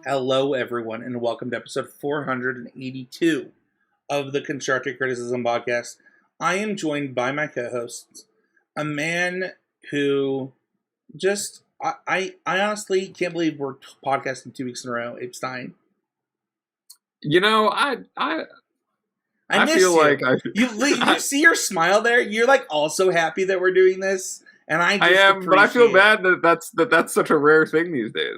Hello, everyone, and welcome to episode 482 of the Constructive Criticism podcast. I am joined by my co-hosts, a man who just, I honestly can't believe we're podcasting 2 weeks in a row, Abe Stein. You know, I miss feel you. like You see your smile there? You're like also happy that we're doing this, and I am, but I feel bad that that's such a rare thing these days.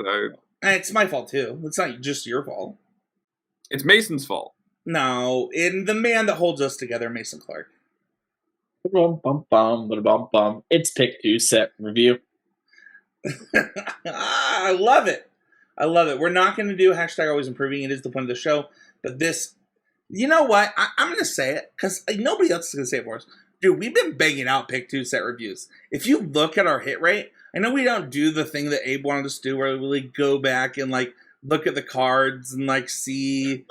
And it's my fault too. It's not just your fault. It's Mason's fault. No, and the man that holds us together, Mason Clark. It's Pick 2 set review. I love it. I love it. We're not going to do hashtag always improving. It is the point of the show. But this, you know what? I'm going to say it because nobody else is going to say it for us. Dude, we've been banging out Pick 2 set reviews. If you look at our hit rate, I know we don't do the thing that Abe wanted us to do where we really go back and like look at the cards and like see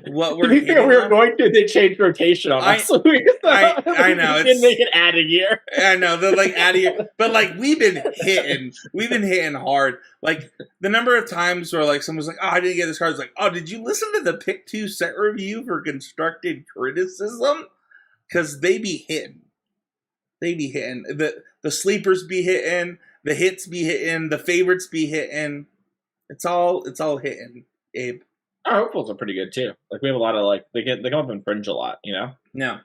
what we're we were going to. They changed rotation on us. I know. We didn't make it add a year. I know they're like adding it, but like we've been hitting hard. Like the number of times where like someone's like, "Oh, I didn't get this card." It's like, "Oh, did you listen to the Pick 2 set review for Constructed Criticism?" Because they be hitting. The sleepers be hitting. The hits be hitting. The favorites be hitting. It's all hitting, Abe. Our hopefuls are pretty good too. Like we have a lot of they come up in Fringe a lot, you know? No.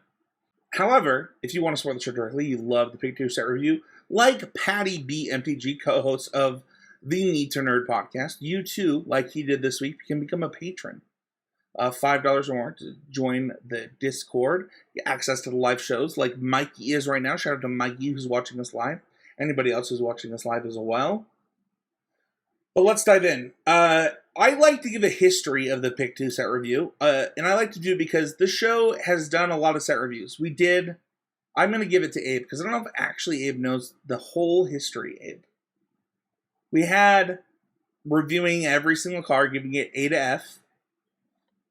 However, if you want to support the show directly, you love the Pick 2 set review, like Patty B. MTG, co-host of the Need to Nerd podcast, you too, like he did this week, can become a patron. $5 or more to join the Discord, get access to the live shows like Mikey is right now. Shout out to Mikey who's watching us live. Anybody else who's watching us live as well. But let's dive in. I like to give a history of the Pick 2 set review, and I like to do it because the show has done a lot of set reviews. I'm going to give it to Abe, because I don't know if actually Abe knows the whole history, Abe. We had reviewing every single card, giving it A to F.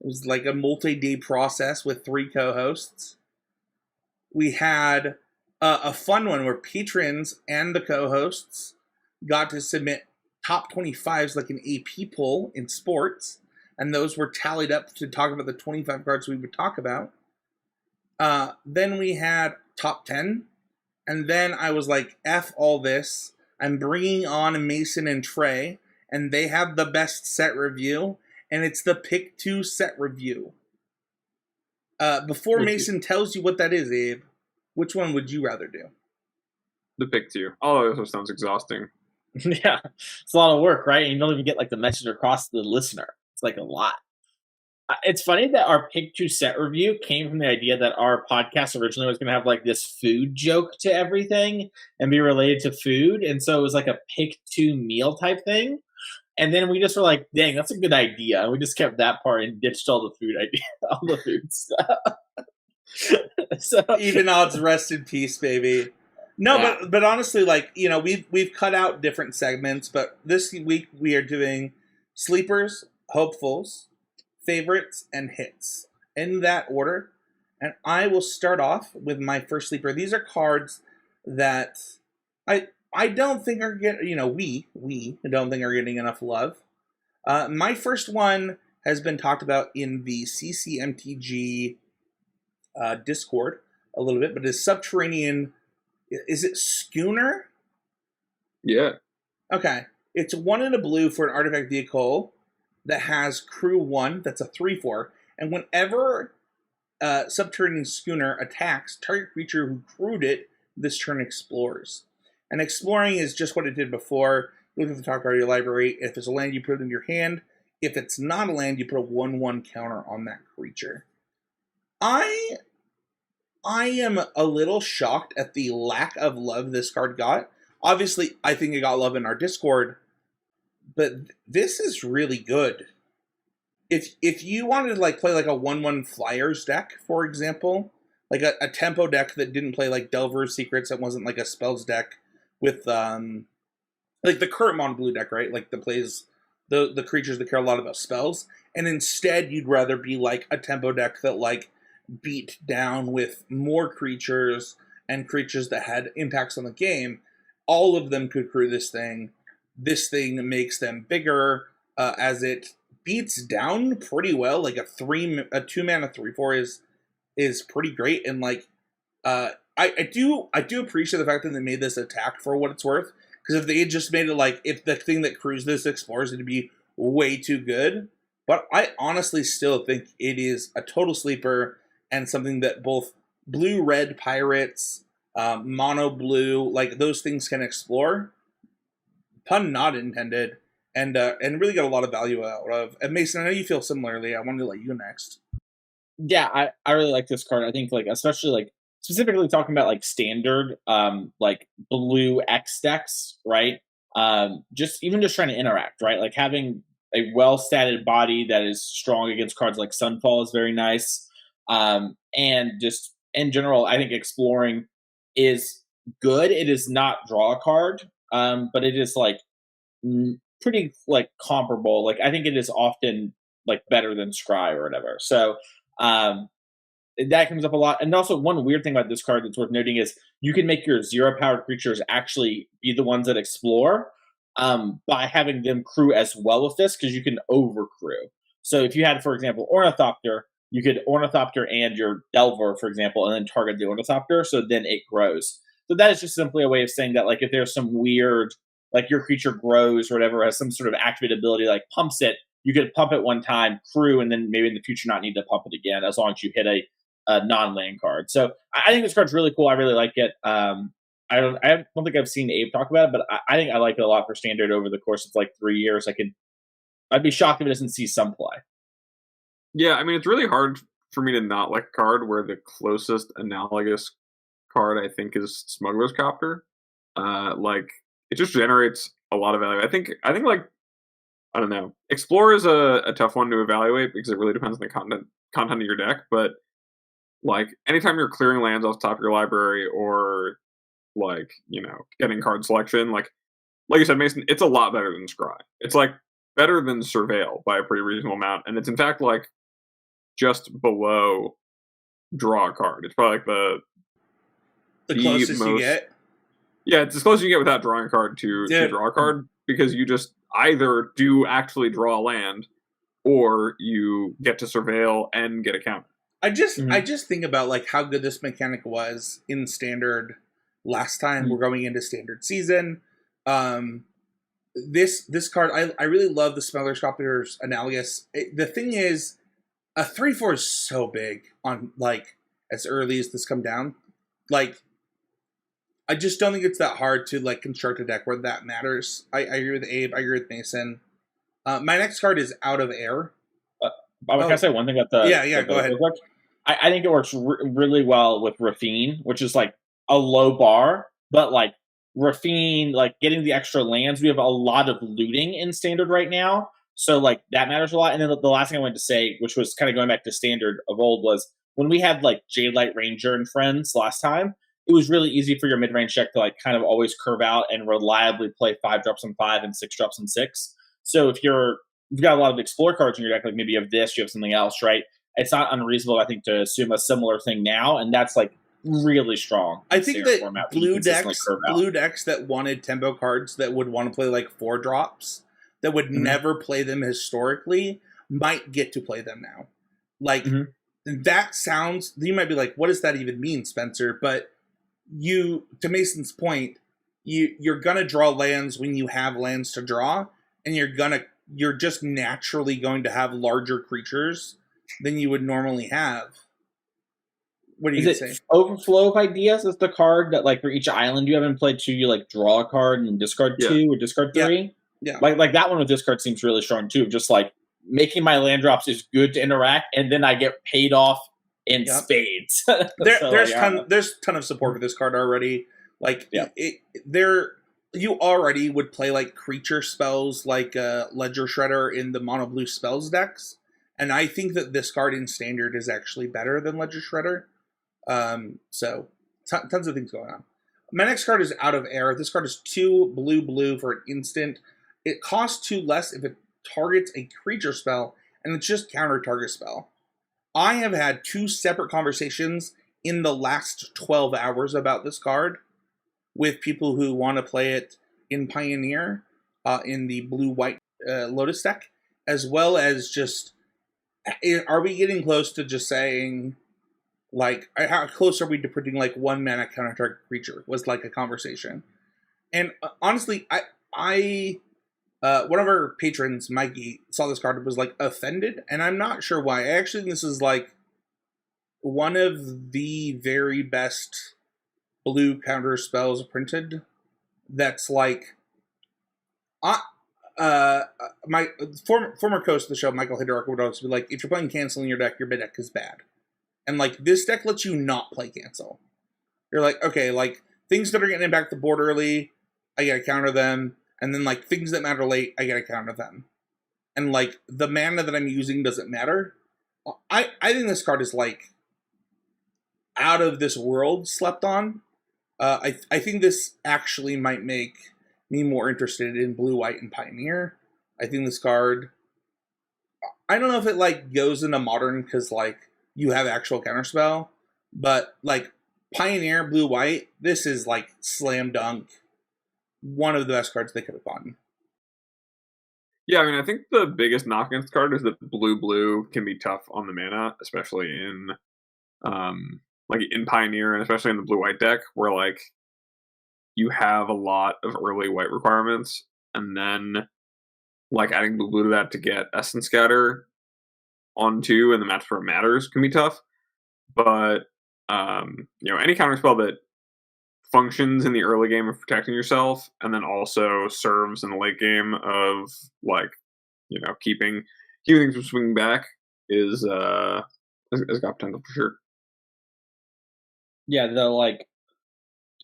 It was like a multi-day process with 3 co-hosts. We had a fun one where patrons and the co-hosts got to submit top 25s like an AP poll in sports, and those were tallied up to talk about the 25 cards we would talk about. Then we had top 10, and then I was like, F all this. I'm bringing on Mason and Trey, and they have the best set review, and it's the Pick 2 set review. Before Mason tells you what that is, Abe, which one would you rather do? The Pick 2. Oh, that sounds exhausting. Yeah, it's a lot of work, right? And you don't even get like the message across to the listener. It's like a lot. It's funny that our Pick 2 set review came from the idea that our podcast originally was going to have like this food joke to everything and be related to food. And so it was like a Pick 2 meal type thing. And then we just were like, dang, that's a good idea. And we just kept that part and ditched all the food idea, all the food stuff. So, even odds rest in peace, baby. No, yeah. but honestly, like, you know, we've cut out different segments, but this week we are doing sleepers, hopefuls, favorites, and hits in that order. And I will start off with my first sleeper. These are cards that I don't think are getting, you know, we don't think are getting enough love. My first one has been talked about in the CCMTG Discord a little bit, but it's Subterranean. Is it Schooner? Yeah. Okay. It's 1 in a blue for an artifact vehicle that has crew 1. That's a 3/4. And whenever Subterranean Schooner attacks, target creature who crewed it this turn explores. And exploring is just what it did before. Look at the top card of your library. If it's a land, you put it in your hand. If it's not a land, you put a 1/1 counter on that creature. I am a little shocked at the lack of love this card got. Obviously, I think it got love in our Discord, but this is really good. If you wanted to like play like a 1/1 Flyers deck, for example, like a tempo deck that didn't play like Delver's Secrets, that wasn't like a spells deck with like the current mono blue deck, right? Like that plays the creatures that care a lot about spells, and instead you'd rather be like a tempo deck that like beat down with more creatures and creatures that had impacts on the game. All of them could crew this thing. This thing makes them bigger as it beats down pretty well. Like a 2-mana 3/4 is pretty great, and like I do appreciate the fact that they made this attack for what it's worth. Because if they had just made it like if the thing that crews this explores, it'd be way too good. But I honestly still think it is a total sleeper and something that both blue-red pirates, mono blue, like those things can explore. Pun not intended, and really got a lot of value out of. And Mason, I know you feel similarly. I wanted to let you go next. Yeah, I really like this card. I think like especially like specifically talking about like standard like blue X decks, right? Just trying to interact, right? Like having a well statted body that is strong against cards like Sunfall is very nice. And just in general, I think exploring is good. It is not draw a card, but it is like pretty like comparable. Like I think it is often like better than Scry or whatever. So that comes up a lot. And also one weird thing about this card that's worth noting is you can make your 0-powered creatures actually be the ones that explore by having them crew as well with this, because you can overcrew. So if you had, for example, Ornithopter, you could Ornithopter and your Delver, for example, and then target the Ornithopter, so then it grows. So that is just simply a way of saying that, like, if there's some weird, like your creature grows or whatever, has some sort of activated ability, like pumps it, you could pump it one time, crew, and then maybe in the future not need to pump it again, as long as you hit a non-land card. So I think this card's really cool. I really like it. I don't think I've seen Abe talk about it, but I think I like it a lot for standard over the course of like 3 years. I'd be shocked if it doesn't see some play. Yeah, I mean, it's really hard for me to not like a card where the closest analogous card I think is Smuggler's Copter. Like it just generates a lot of value. I think like I don't know. Explore is a tough one to evaluate because it really depends on the content of your deck, but like anytime you're clearing lands off the top of your library or like, you know, getting card selection, like you said, Mason, it's a lot better than Scry. It's like better than Surveil by a pretty reasonable amount, and it's in fact like just below draw a card. It's probably like the closest you get. Yeah, it's as close as you get without drawing a card to draw a card, because you just either do actually draw a land or you get to Surveil and get a counter. I just think about like how good this mechanic was in standard last time. We're going into standard season. This card, I really love the Smuggler's Copter's analogous. The thing is, a 3/4 is so big on like as early as this come down. Like, I just don't think it's that hard to like construct a deck where that matters. I agree with Abe. I agree with Mason. My next card is Out of Air. Can I say one thing about the? Yeah. Go ahead. I think it works really well with Raffine, which is like a low bar, but like Raffine, like getting the extra lands. We have a lot of looting in standard right now, so like that matters a lot. And then the last thing I wanted to say, which was kind of going back to standard of old, was when we had like Jadelight Ranger and friends last time, it was really easy for your mid-range deck to like kind of always curve out and reliably play 5 drops on 5 and 6 drops on 6. So if you've got a lot of explore cards in your deck, like maybe you have this, you have something else, right? It's not unreasonable, I think, to assume a similar thing now, and that's like really strong. I think that blue decks that wanted tempo cards that would want to play like 4 drops that would never play them historically might get to play them now. Like that sounds, you might be like, what does that even mean, Spencer? But to Mason's point, you're gonna draw lands when you have lands to draw, and you're just naturally going to have larger creatures than you would normally have. What do you say? Overflow of Ideas is the card that, like, for each island you haven't played 2, you like draw a card and discard 2 or discard 3. Yeah. Like that one with discard seems really strong too. Just like making my land drops is good to interact, and then I get paid off in spades. There's a ton of support for this card already. Like you already would play like creature spells like Ledger Shredder in the mono blue spells decks. And I think that this card in standard is actually better than Ledger Shredder. So tons of things going on. My next card is Out of Air. This card is 2 blue for an instant. It costs 2 less if it targets a creature spell, and it's just counter target spell. I have had 2 separate conversations in the last 12 hours about this card with people who want to play it in Pioneer, in the blue-white Lotus deck. as well as just, are we getting close to just saying, like, how close are we to putting like 1 mana counter target creature? Was like a conversation. And honestly, I one of our patrons, Mikey, saw this card and was like offended, and I'm not sure why. I actually think this is like one of the very best blue counter spells printed. That's like, my former host of the show, Michael Hidrock, would always be like, if you're playing cancel in your deck, your deck is bad. And like this deck lets you not play cancel. You're like, okay, like things that are getting back the board early, I gotta counter them. And then like things that matter late, I gotta counter them. And like the mana that I'm using doesn't matter. I think this card is like out of this world slept on. I think this actually might make me more interested in Blue, White, and Pioneer. I think this card, I don't know if it like goes into Modern because like you have actual counterspell, but like Pioneer, Blue, White, this is like slam dunk. One of the best cards they could have gotten. Yeah, I mean, I think the biggest knock against the card is that blue can be tough on the mana, especially in like in Pioneer and especially in the blue-white deck, where like you have a lot of early white requirements, and then like adding blue to that to get Essence Scatter on 2 and the match where it matters can be tough. But you know, any counterspell that functions in the early game of protecting yourself and then also serves in the late game of like, you know, keeping things from swinging back is has got potential for sure. Yeah, the like,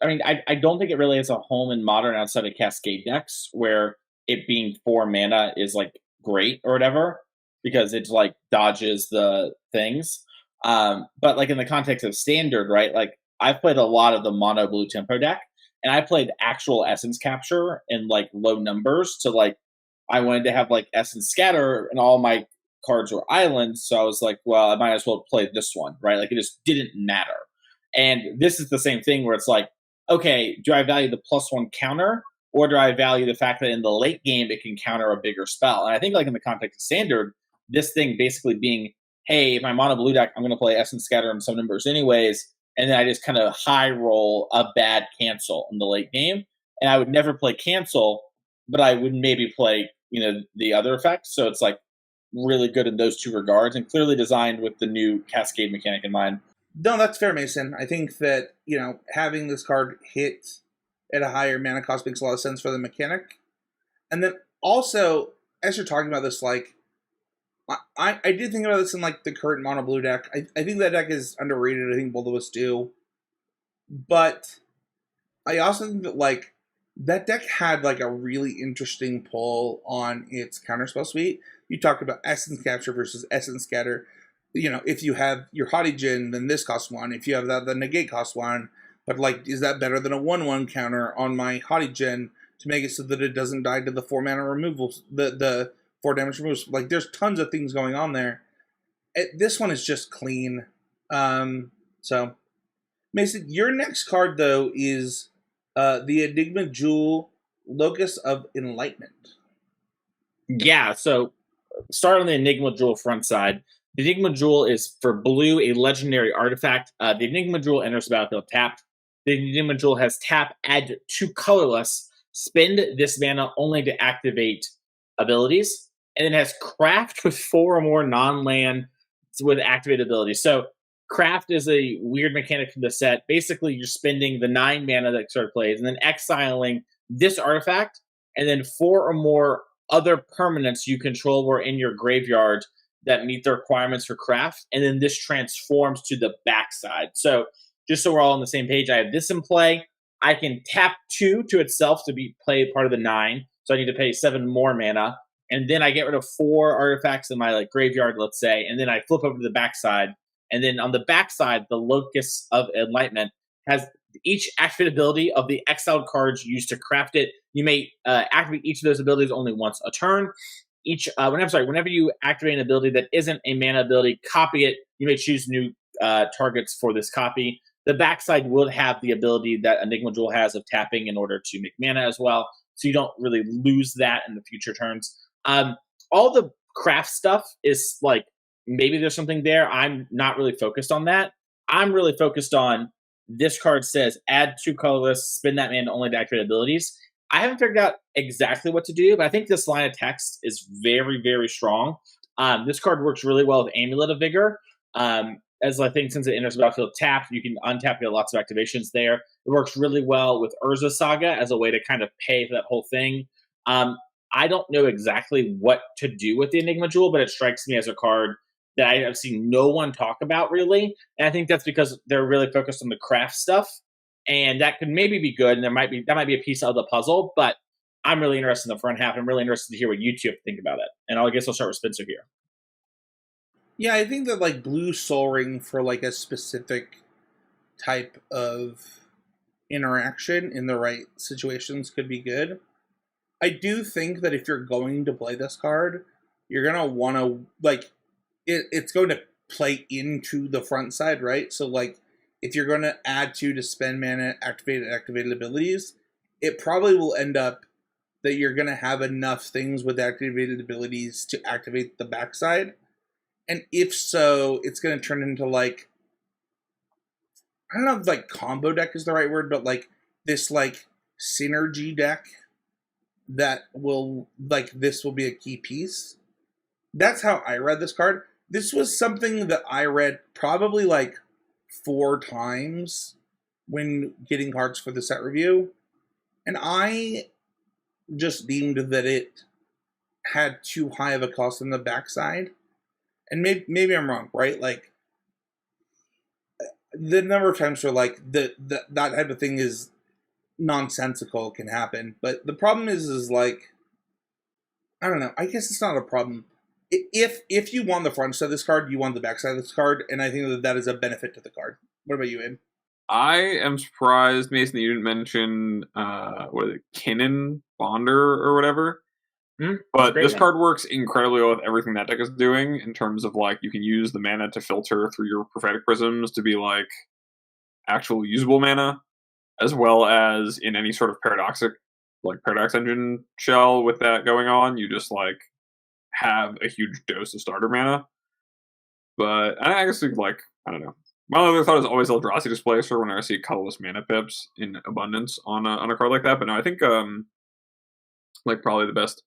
I mean, I don't think it really has a home in Modern outside of Cascade decks where it being 4 mana is like great or whatever because it like dodges the things. But like in the context of Standard, right? Like I've played a lot of the mono blue tempo deck, and I played actual Essence Capture in like low numbers to like, I wanted to have like Essence Scatter, and all my cards were islands. So I was like, well, I might as well play this one, right? Like it just didn't matter. And this is the same thing where it's like, okay, do I value the +1 counter, or do I value the fact that in the late game it can counter a bigger spell? And I think like in the context of Standard, this thing basically being, hey, if I'm on a blue deck, I'm going to play Essence Scatter in some numbers anyways, and then I just kind of high roll a bad cancel in the late game. And I would never play cancel, but I would maybe play, you know, the other effects. So it's like really good in those two regards, and clearly designed with the new Cascade mechanic in mind. No, that's fair, Mason. I think that, you know, having this card hit at a higher mana cost makes a lot of sense for the mechanic. And then also, as you're talking about this, like, I did think about this in, like, the current mono blue deck. I think that deck is underrated. I think both of us do. But I also think that, like, that deck had, like, a really interesting pull on its counterspell suite. You talked about Essence Capture versus Essence Scatter. You know, if you have your Haughty Djinn, then this costs 1. If you have that, the negate costs 1. But, like, is that better than a 1/1 counter on my Haughty Djinn to make it so that it doesn't die to the 4 mana removals, the 4 damage removals? Like, there's tons of things going on there. This one is just clean. So, Mason, your next card, though, is the Enigma Jewel, Locus of Enlightenment. Yeah, so start on the Enigma Jewel front side. The Enigma Jewel is for blue, a legendary artifact. The Enigma Jewel enters the battlefield tapped. The Enigma Jewel has tap, add 2 colorless, spend this mana only to activate abilities, and it has craft with 4 or more non-land with activated abilities. So craft is a weird mechanic from the set. Basically, you're spending the 9 mana that sort of plays, and then exiling this artifact, and then 4 or more other permanents you control were in your graveyard that meet the requirements for craft, and then this transforms to the backside. So just so we're all on the same page, I have this in play. I can tap 2 to itself to be play part of the 9, so I need to pay 7 more mana, and then I get rid of 4 artifacts in my like graveyard, let's say, and then I flip over to the backside, and then on the backside, the Locus of Enlightenment has each activate ability of the exiled cards used to craft it. You may activate each of those abilities only once a turn. Whenever you activate an ability that isn't a mana ability, copy it. You may choose new targets for this copy. The backside will have the ability that Enigma Jewel has of tapping in order to make mana as well, so you don't really lose that in the future turns. All the craft stuff is like, maybe there's something there. I'm not really focused on that. I'm really focused on this card says add 2 colorless, spin that mana only to activate abilities. I haven't figured out exactly what to do, but I think this line of text is very, very strong. This card works really well with Amulet of Vigor. As I think since it enters the battlefield tapped, you can untap, get lots of activations there. It works really well with Urza Saga as a way to kind of pay for that whole thing. I don't know exactly what to do with the Enigma Jewel, but it strikes me as a card that I have seen no one talk about really. And I think that's because they're really focused on the craft stuff. And that could maybe be good, and that might be a piece of the puzzle, but I'm really interested in the front half. I'm really interested to hear what you two have to think about it. And I guess I'll start with Spencer here. Yeah, I think that like blue Soul Ring for like a specific type of interaction in the right situations could be good. I do think that if you're going to play this card, you're gonna want to like it's going to play into the front side, right? So like if you're going to add 2 to spend mana, activated abilities, it probably will end up that you're going to have enough things with activated abilities to activate the backside. And if so, it's going to turn into like, I don't know if like combo deck is the right word, but like this like synergy deck that will like, this will be a key piece. That's how I read this card. This was something that I read probably like 4 times when getting cards for the set review. And I just deemed that it had too high of a cost on the backside. And maybe I'm wrong, right? Like, the number of times where like that type of thing is nonsensical can happen. But the problem is like, I don't know. I guess it's not a problem. If you want the front side of this card, you want the back side of this card, and I think that is a benefit to the card. What about you, Abe? I am surprised, Mason, that you didn't mention what is it, Kinnan Bonder or whatever. But this card works incredibly well with everything that deck is doing in terms of like you can use the mana to filter through your prophetic prisms to be like actual usable mana, as well as in any sort of paradox engine shell with that going on, you just like have a huge dose of starter mana. But I guess like, I don't know. My other thought is always Eldrazi Displacer when I see colorless mana pips in abundance on a card like that. But no, I think like probably the best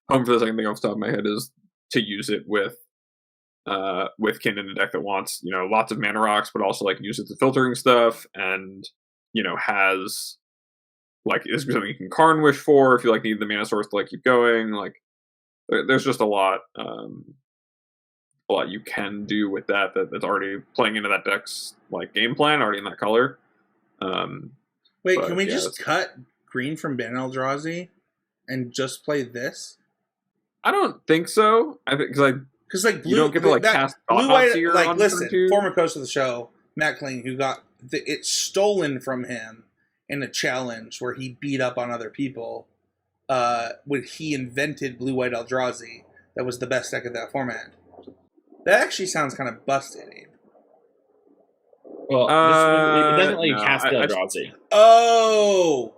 home for this I can think off the top of my head is to use it with Kin in a deck that wants, you know, lots of mana rocks, but also like use it to filtering stuff, and you know has like is something you can Karn Wish for if you like need the mana source to like keep going. Like there's just a lot you can do with that's already playing into that deck's like game plan, already in that color. Wait, can we just cut green from Ban Eldrazi and just play this? I don't think so. I think because like blue, you don't get to like cast blue white. Like listen, former host of the show, Matt Kling, who got it stolen from him in a challenge where he beat up on other people. When he invented blue white Eldrazi, that was the best deck of that format. That actually sounds kind of busted, Abe. Well, it doesn't let you cast the Eldrazi. Oh.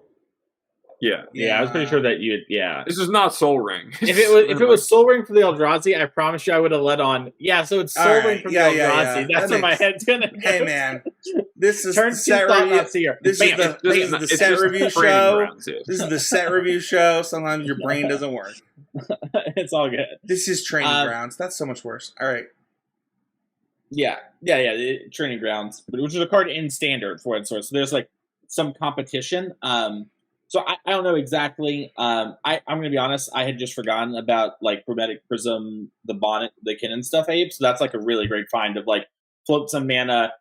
Yeah, I was pretty sure that you'd. Yeah, this is not Soul Ring. if it was Soul Ring for the Eldrazi, I promise you I would have let on. Yeah, so it's Soul Ring for the Eldrazi. That's where my head's gonna go. Hey man, this is turn set review. This is the set review show. This is the set review show. Sometimes your brain doesn't work. It's all good. This is Training Grounds. That's so much worse. All right. Yeah. Training Grounds, which is a card in Standard for it. So there's like some competition. So I don't know exactly. I'm going to be honest. I had just forgotten about like Chromatic Prism, the Bonnet, the Kinnan stuff, Abe. So that's like a really great find of like float some mana,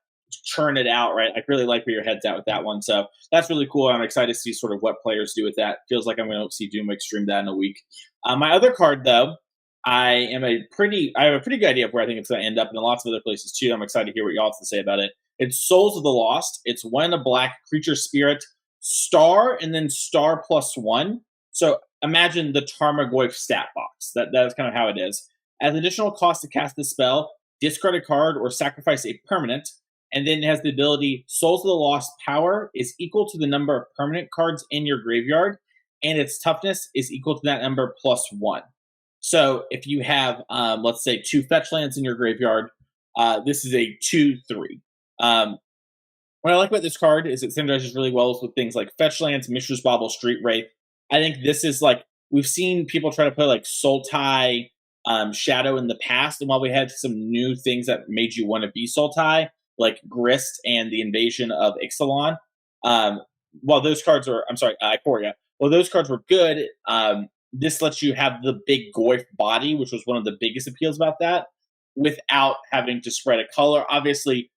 churn it out, right? I really like where your head's at with that one. So that's really cool. I'm excited to see sort of what players do with that. Feels like I'm going to see Doomwick stream that in a week. My other card, though, I have a pretty good idea of where I think it's going to end up, and in lots of other places too. I'm excited to hear what y'all have to say about it. It's Souls of the Lost. It's 1 in a black creature spirit. Star and then star +1. So imagine the Tarmogoyf stat box. That is kind of how it is. As additional cost to cast the spell, discard a card or sacrifice a permanent, and then it has the ability Souls of the Lost power is equal to the number of permanent cards in your graveyard, and its toughness is equal to that number +1. So if you have, let's say, 2 fetch lands in your graveyard, this is a 2/3. What I like about this card is it synergizes really well with things like fetch lands, Mishra's Bauble, Street Wraith. I think this is like we've seen people try to play like Sultai, Shadow in the past, and while we had some new things that made you want to be Sultai, like Grist and the Invasion of Ixalan, while those cards are, I'm sorry, Ikoria, while those cards were good, this lets you have the big Goyf body, which was one of the biggest appeals about that, without having to spread a color. Obviously,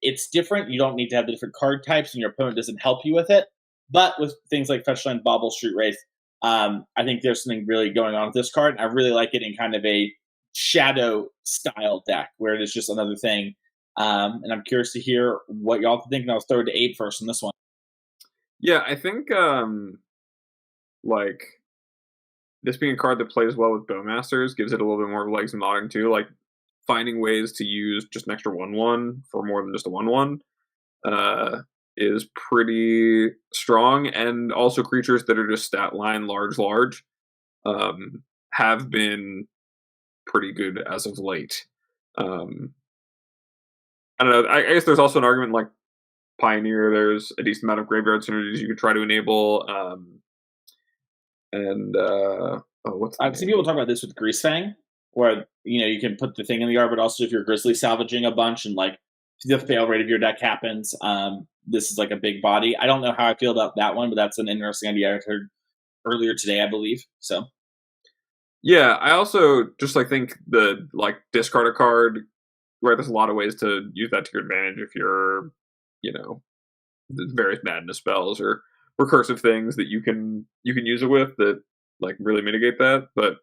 it's different. You don't need to have the different card types, and your opponent doesn't help you with it. But with things like Fetchland, Bauble, Street Wraith, I think there's something really going on with this card. I really like it in kind of a shadow style deck where it is just another thing. And I'm curious to hear what y'all think. And I'll throw it to Abe first on this one. Yeah, I think like this being a card that plays well with Bowmasters gives it a little bit more legs in Modern too. Like finding ways to use just an extra 1/1 for more than just a 1/1 is pretty strong, and also creatures that are just stat line large have been pretty good as of late. I don't know. I guess there's also an argument like Pioneer. There's a decent amount of graveyard synergies you could try to enable. I've seen people talk about this with Greasefang, where you can put the thing in the yard, but also if you're grizzly salvaging a bunch and like the fail rate of your deck happens, this is like a big body. I don't know how I feel about that one, but that's an interesting idea I heard earlier today, I believe. So yeah, I also just think the discard a card, right? There's a lot of ways to use that to your advantage if you're, the various madness spells or recursive things that you can use it with that really mitigate that. But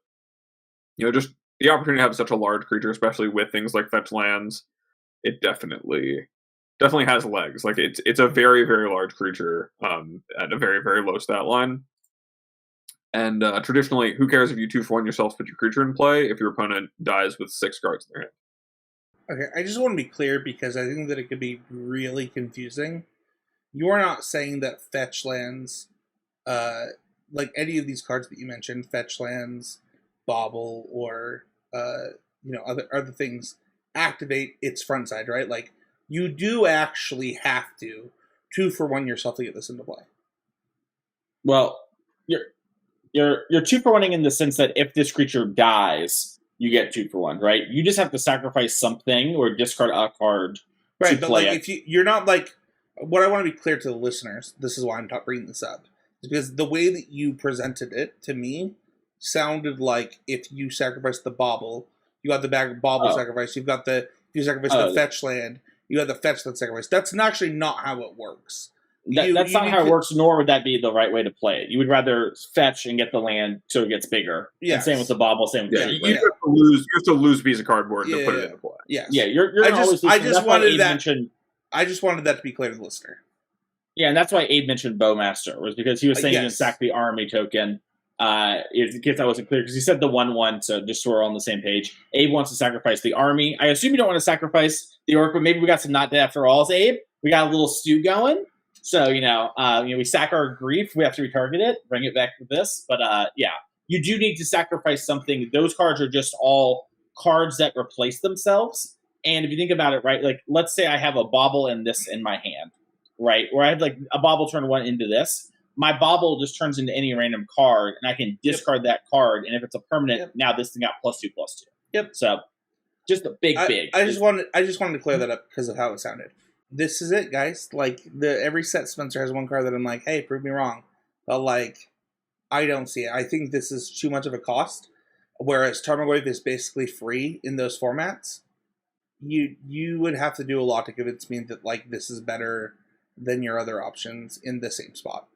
just the opportunity to have such a large creature, especially with things like fetch lands, it definitely has legs. It's a very, very large creature at a very, very low stat line. And traditionally, who cares if you 2/1 yourself, put your creature in play if your opponent dies with 6 cards in their hand? Okay, I just want to be clear because I think that it could be really confusing. You are not saying that fetch lands, like any of these cards that you mentioned, fetch lands, Bauble, or other things, activate its front side, right? Like you do actually have to 2/1 yourself to get this into play. Well, you're 2/1ing in the sense that if this creature dies, you get 2/1, right? You just have to sacrifice something or discard a card, right? To but play if you're not what I want to be clear to the listeners, this is why I'm bringing this up, is because the way that you presented it to me sounded like if you sacrifice the Bauble, you got the Bauble sacrifice. You've got if you sacrifice the fetch land, you have the fetch land sacrifice. That's actually not how it works. That's not how it works, nor would that be the right way to play it. You would rather fetch and get the land so it gets bigger. Yeah. Same with the Bauble, same with the you have to lose a piece of cardboard to put it into play. Yes. Yeah, you're always losing. I just wanted that to be clear to the listener. Yeah, and that's why Abe mentioned Bowmaster, was because he was saying you sack the army token. In case that wasn't clear, because he said the 1/1, so just so we're all on the same page. Abe wants to sacrifice the army. I assume you don't want to sacrifice the orc, but maybe we got some not dead after all, Abe. We got a little stew going. So, we sack our grief. We have to retarget it, bring it back to this. But, you do need to sacrifice something. Those cards are just all cards that replace themselves. And if you think about it, right, let's say I have a Bauble and this in my hand, right, where I have a Bauble turn 1 into this. My Bauble just turns into any random card, and I can discard that card. And if it's a permanent, now this thing got +2/+2. Yep. So, just a big. I just wanted to clear that up because of how it sounded. This is it, guys. Every set Spencer has one card that I'm like, hey, prove me wrong. But I don't see it. I think this is too much of a cost. Whereas Tarmogoyf is basically free in those formats. You would have to do a lot to convince me that this is better than your other options in the same spot.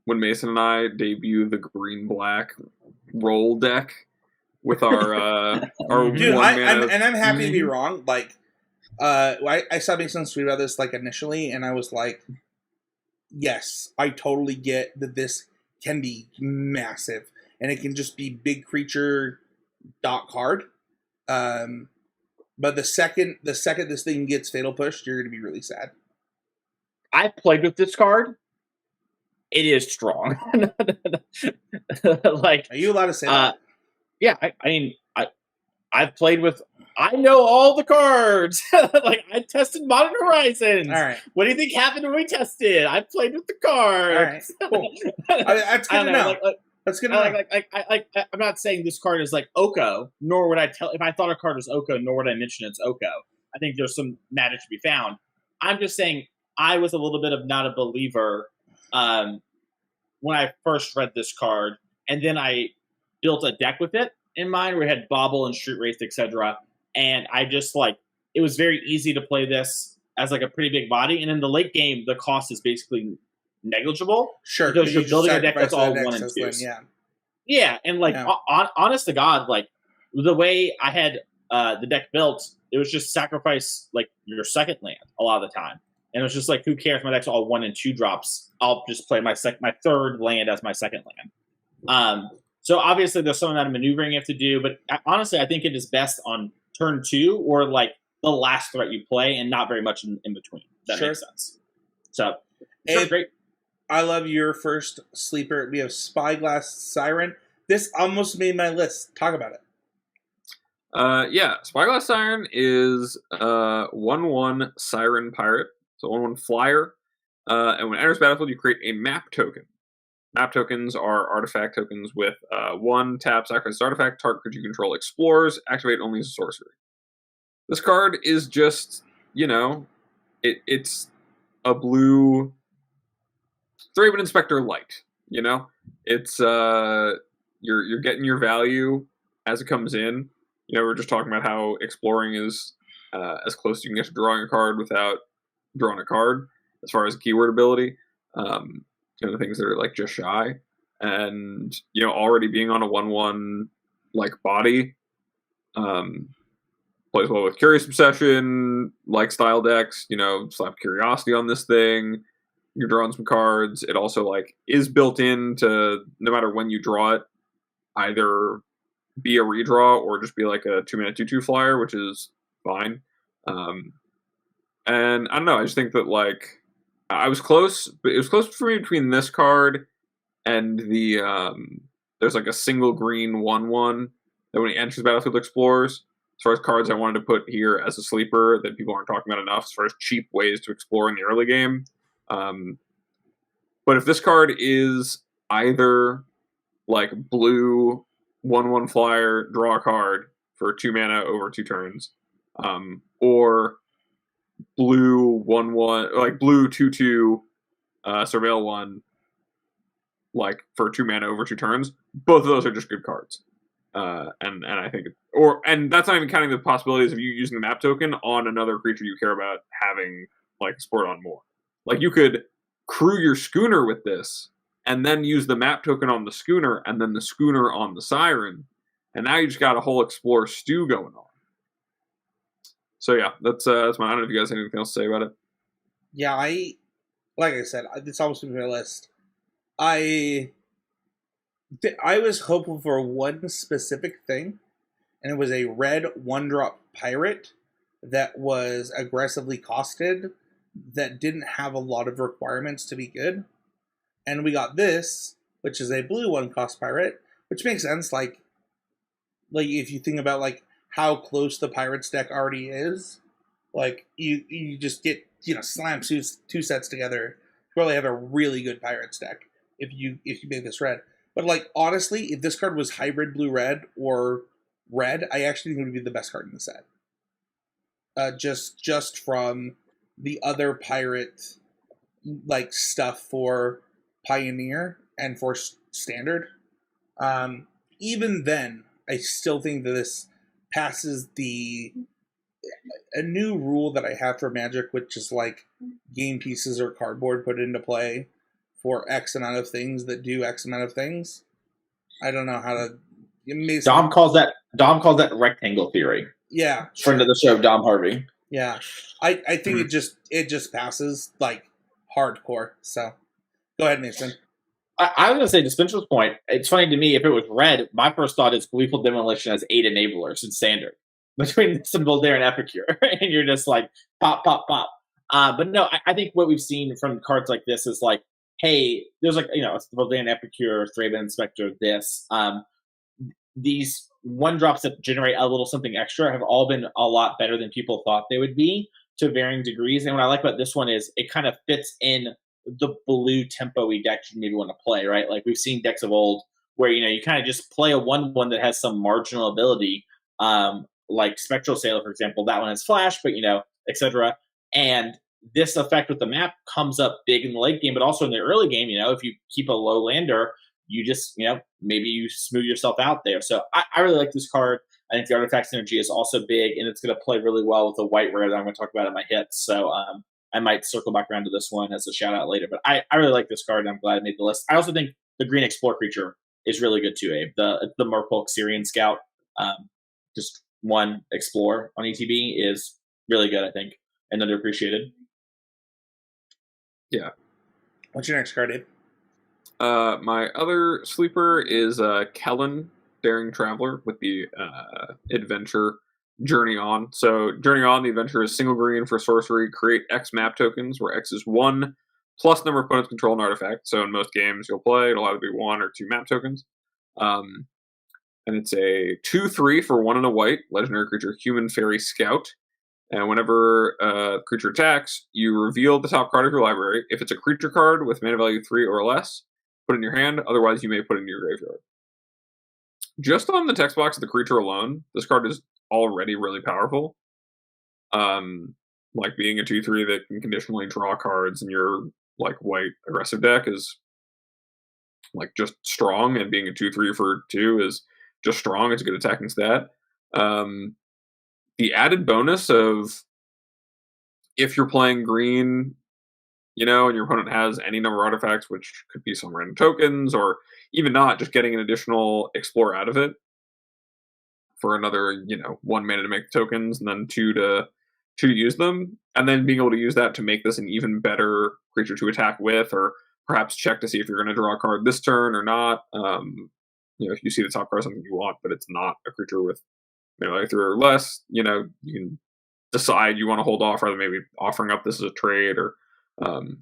When Mason and I debut the green-black roll deck with our dude, I'm happy to be wrong. I saw Mason's tweet about this initially, and I was like, yes, I totally get that this can be massive, and it can just be big creature card. But the second this thing gets fatal pushed, you're gonna be really sad. I played with this card, it is strong. Like, Are you allowed to say that? yeah, I mean, I've played with. I know all the cards. Like, I tested Modern Horizons. All right. What do you think happened when we tested? I played with the cards. All right. Cool. That's good to know. That's good to know. I'm not saying this card is like Oko, nor would I tell if I thought a card was Oko, nor would I mention it's Oko. I think there's some magic to be found. I'm just saying I was a little bit of not a believer when I first read this card, and then I built a deck with it in mind where we had Bobble and Street Race, etc. And I just it was very easy to play this as like a pretty big body. And in the late game, the cost is basically negligible. Sure, because you're building a deck that's all the 1 and 2. Yeah. Yeah, and honest to God, like the way I had the deck built, it was just sacrifice like your second land a lot of the time. And it was just like, who cares? My deck's all 1 and 2 drops. I'll just play my third land as my second land. So obviously there's some amount of maneuvering you have to do, but honestly, I think it is best on turn 2 or like the last threat you play, and not very much in between. That makes sense. So it's great. I love your first sleeper. We have Spyglass Siren. This almost made my list. Talk about it. Yeah, Spyglass Siren is 1/1 Siren Pirate. So 1/1 flyer. And when it enters battlefield, you create a map token. Map tokens are artifact tokens with 1 tap, sacrifice artifact, target creature you control explores, activate only as a sorcery. This card is just, it's a blue Thraben Inspector light. It's you're getting your value as it comes in. We're just talking about how exploring is as close as you can get to drawing a card without drawing a card, as far as keyword ability. The things that are like just shy, and already being on a 1/1 like body, plays well with Curious Obsession like style decks. Slap Curiosity on this thing. You're drawing some cards. It also is built into, no matter when you draw it, either be a redraw or just be like a 2-mana 2/2 flyer, which is fine. And I don't know. I just think that I was close, but it was close for me between this card and the there's a single green 1/1 that when he enters the battlefield explores. As far as cards I wanted to put here as a sleeper that people aren't talking about enough, as far as cheap ways to explore in the early game. But if this card is either blue 1/1 flyer, draw a card for 2 mana over 2 turns, or blue 1/1 blue 2/2 surveil 1 for 2 mana over 2 turns, both of those are just good cards. And I think and that's not even counting the possibilities of you using the map token on another creature you care about having sport on more. You could crew your schooner with this and then use the map token on the schooner and then the schooner on the siren, and now you just got a whole explore stew going on. So yeah, that's mine. I don't know if you guys have anything else to say about it. Yeah, like I said, it's almost been my list. I was hopeful for one specific thing, and it was a red 1-drop pirate that was aggressively costed, that didn't have a lot of requirements to be good. And we got this, which is a blue 1-cost pirate, which makes sense. If you think about how close the pirates deck already is, you just get slam 2 sets together to probably have a really good pirates deck if you make this red. But honestly, if this card was hybrid blue red or red, I actually think it would be the best card in the set. Just from the other pirate stuff for Pioneer and for Standard. Even then, I still think that this passes a new rule that I have for Magic, which is game pieces or cardboard put into play for X amount of things that do X amount of things. I don't know how to. Dom calls that rectangle theory. Yeah, friend of the show, Dom Harvey. Yeah, I think it just passes hardcore. So go ahead, Mason. I was going to say, to Spencer's point, it's funny to me, if it was red, my first thought is Gleeful Demolition has 8 enablers in Standard between Symbol Dare and Epicure, and you're just pop, pop, pop. But no, I think what we've seen from cards like this is hey, there's like, Rodan Epicure, Thraben Inspector, this. These 1-drops that generate a little something extra have all been a lot better than people thought they would be to varying degrees. And what I like about this one is it kind of fits in the blue tempo-y deck you maybe want to play, right? Like we've seen decks of old where, you kind of just play a 1/1 that has some marginal ability, like Spectral Sailor, for example. That one has flash, but, etc. And this effect with the map comes up big in the late game, but also in the early game, if you keep a low lander, you just, maybe you smooth yourself out there. So I really like this card. I think the artifact synergy is also big, and it's going to play really well with the white rare that I'm going to talk about in my hits. So I might circle back around to this one as a shout out later. But I really like this card, and I'm glad I made the list. I also think the green Explore creature is really good too, Abe. The Merfolk Syrian Scout, just 1 Explore on ETB is really good, I think, and underappreciated. Yeah. What's your next card, Abe? My other sleeper is Kellen, Daring Traveler, with the adventure Journey On. So Journey On, the adventure is single green for sorcery, create X map tokens, where X is 1 plus number of opponents control an artifact. So in most games you'll play, it'll either be 1 or 2 map tokens. And it's a 2/3 for 1 and a white, legendary creature, Human Fairy Scout. And whenever a creature attacks, you reveal the top card of your library. If it's a creature card with mana value 3 or less, put it in your hand. Otherwise, you may put it in your graveyard. Just on the text box of the creature alone, this card is already really powerful. Like being a 2/3 that can conditionally draw cards in your white aggressive deck is just strong, and being a 2/3 for 2 is just strong. It's a good attacking stat. The added bonus of if you're playing green, and your opponent has any number of artifacts, which could be some random tokens, or even not, just getting an additional Explore out of it for another, 1 mana to make tokens, and then 2 to use them, and then being able to use that to make this an even better creature to attack with, or perhaps check to see if you're going to draw a card this turn or not. If you see the top card something you want, but it's not a creature with maybe 3 or less, you can decide you want to hold off, rather than maybe offering up this as a trade, or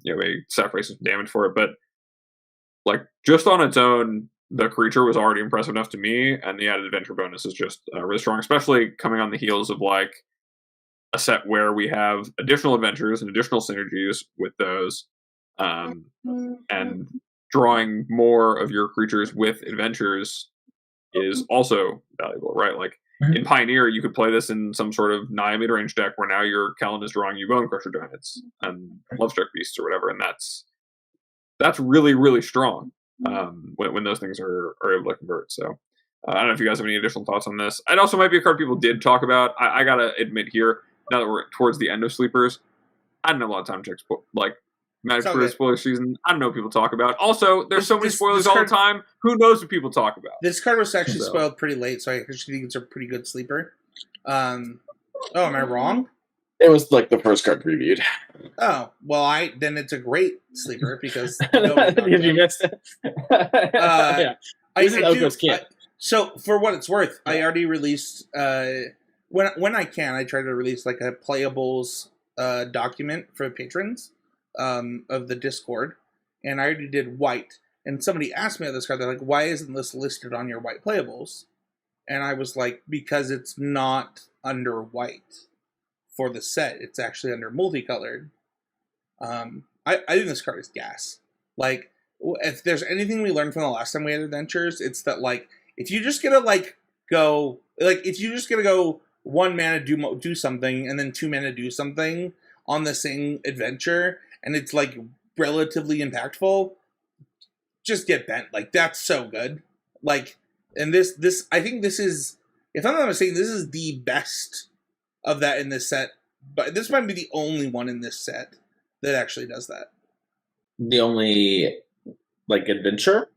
maybe sacrifice some damage for it. But just on its own, the creature was already impressive enough to me, and the added adventure bonus is just really strong, especially coming on the heels of a set where we have additional adventures and additional synergies with those, and drawing more of your creatures with adventures is also valuable, right? In Pioneer, you could play this in some sort of Naya mid-range deck where now your Kellen is drawing you Bone Crusher Giants and Lovestruck Beasts or whatever, and that's really, really strong when those things are able to convert. So I don't know if you guys have any additional thoughts on this. It also might be a card people did talk about. I gotta admit here, now that we're towards the end of sleepers, I don't have a lot of time to Magic for spoiler season. I don't know what people talk about. Also, there's so many spoilers all the time. Who knows what people talk about? This card was actually spoiled pretty late, so I actually think it's a pretty good sleeper. Am I wrong? It was the first card previewed. Oh, well, then it's a great sleeper because you missed it. Yeah. This is Oko's kit. So for what it's worth, I already released when I can, I try to release a playables document for patrons of the Discord, and I already did white. And somebody asked me about this card. They're like, "Why isn't this listed on your white playables?" And I was like, "Because it's not under white for the set. It's actually under multicolored." I think this card is gas. If there's anything we learned from the last time we had adventures, it's that if you just get to go if you just get to go 1 mana do something and then 2 mana do something on the same adventure, and it's relatively impactful, just get bent. That's so good. And this I think this is, if I'm not mistaken, this is the best of that in this set. But this might be the only one in this set that actually does that. The only adventure?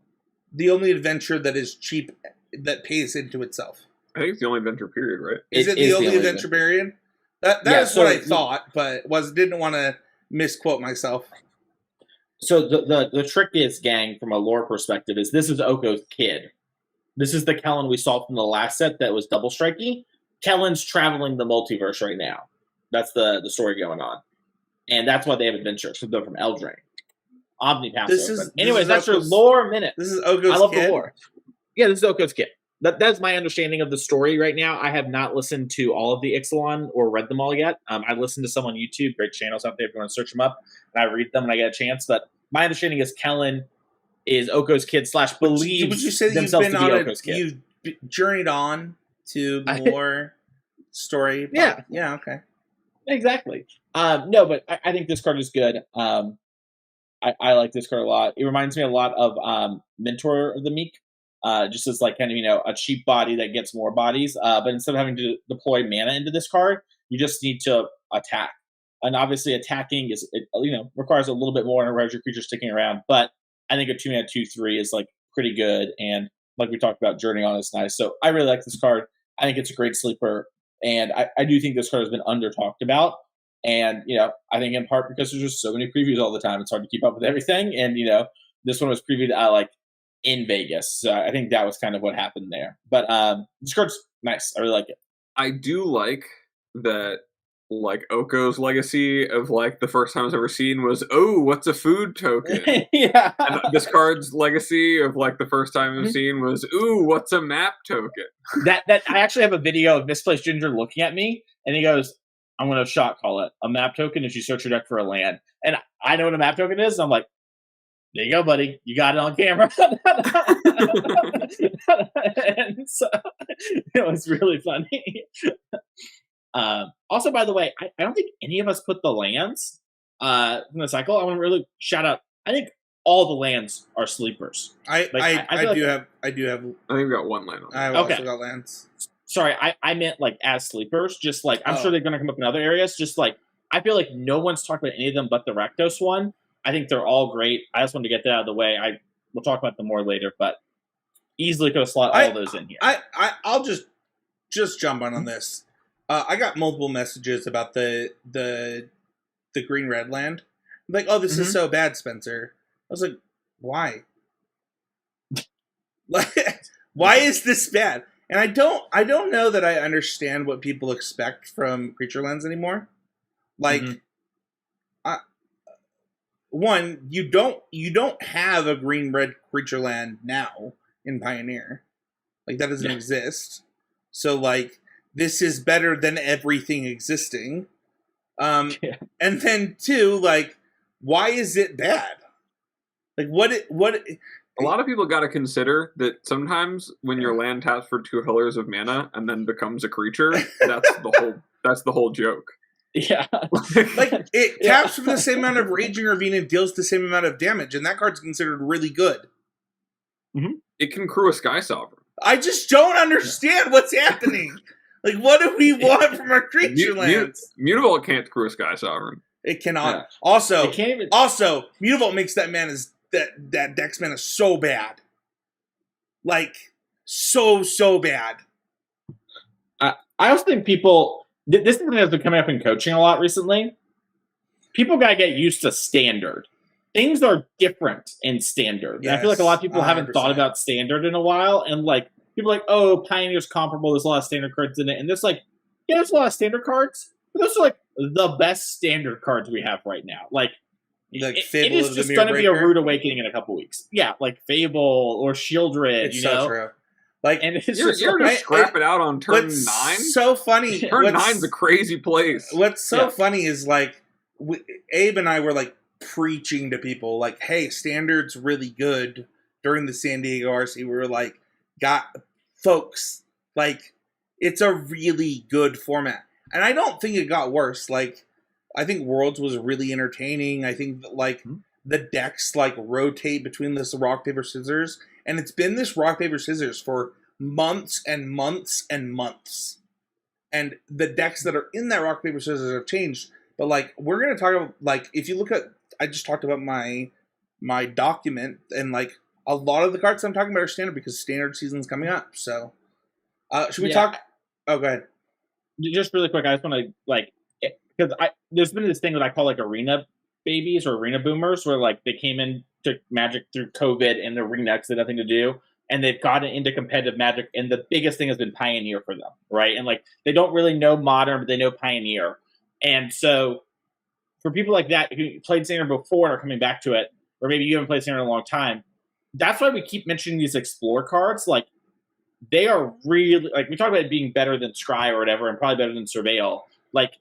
The only adventure that is cheap, that pays into itself. I think it's the only adventure period, right? Is it the only adventure period? That is what I thought, but didn't want to misquote myself. So the trick is, gang, from a lore perspective, is this is Oko's kid. This is the Kellen we saw from the last set that was double strikey. Kellen's traveling the multiverse right now. That's the story going on. And that's why they have adventures. So they're from Eldraine. Omnipass This open. is- Anyways, that's your Oko's- lore minute. This is Oko's I love kid. the lore. Yeah, this is Oko's kid. That's my understanding of the story right now. I have not listened to all of the Ixalan or read them all yet. I listened to some on YouTube. Great channels out there if you want to search them up. And I read them when I get a chance. But my understanding is Kellen is Oko's kid / believes Would you say that you've themselves been to be on Oko's kid. you've journeyed on to more story? Yeah. Yeah, okay. Exactly. No, but I think this card is good. I like this card a lot. It reminds me a lot of Mentor of the Meek. Just as like kind of, a cheap body that gets more bodies. But instead of having to deploy mana into this card, you just need to attack. And obviously attacking requires a little bit more in a your creature sticking around. But I think a 2-mana 2/3 is like pretty good. And like we talked about, Journey On is nice. So I really like this card. I think it's a great sleeper. And I do think this card has been under talked about. And, I think in part because there's just so many previews all the time. It's hard to keep up with everything. And, this one was previewed in Vegas. So I think that was kind of what happened there. But this card's nice. I really like it. I do like that, like, Oko's legacy of, like, the first time I was ever seen was, oh, what's a food token? Yeah. And this card's legacy of, like, the first time I was seen was, ooh, what's a map token? That I actually have a video of Misplaced Ginger looking at me, and he goes, I'm going to shot call it. A map token is you search your deck for a land. And I know what a map token is, and I'm like, there you go, buddy. You got it on camera. And so it was really funny. Also, by the way, I don't think any of us put the lands from the cycle. I want to really shout out. I think all the lands are sleepers. I do have. I think we got one land on that. I've also got lands. Sorry, I meant like as sleepers. Just like I'm sure they're going to come up in other areas. Just like I feel like no one's talked about any of them but the Rakdos one. I think they're all great. I just wanted to get that out of the way. We'll talk about them more later, but easily could have slot all those in here. I'll just jump on this. I got multiple messages about the green red land. Like, oh, this is so bad, Spencer. I was like, why? Like, why is this bad? And I don't know that I understand what people expect from creature lands anymore. Like, one, you don't have a green red creature land now in Pioneer. Like, that doesn't exist. So like, this is better than everything existing. And then two, like, why is it bad? Like, what? A lot of people got to consider that sometimes when your land taps for 2 colors of mana and then becomes a creature, that's the whole joke. Yeah. Like, it taps for the same amount of Raging Ravine and deals the same amount of damage, and that card's considered really good. It can crew a Sky Sovereign. I just don't understand what's happening. Like, what do we want from our creature lands? Mutavault can't crew a Sky Sovereign. It cannot. Yeah. Also, It Mutavault makes that mana's that Dex mana so bad. Like, so bad. I also think people. This is something that's been coming up in coaching a lot recently. People got to get used to standard. Things are different in standard. Yes, I feel like a lot of people 100%. haven't thought about standard in a while. And like people are like, oh, Pioneer's comparable. There's a lot of standard cards in it. And there's like, yeah, there's a lot of standard cards. But those are like the best standard cards we have right now. Like it is just going to be a rude awakening in a couple weeks. Yeah, like Fable or Shieldred. It's so true. Like, and you're just scrap it out on turn 9. So funny. Turn 9's a crazy place. What's so funny is like Abe and I were like preaching to people like, "Hey, standard's really good." During the San Diego RC, we were like, "Got folks, like it's a really good format," and I don't think it got worse. Like, I think Worlds was really entertaining. I think that, like the decks like rotate between this rock paper scissors. And it's been this rock, paper, scissors for months and months and months. And the decks that are in that rock, paper, scissors have changed. But, like, we're going to talk about, like, if you look at, I just talked about my document. And, like, a lot of the cards I'm talking about are standard because standard season's coming up. So, should we talk? Oh, go ahead. Just really quick, I just want to, like, because there's been this thing that I call, like, arena babies or arena boomers where, like, they came in to Magic through COVID and the arena because they had nothing to do, and they've gotten into competitive Magic, and the biggest thing has been Pioneer for them, right? And like they don't really know Modern, but they know Pioneer, and so for people like that who played Standard before and are coming back to it, or maybe you haven't played Standard in a long time. That's why we keep mentioning these Explore cards. Like, they are really, like, we talk about it being better than Scry or whatever, and probably better than Surveil. Like,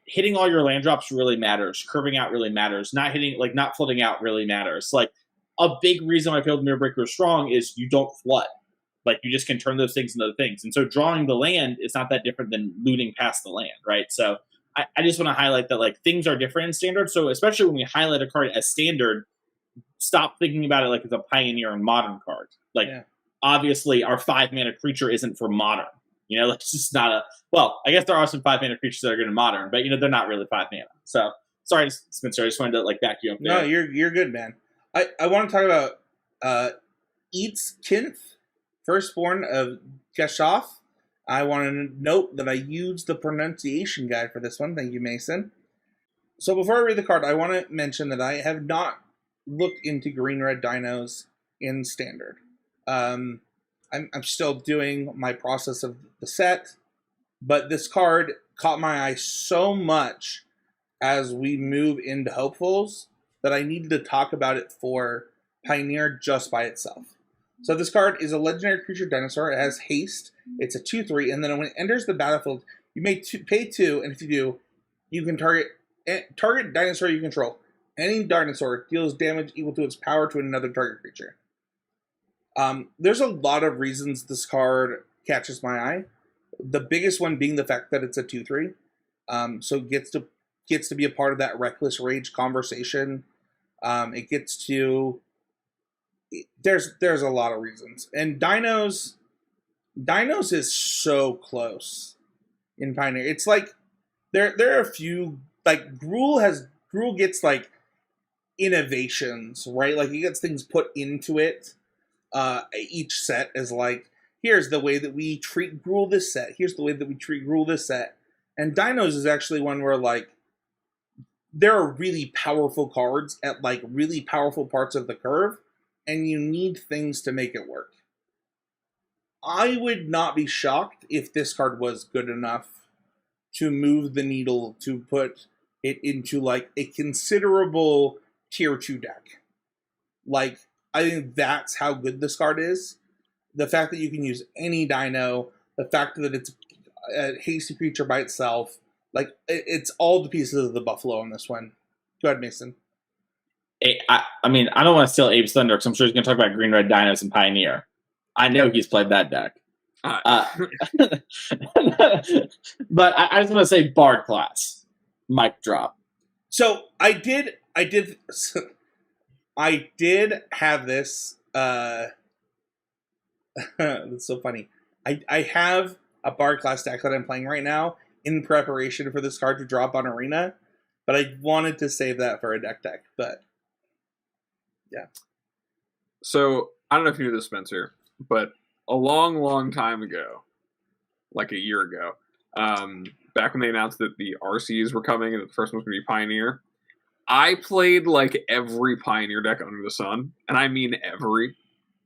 hitting all your land drops really matters. Curving out really matters. Not flooding out really matters. Like, a big reason why I feel the Mirror Breaker is strong is you don't flood. Like, you just can turn those things into other things. And so drawing the land is not that different than looting past the land, right? So I just want to highlight that, like, things are different in Standard. So especially when we highlight a card as Standard, stop thinking about it like it's a Pioneer and Modern card. Like, obviously, our 5-mana creature isn't for Modern. You know, it's just not a... Well, I guess there are some 5-mana creatures that are good in Modern, but, you know, they're not really 5 mana. So, sorry, Spencer, I just wanted to, like, back you up there. No, you're good, man. I want to talk about Eats Kinth, firstborn of Geshoff. I want to note that I used the pronunciation guide for this one. Thank you, Mason. So before I read the card, I want to mention that I have not looked into green-red dinos in Standard. I'm still doing my process of the set, but this card caught my eye so much as we move into Hopefuls that I needed to talk about it for Pioneer just by itself. So this card is a legendary creature dinosaur. It has haste. It's a 2/3, and then when it enters the battlefield, you may pay 2, and if you do, you can target dinosaur you control. Any dinosaur deals damage equal to its power to another target creature. There's a lot of reasons this card catches my eye. The biggest one being the fact that it's a 2/3, so it gets to be a part of that reckless rage conversation. It gets to... There's a lot of reasons. And Dinos is so close in Pioneer. It's like there are a few, like Gruul gets like innovations, right? Like he gets things put into it. Each set is like, here's the way that we treat Gruul this set. Here's the way that we treat Gruul this set. And Dinos is actually one where like there are really powerful cards at like really powerful parts of the curve, and you need things to make it work. I would not be shocked if this card was good enough to move the needle to put it into like a considerable tier 2 deck. Like, I think that's how good this card is. The fact that you can use any dino, the fact that it's a hasty creature by itself, like, it's all the pieces of the buffalo on this one. Go ahead, Mason. I mean, I don't want to steal Abe's thunder because I'm sure he's going to talk about green-red dinos and Pioneer. I know he's played that deck. But I just want to say Bard class. Mic drop. So I did have this. That's so funny. I have a Bard class deck that I'm playing right now in preparation for this card to drop on Arena, but I wanted to save that for a deck. But yeah. So I don't know if you knew this, Spencer, but a long time ago, like a year ago, back when they announced that the RCs were coming and that the first one was going to be Pioneer, I played like every Pioneer deck under the sun, and I mean every,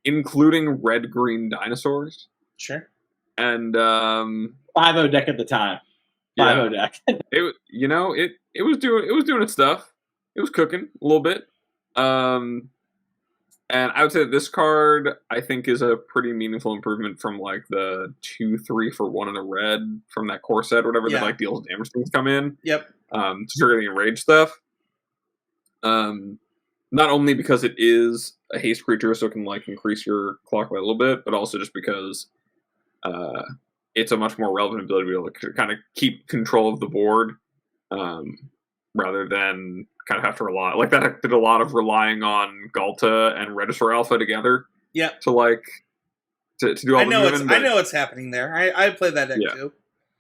including red-green dinosaurs. Sure. And 5-0 deck at the time. 5-0 deck. it was doing its stuff. It was cooking a little bit. And I would say that this card, I think, is a pretty meaningful improvement from like the 2/3 for 1 in a red from that core set or whatever that like deals damage things come in. Yep. To trigger the enrage stuff. Not only because it is a haste creature, so it can like increase your clock by a little bit, but also just because it's a much more relevant ability to be able to kind of keep control of the board, rather than kind of have to rely, like that did a lot of relying on Galta and Regisaur Alpha together. Yeah. To like to do all I the know moving, I know what's happening there. I played that deck too.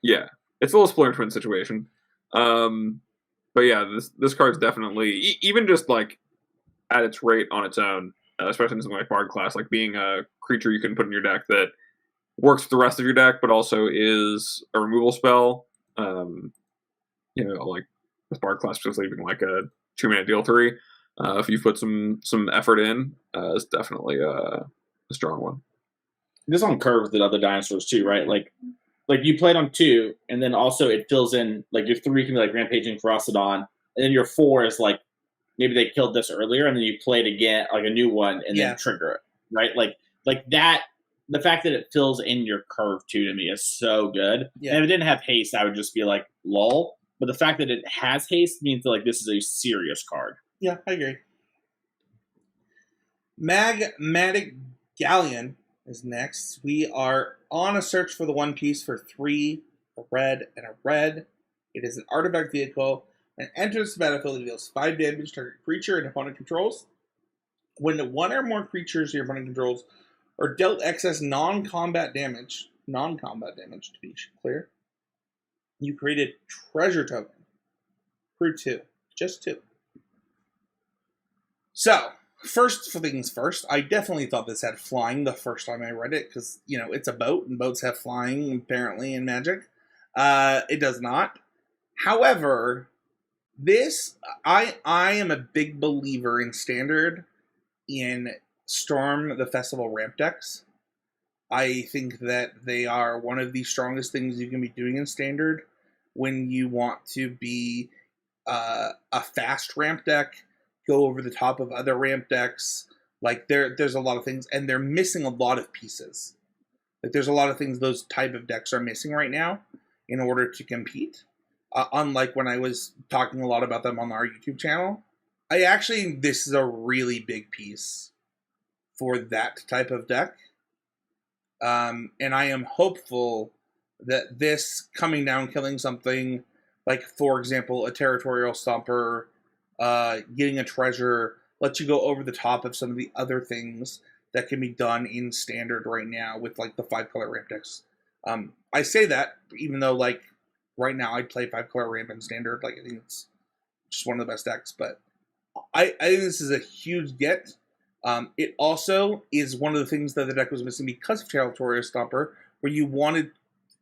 Yeah. It's a little Splinter Twin situation. But yeah, this card's definitely even just like at its rate on its own, especially in something like Bard class, like being a creature you can put in your deck that works with the rest of your deck, but also is a removal spell. Like with Bard class, just leaving like a 2-mana deal 3. If you put some effort in, it's definitely a strong one. This on curve with the other dinosaurs too, right? Like you played on 2, and then also it fills in like your 3 can be like Rampaging Ferocidon, and then your 4 is like maybe they killed this earlier, and then you play it again, like a new one, and then trigger it, right? Like that. The fact that it fills in your curve too, to me, is so good. Yeah. And if it didn't have haste, I would just be like, lol. But the fact that it has haste means that like this is a serious card. Yeah, I agree. Magmatic Galleon is next. We are on a search for the one piece for 3, a red, and a red. It is an artifact vehicle and enters the battlefield and deals 5 damage to target creature and opponent controls. When one or more creatures your opponent controls are dealt excess non-combat damage to be clear, you create a treasure token. Crew 2. Just 2. So, first things first, I definitely thought this had flying the first time I read it, because, it's a boat, and boats have flying, apparently, in Magic. It does not. However, this, I am a big believer in Standard, in Storm the Festival ramp decks. I think that they are one of the strongest things you can be doing in Standard when you want to be a fast ramp deck, go over the top of other ramp decks. Like there's a lot of things, and they're missing a lot of pieces. Like there's a lot of things those type of decks are missing right now in order to compete. Unlike when I was talking a lot about them on our YouTube channel, this is a really big piece for that type of deck. And I am hopeful that this coming down, killing something like, for example, a Territorial Stomper, getting a treasure, lets you go over the top of some of the other things that can be done in Standard right now with like the 5-color ramp decks. I say that even though like right now I'd play 5-color ramp in Standard. Like I think it's just one of the best decks, but I think this is a huge get. It also is one of the things that the deck was missing because of Territorial Stomper, where you wanted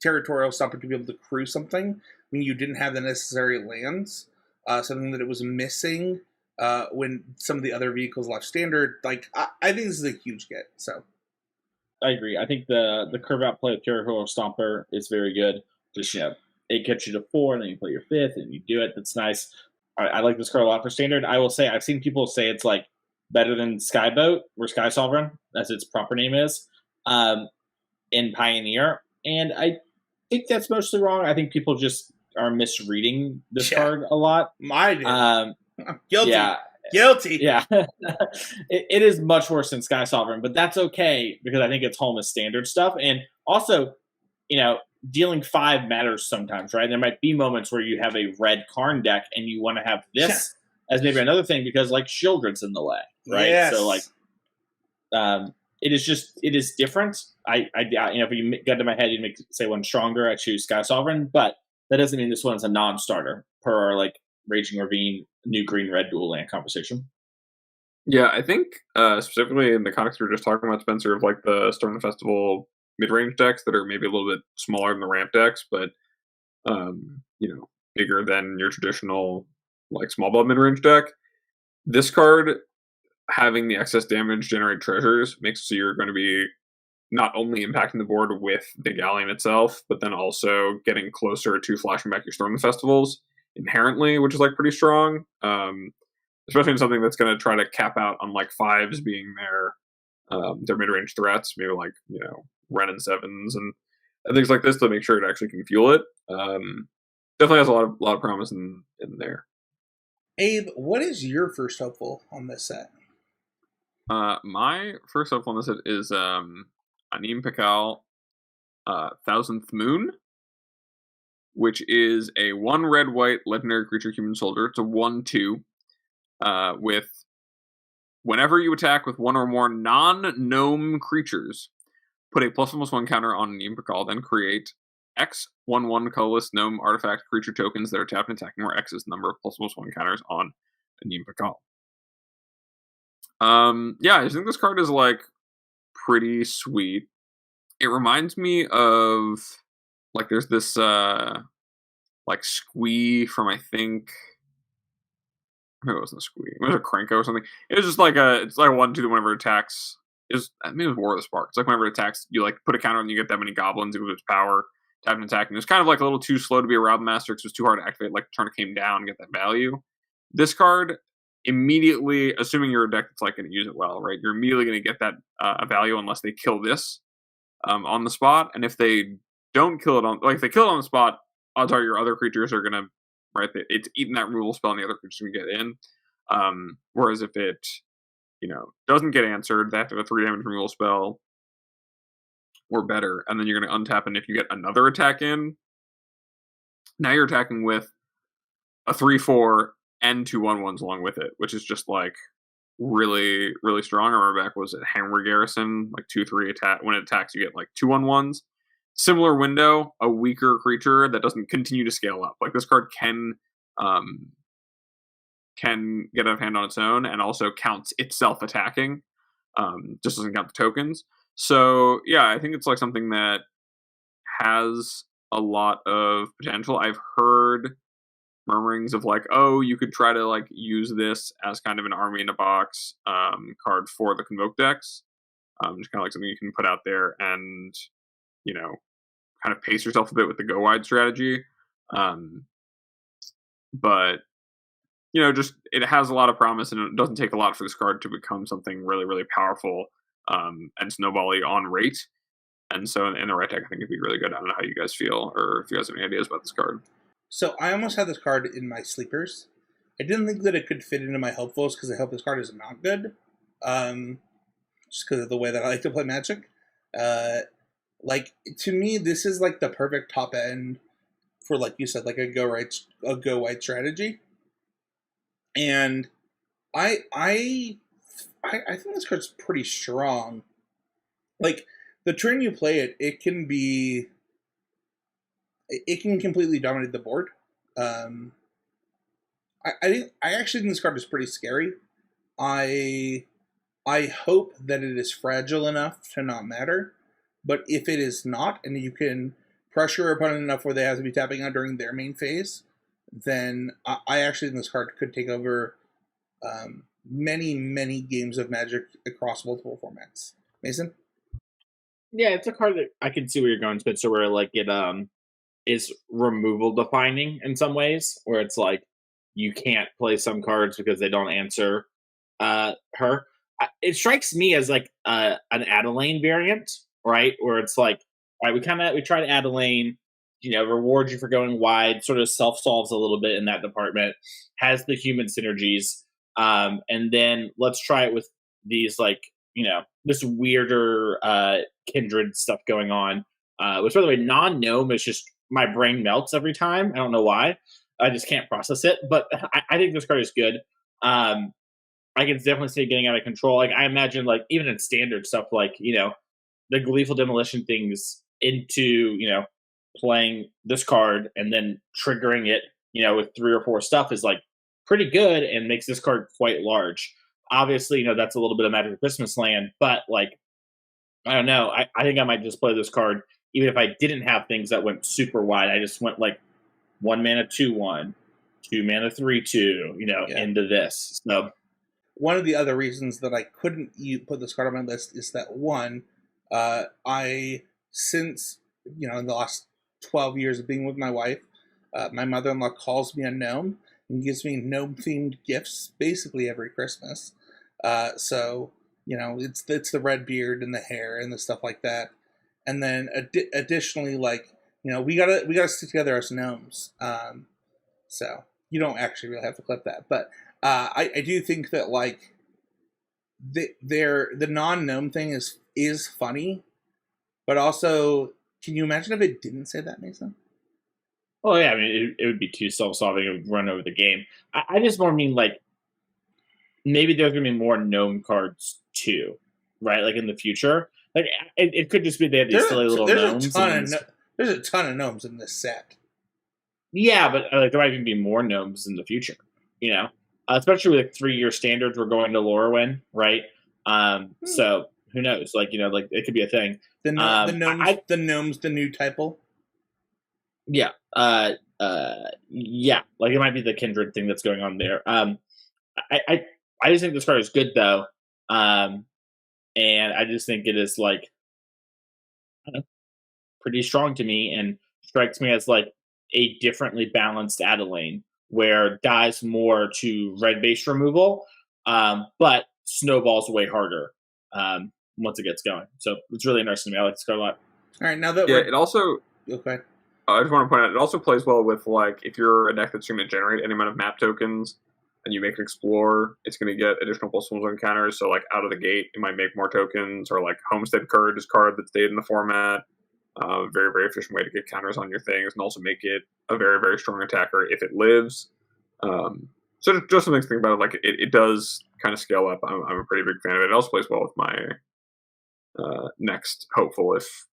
Territorial Stomper to be able to crew something when you didn't have the necessary lands. Something that it was missing when some of the other vehicles left Standard. Like I think this is a huge get. So I agree. I think the curve out play of Territorial Stomper is very good. Just it gets you to 4, and then you play your 5th, and you do it. That's nice. I like this card a lot for Standard. I will say I've seen people say it's like better than Skyboat or Sky Sovereign, as its proper name is, in Pioneer. And I think that's mostly wrong. I think people just are misreading this card a lot. Guilty. Yeah. Guilty. Yeah. it is much worse than Sky Sovereign, but that's okay because I think it's home is Standard stuff. And also, dealing 5 matters sometimes, right? There might be moments where you have a red Karn deck and you want to have this as maybe another thing because like Shieldred's in the way, right? Yes. So like, it is different. If you got to my head, you'd say one stronger. I choose Sky Sovereign, but that doesn't mean this one's a non-starter per our like Raging Ravine, new green-red dual land conversation. Yeah, I think specifically in the context we were just talking about, Spencer, of like the Storm the Festival mid-range decks that are maybe a little bit smaller than the ramp decks, but bigger than your traditional like small ball mid-range deck. This card having the excess damage generate treasures makes it so you're going to be not only impacting the board with the Galleon itself, but then also getting closer to flashing back your Storm the Festivals inherently, which is like pretty strong. Especially in something that's going to try to cap out on like 5s being their mid-range threats, maybe like Ren and 7s and things like this to make sure it actually can fuel it. Definitely has a lot of promise in there. Abe, what is your first hopeful on this set? My first hopeful on this set is Anim Pikal, Thousandth Moon, which is a 1 red-white legendary creature human soldier. It's a 1/2 with whenever you attack with 1 or more non-gnome creatures, put a +1/+1 counter on Anim Pikal, then create X 1/1 colorless gnome artifact creature tokens that are tapped and attacking, where X is the number of +1/+1 counters on Anim Pikal. I think this card is like pretty sweet. It reminds me of like there's this like Squee from I think maybe it wasn't a Squee. It was a Krenko or something. It was just like it's like a 1/2 that whenever it attacks it was War of the Spark. It's like whenever it attacks, you like put a counter and you get that many goblins equal to its power, tap and attack. And it was kind of like a little too slow to be a Rob Master because it was too hard to activate, like turn it came down and get that value. This card immediately, assuming you're a deck that's like going to use it well, right? You're immediately going to get that value unless they kill this on the spot. And if they don't kill it if they kill it on the spot, odds are your other creatures are going to, right? It's eating that removal spell, and the other creatures can get in. Whereas if it, doesn't get answered, they have to have a 3 damage removal spell or better, and then you're going to untap, and if you get another attack in, now you're attacking with a 3/4 and 2 1/1s along with it, which is just like really, really strong. I remember back, was it Hammer Garrison, like 2/3 attack. When it attacks, you get like 2 1/1s. Similar window, a weaker creature that doesn't continue to scale up. Like this card can get out of hand on its own, and also counts itself attacking. Just doesn't count the tokens. So yeah, I think it's like something that has a lot of potential. I've heard murmurings of like, oh, you could try to like use this as kind of an army in a box card for the Convoke decks. Just kind of like something you can put out there and, kind of pace yourself a bit with the go wide strategy. But, just it has a lot of promise, and it doesn't take a lot for this card to become something really, really powerful and snowball-y on rate. And so in the right deck, I think it'd be really good. I don't know how you guys feel, or if you guys have any ideas about this card. So I almost had this card in my sleepers. I didn't think that it could fit into my hopefuls because I hope this card is not good. Just because of the way that I like to play Magic. To me, this is like the perfect top end for, like you said, like a go white strategy. And I think this card's pretty strong. Like, the turn you play it, it can completely dominate the board. I actually think this card is pretty scary. I hope that it is fragile enough to not matter, but if it is not, and you can pressure your opponent enough where they have to be tapping out during their main phase, then I actually think this card could take over many, many games of Magic across multiple formats. Mason? Yeah, it's a card that I can see where you're going, Spencer, where like it is removal defining in some ways, where it's like you can't play some cards because they don't answer her. It strikes me as like an Adelaine variant, right? Where it's like, all right, we try to Adelaine, reward you for going wide, sort of self solves a little bit in that department, has the human synergies, and then let's try it with these like this weirder kindred stuff going on. Which, by the way, non-gnome is just, my brain melts every time. I don't know why. I just can't process it. But I think this card is good. I can definitely see it getting out of control. Like, I imagine, like, even in standard stuff, like, the Gleeful Demolition things into, playing this card and then triggering it, with 3 or 4 stuff is, like, pretty good and makes this card quite large. Obviously, that's a little bit of Magic Christmas Land, but, like, I don't know. I think I might just play this card, even if I didn't have things that went super wide. I just went, like, 1 mana 2/1, 2 mana 3/2, into this. So one of the other reasons that I couldn't put this card on my list is that, one, since, in the last 12 years of being with my wife, my mother-in-law calls me a gnome and gives me gnome-themed gifts basically every Christmas. So, it's the red beard and the hair and the stuff like that. And then additionally, like, we gotta stick together as gnomes. So you don't actually really have to clip that, but I do think that, like, the non-gnome thing is funny, but also, can you imagine if it didn't say that, Mason? Oh yeah, I mean, it would be too self-solving. It would run over the game. I just more mean, like, maybe there's going to be more gnome cards too, right? Like, in the future. Like, it could just be they have these silly little gnomes. There's a ton of gnomes in this set. Yeah, but like, there might even be more gnomes in the future, especially with 3-year standards. We're going to Lorwyn, right? So who knows? Like, like, it could be a thing. The gnomes, the new typo. Yeah. Yeah. Like, it might be the kindred thing that's going on there. I just think this card is good, though. And I just think it is, like, pretty strong to me, and strikes me as, like, a differently balanced Adelaine, where dies more to red base removal, but snowballs way harder once it gets going. So it's really interesting to me. I like this card a lot. All right, now that Yeah, we're it also. okay. I just want to point out, it also plays well with, like, if you're a deck that's going to generate any amount of map tokens and you make an Explorer, it's going to get additional +1 encounters. So, like, out of the gate, it might make more tokens, or, like, Homestead Courage is a card that stayed in the format. Very, very efficient way to get counters on your things and also make it a very, very strong attacker if it lives. So just some things to think about it. Like, it does kind of scale up. I'm a pretty big fan of it. It also plays well with my next hopeful, if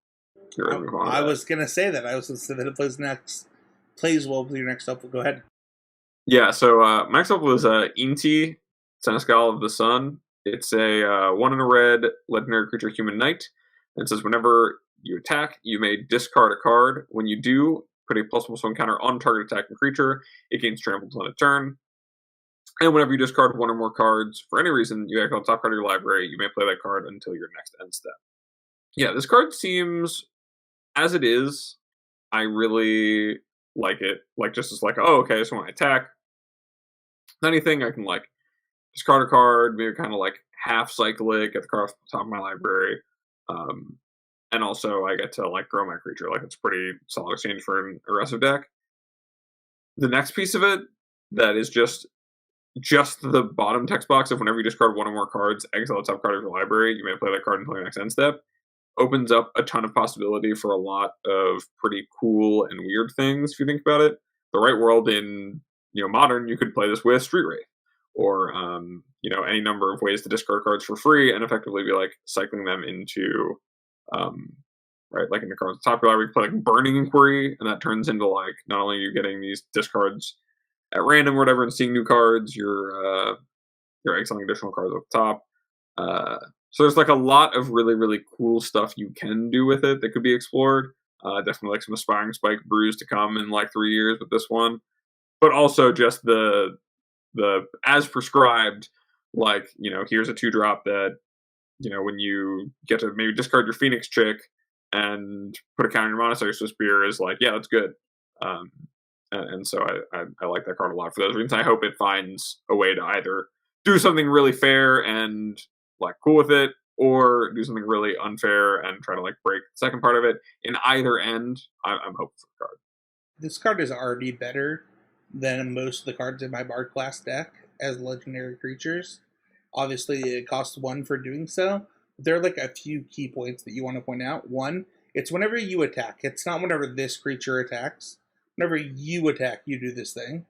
you're ready to move on. I was gonna say that. I was gonna say that it plays well with your next hopeful. Go ahead. Yeah, so my next hopeful is Inti, Senescal of the Sun. It's a 1 in a red legendary creature human knight. And it says whenever you attack, you may discard a card. When you do, put a +1 counter on target attacking creature. It gains trampled on a turn. And whenever you discard 1 or more cards, for any reason, you exile the top card of your library. You may play that card until your next end step. Yeah, this card seems, as it is, I really like it. Like, just as like, oh, okay, so when I attack anything, I can, like, discard a card, maybe kind of, like, half cycle it, get the card off the top of my library. And also I get to, like, grow my creature. Like, it's pretty solid exchange for an aggressive deck. The next piece of it that is just the bottom text box of whenever you discard 1 or more cards, exile the top card of your library, you may play that card until your next end step, opens up a ton of possibility for a lot of pretty cool and weird things if you think about it. The right world in, Modern, you could play this with Street Wraith, or any number of ways to discard cards for free and effectively be like cycling them into right, like in the cards at the top of your library, you play like Burning Inquiry, and that turns into like not only are you getting these discards at random or whatever and seeing new cards, you're exiling additional cards at the top. So there's like a lot of really, really cool stuff you can do with it that could be explored. Definitely like some Aspiring Spike brews to come in like 3 years with this one. But also just the as prescribed, like, here's a 2-drop that, when you get to maybe discard your Phoenix Chick and put a counter in your Monastery Spear is like, yeah, that's good. And so I like that card a lot for those reasons. I hope it finds a way to either do something really fair and like cool with it, or do something really unfair and try to like break the second part of it. In either end, I'm hopeful for the card. This card is already better than most of the cards in my Bard class deck as legendary creatures. Obviously, it costs 1 for doing so. There are like a few key points that you want to point out. 1, it's whenever you attack. It's not whenever this creature attacks. Whenever you attack, you do this thing.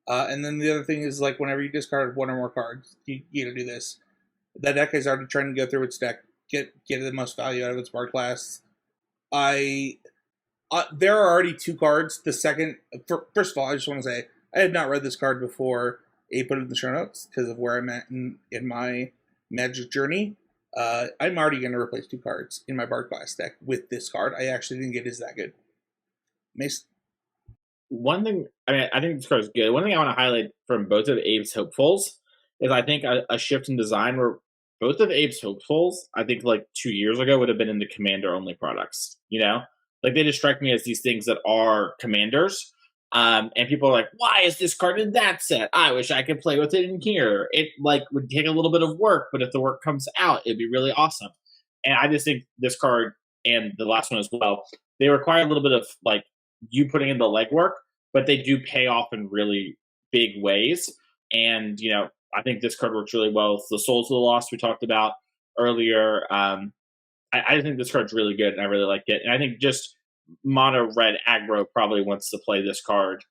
And then the other thing is like whenever you discard 1 or more cards, you do this. That deck is already trying to go through its deck, get the most value out of its Bard class. There are already 2 cards. First of all, I just want to say I had not read this card before I put it in the show notes because of where I'm at in my Magic journey. I'm already going to replace 2 cards in my Bard class deck with this card. I actually think it is that good. Mace? One thing, I think this card is good. One thing I want to highlight from both of Abe's hopefuls is I think a shift in design where both of Abe's hopefuls, I think like 2 years ago, would have been in the commander-only products, Like, they just strike me as these things that are commanders. And people are like, why is this card in that set? I wish I could play with it in here. It like would take a little bit of work, but if the work comes out, it'd be really awesome. And I just think this card and the last one as well, they require a little bit of like you putting in the legwork, but they do pay off in really big ways. And, I think this card works really well with the Souls of the Lost we talked about earlier. I think this card's really good, and I really like it. And I think just mono red aggro probably wants to play this card,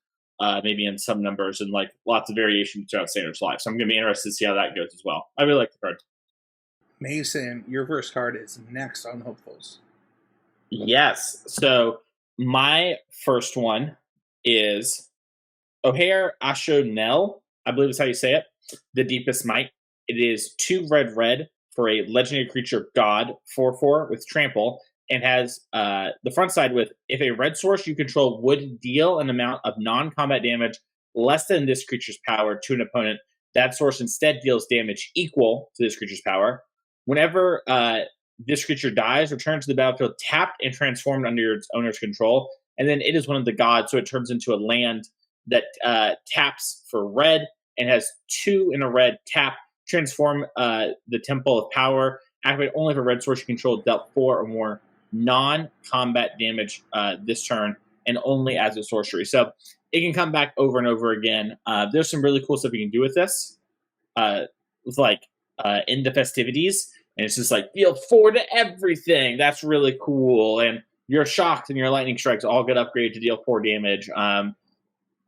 maybe in some numbers and like lots of variation throughout Standard's life. So I'm going to be interested to see how that goes as well. I really like the card. Mason, your first card is next on Hopefuls. Yes. So my first one is O'Hare Ashonel, I believe is how you say it. The Deepest Might. It is 2 red for a legendary creature god 4/4 with trample, and has the front side with if a red source you control would deal an amount of non-combat damage less than this creature's power to an opponent, that source instead deals damage equal to this creature's power. Whenever this creature dies, return to the battlefield tapped and transformed under its owner's control, and then it is one of the gods, so it turns into a land that taps for red and has 2 in a red tap. Transform the Temple of Power. Activate only if a red source you control dealt 4 or more non-combat damage this turn, and only as a sorcery. So it can come back over and over again. There's some really cool stuff you can do with this. With like in the festivities, and it's just like deal 4 to everything. That's really cool. And your shocks and your lightning strikes all get upgraded to deal 4 damage.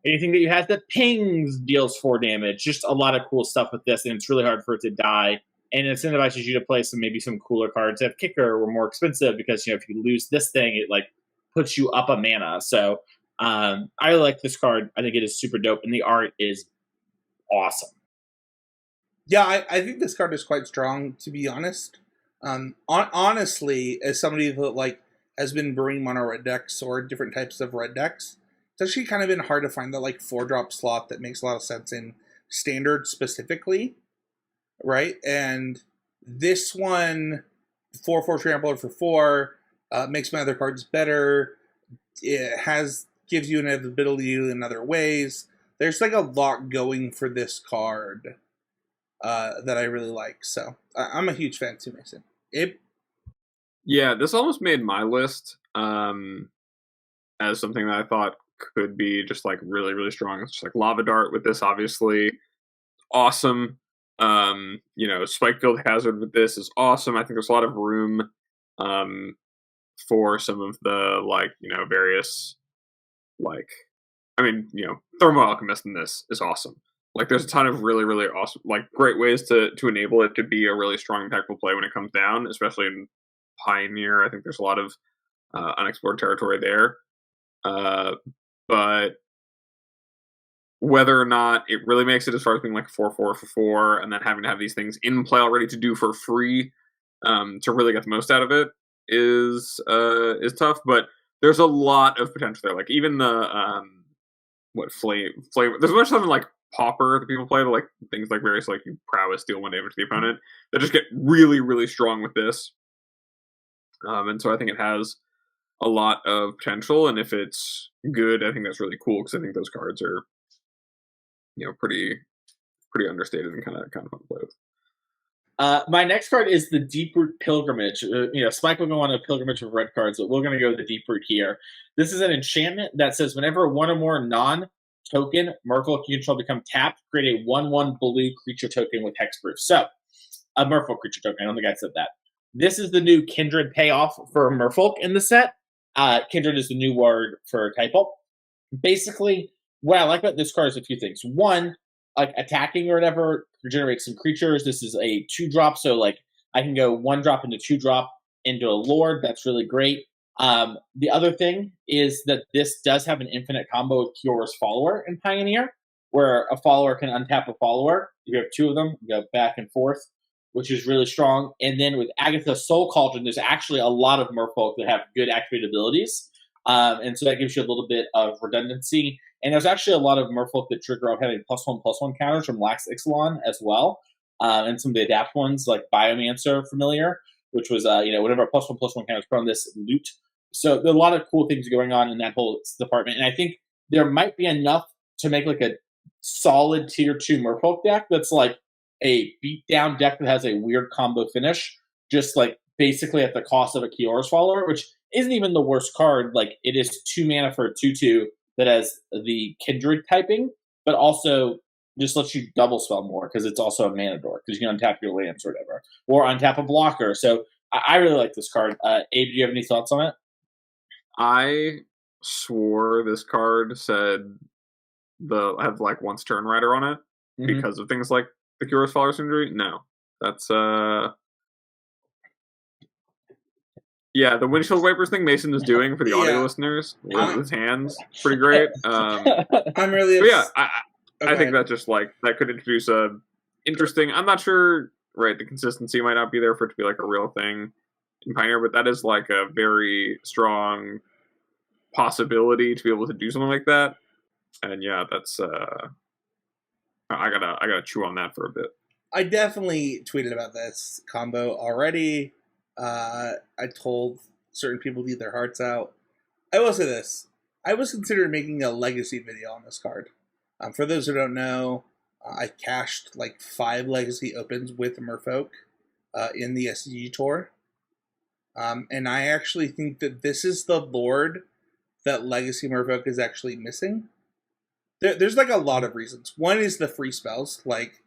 Anything that you have that pings deals 4 damage. Just a lot of cool stuff with this, and it's really hard for it to die. And it incentivizes you to play some cooler cards that have kicker or more expensive, because if you lose this thing, it like puts you up a mana. So I like this card. I think it is super dope, and the art is awesome. Yeah, I think this card is quite strong, to be honest. Honestly, as somebody that like has been brewing mono red decks or different types of red decks, it's actually kind of been hard to find that like 4-drop slot that makes a lot of sense in Standard specifically, right? And this one, 4/4 Trampler for 4, makes my other cards better. It gives you inevitability in other ways. There's like a lot going for this card that I really like. So I'm a huge fan too, Mason. Yeah, this almost made my list as something that I thought could be just like really, really strong. It's just like Lava Dart with this, obviously. Awesome. Spike Field Hazard with this is awesome. I think there's a lot of room for some of the various Thermo Alchemist in this is awesome. Like there's a ton of really, really awesome, like great ways to enable it to be a really strong impactful play when it comes down, especially in Pioneer. I think there's a lot of unexplored territory there. But whether or not it really makes it as far as being like 4/4 for 4 and then having to have these things in play already to do for free to really get the most out of it is tough. But there's a lot of potential there. Like even the flavor. There's a bunch of stuff in like Pauper that people play, like things like various like prowess deal 1 damage to the opponent that just get really, really strong with this. And so I think it has a lot of potential, and if it's good, I think that's really cool because I think those cards are pretty understated and kind of fun to play with. My next card is the Deeproot Pilgrimage. Spike will go on a pilgrimage of red cards, but we're going to go with the Deeproot here. This is an enchantment that says whenever 1 or more non-token Merfolk you control become tapped, create a 1/1 blue creature token with hexproof. So, a Merfolk creature token. I don't think I said that. This is the new Kindred payoff for Merfolk in the set. Kindred is the new word for Typal. Basically, what I like about this card is a few things. One, like attacking or whatever, regenerates some creatures. This is a 2-drop, so like I can go 1-drop into 2-drop into a Lord. That's really great. The other thing is that this does have an infinite combo with Kiyora's Follower in Pioneer, where a follower can untap a follower. You have 2 of them, you go back and forth, which is really strong. And then with Agatha's Soul Cauldron, there's actually a lot of Merfolk that have good activated abilities. And so that gives you a little bit of redundancy. And there's actually a lot of Merfolk that trigger off having +1/+1 counters from Ixalan as well. And some of the adapt ones like Biomancer Familiar, which was, whenever a +1/+1 counters put on this loot. So there are a lot of cool things going on in that whole department. And I think there might be enough to make like a solid tier 2 Merfolk deck that's like a beatdown deck that has a weird combo finish, just like basically at the cost of a Kiyora's Follower, which isn't even the worst card. Like it is 2 mana for a 2/2 that has the Kindred typing, but also just lets you double spell more because it's also a mana dork because you can untap your lands or whatever, or untap a blocker. So I really like this card. Abe, do you have any thoughts on it? I swore this card said have like once turn rider on it because of things like the Kiyora's Follower's injury. No, that's yeah, the windshield wipers thing Mason is doing for the audio listeners with his hands, pretty great. I'm really, I think that just like that could introduce a interesting. I'm not sure, right? The consistency might not be there for it to be like a real thing in Pioneer, but that is like a very strong possibility to be able to do something like that. And yeah, that's I gotta chew on that for a bit. I definitely tweeted about this combo already. I told certain people to eat their hearts out. I will say this. I was considering making a legacy video on this card. For those who don't know, I cashed like 5 legacy opens with Merfolk in the SCG tour. And I actually think that this is the Lord that Legacy Merfolk is actually missing. There's like a lot of reasons. One is the free spells, like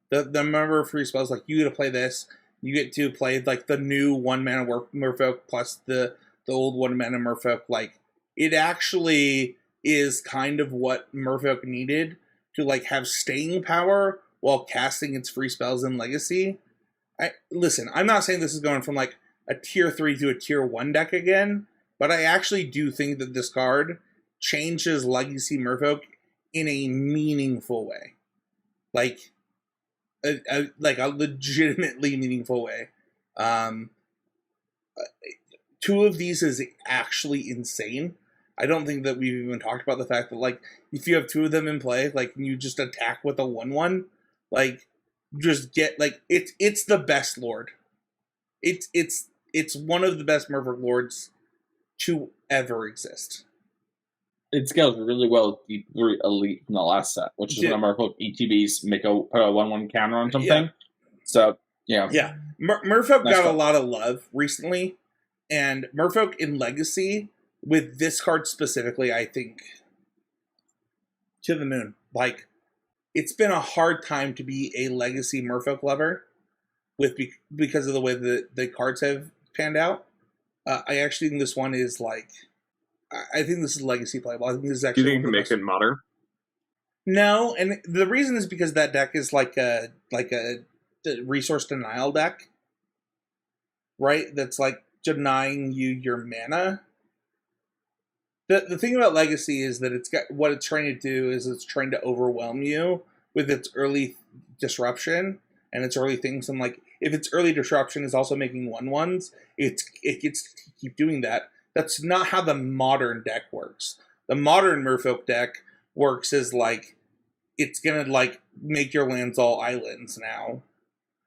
the number of free spells. Like you get to play this, you get to play like the new 1-mana Merfolk plus the old 1-mana Merfolk. Like it actually is kind of what Merfolk needed to like have staying power while casting its free spells in Legacy. Listen, I'm not saying this is going from like a tier 3 to a tier 1 deck again, but I actually do think that this card changes Legacy Merfolk in a meaningful way. Like a legitimately meaningful way. 2 of these is actually insane. I don't think that we've even talked about the fact that like if you have 2 of them in play, like you just attack with a 1/1, like just get like it's the best Lord. It's one of the best Merfolk Lords to ever exist. It scales really well with the 3 Elite from the last set, which is when Merfolk ETBs put a 1/1 counter on something. Yeah. So, yeah. Yeah. Merfolk got a lot of love recently, and Merfolk in Legacy, with this card specifically, I think, to the moon. Like, it's been a hard time to be a Legacy Merfolk lover because of the way that the cards have panned out. I actually think this one is like, I think this is Legacy playable. I think this is actually. Do you think you can make it modern? No, and the reason is because that deck is like a resource denial deck, right? That's like denying you your mana. The thing about Legacy is that it's got what it's trying to do is it's trying to overwhelm you with its early disruption and its early things. And like if its early disruption is also making 1/1s, it gets to keep doing that. That's not how the modern deck works. The modern Merfolk deck works as like it's gonna like make your lands all islands now.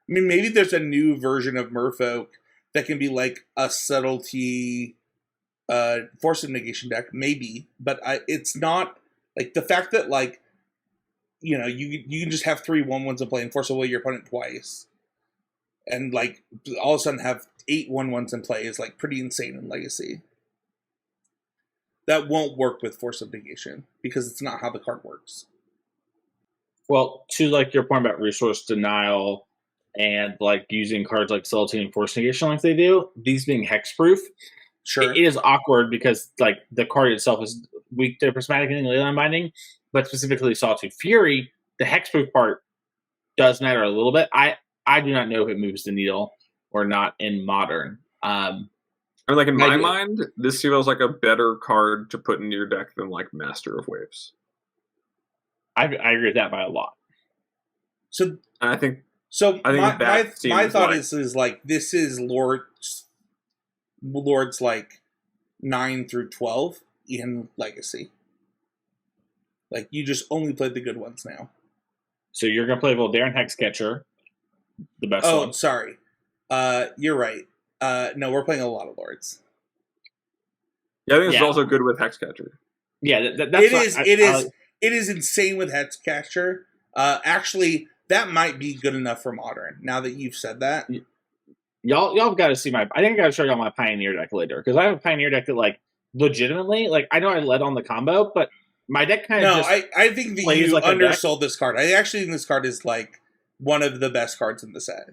I mean, maybe there's a new version of Merfolk that can be like a subtlety force of negation deck, maybe, but it's not like the fact that like you know you can just have 3 1/1s in play and force away your opponent twice, and like all of a sudden have 8 1/1s in play is like pretty insane in Legacy. That won't work with force of negation because it's not how the card works. Well, to like your point about resource denial and like using cards like subtlety and force negation like they do, these being hexproof. Sure. It is awkward because like the card itself is weak to prismatic and leyline binding, but specifically Sawtooth Fury, the hexproof part does matter a little bit. I do not know if it moves the needle or not in modern. I mean, like in my mind, this feels like a better card to put into your deck than like Master of Waves. I agree with that by a lot. So and I think my thought is like this is Lords like 9 through 12 in Legacy. Like you just only played the good ones now. So you're gonna play Voldaren Hexcatcher, the best one. Oh, sorry. You're right. No, we're playing a lot of Lords. Yeah, I think it's also good with Hexcatcher. Yeah, that's it is insane with Hexcatcher. Actually, that might be good enough for Modern. Now that you've said that. Y'all got to see I think I got to show y'all my Pioneer deck later because I have a Pioneer deck that like legitimately like I know I led on the combo, but my deck kind of I think that you like undersold this card. I actually think this card is like one of the best cards in the set.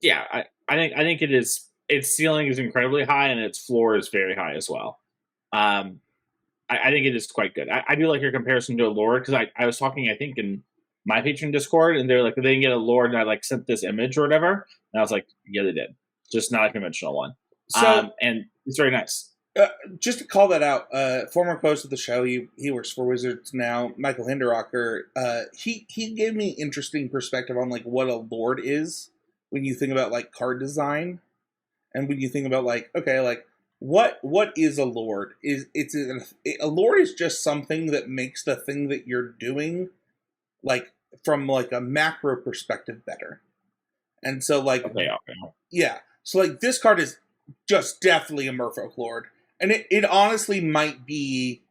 Yeah, I think it is. Its ceiling is incredibly high and its floor is very high as well. I think it is quite good. I do like your comparison to a Lord because I was talking I think in my patron Discord and they're like they didn't get a Lord and I like sent this image or whatever. And I was like, yeah, they did. Just not a conventional one. So, and it's very nice. Just to call that out, former host of the show, he works for Wizards now, Michael Hinderocker, he gave me interesting perspective on like what a Lord is when you think about like card design. And when you think about like, okay, like what is a Lord? A Lord is just something that makes the thing that you're doing like from like a macro perspective better. And so like, yeah. So like this card is just definitely a Merfolk Lord. And it honestly might be,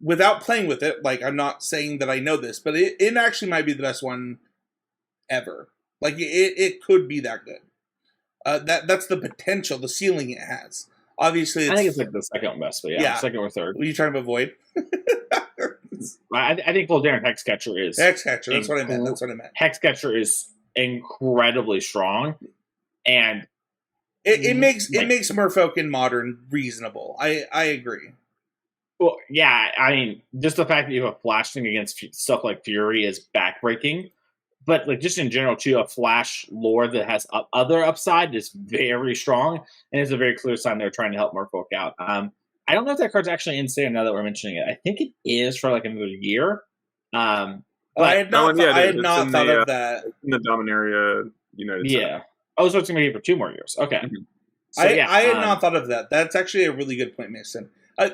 without playing with it, like, I'm not saying that I know this, but it actually might be the best one ever. Like, it could be that good. That's the potential, the ceiling it has. Obviously, I think it's like the second best, but yeah, second or third. Were you trying to avoid? I think Darren Hexcatcher is Hexcatcher. That's what I meant. Hexcatcher is incredibly strong, and it makes Merfolk in Modern reasonable. I agree. Well, yeah, I mean, just the fact that you have a Flash thing against stuff like Fury is backbreaking. But like just in general, too, a Flash lore that has other upside is very strong, and it's a very clear sign they're trying to help Merfolk out. I don't know if that card's actually in sale now that we're mentioning it. I think it is for like another year. But I had not thought of that. In the Dominaria United. Yeah. Oh, so it's going to be for 2 more years. Okay. Mm-hmm. So, I had not thought of that. That's actually a really good point, Mason. I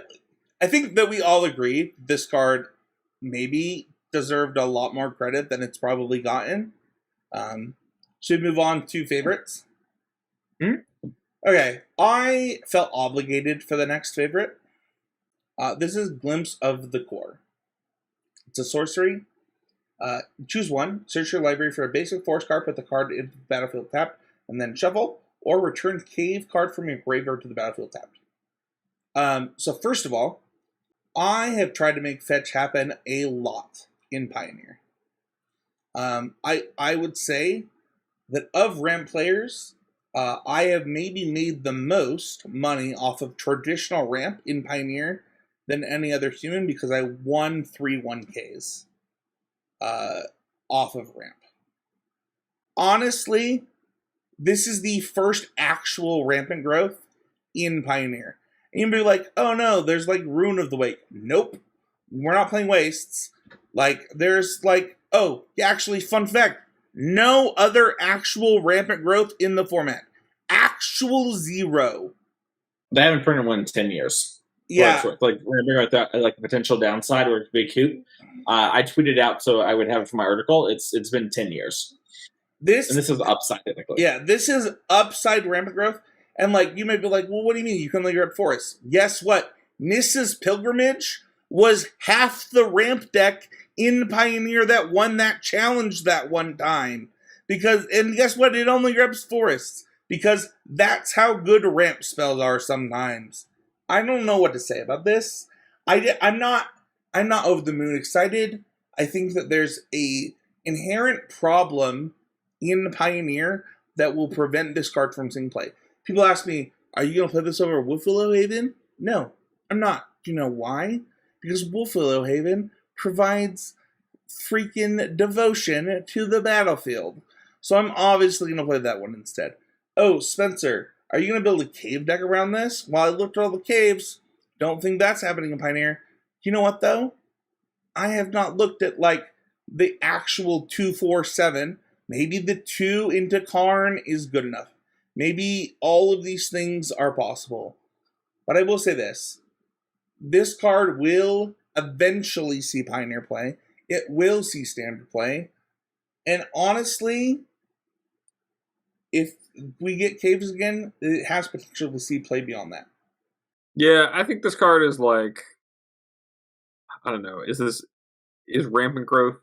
think that we all agree this card maybe deserved a lot more credit than it's probably gotten. Should we move on to favorites? Mm-hmm. Okay, I felt obligated for the next favorite. This is Glimpse of the Core. It's a sorcery. Choose one. Search your library for a basic force card, put the card into the battlefield tapped, and then shuffle, or return cave card from your graveyard to the battlefield tapped. So first of all, I have tried to make fetch happen a lot in Pioneer. I would say that of ramp players, I have maybe made the most money off of traditional ramp in Pioneer than any other human because I won 3 1Ks off of ramp. Honestly, this is the first actual rampant growth in Pioneer. And you'll be like, oh no, there's like Rune of the Wake. Nope. We're not playing Wastes. Like, there's like, oh, actually, fun fact, no other actual rampant growth in the format. Actual 0. They haven't printed one in 10 years. Yeah. Like the potential downside or big hoot. I tweeted out so I would have it for my article. It's been 10 years. This is upside, technically. Yeah, this is upside rampant growth. And like, you may be like, well, what do you mean? You can only grab forests. Guess what? Nissa's Pilgrimage was half the ramp deck in Pioneer that won that challenge that one time. And guess what? It only grabs forests. Because that's how good ramp spells are sometimes. I don't know what to say about this. I'm not over the moon excited. I think that there's a inherent problem in Pioneer that will prevent this card from seeing play. People ask me, are you going to play this over Wolfwillow Haven? No, I'm not. Do you know why? Because Wolfwillow Haven provides freaking devotion to the battlefield. So I'm obviously going to play that one instead. Oh, Spencer, are you going to build a cave deck around this? Well, I looked at all the caves. Don't think that's happening in Pioneer. You know what, though? I have not looked at, like, the actual 2-4-7. Maybe the 2 into Karn is good enough. Maybe all of these things are possible. But I will say this. This card will eventually see Pioneer play. It will see Standard play. And honestly, if we get Caves again, it has potential to see play beyond that. Yeah, I think this card is like, I don't know, is rampant growth?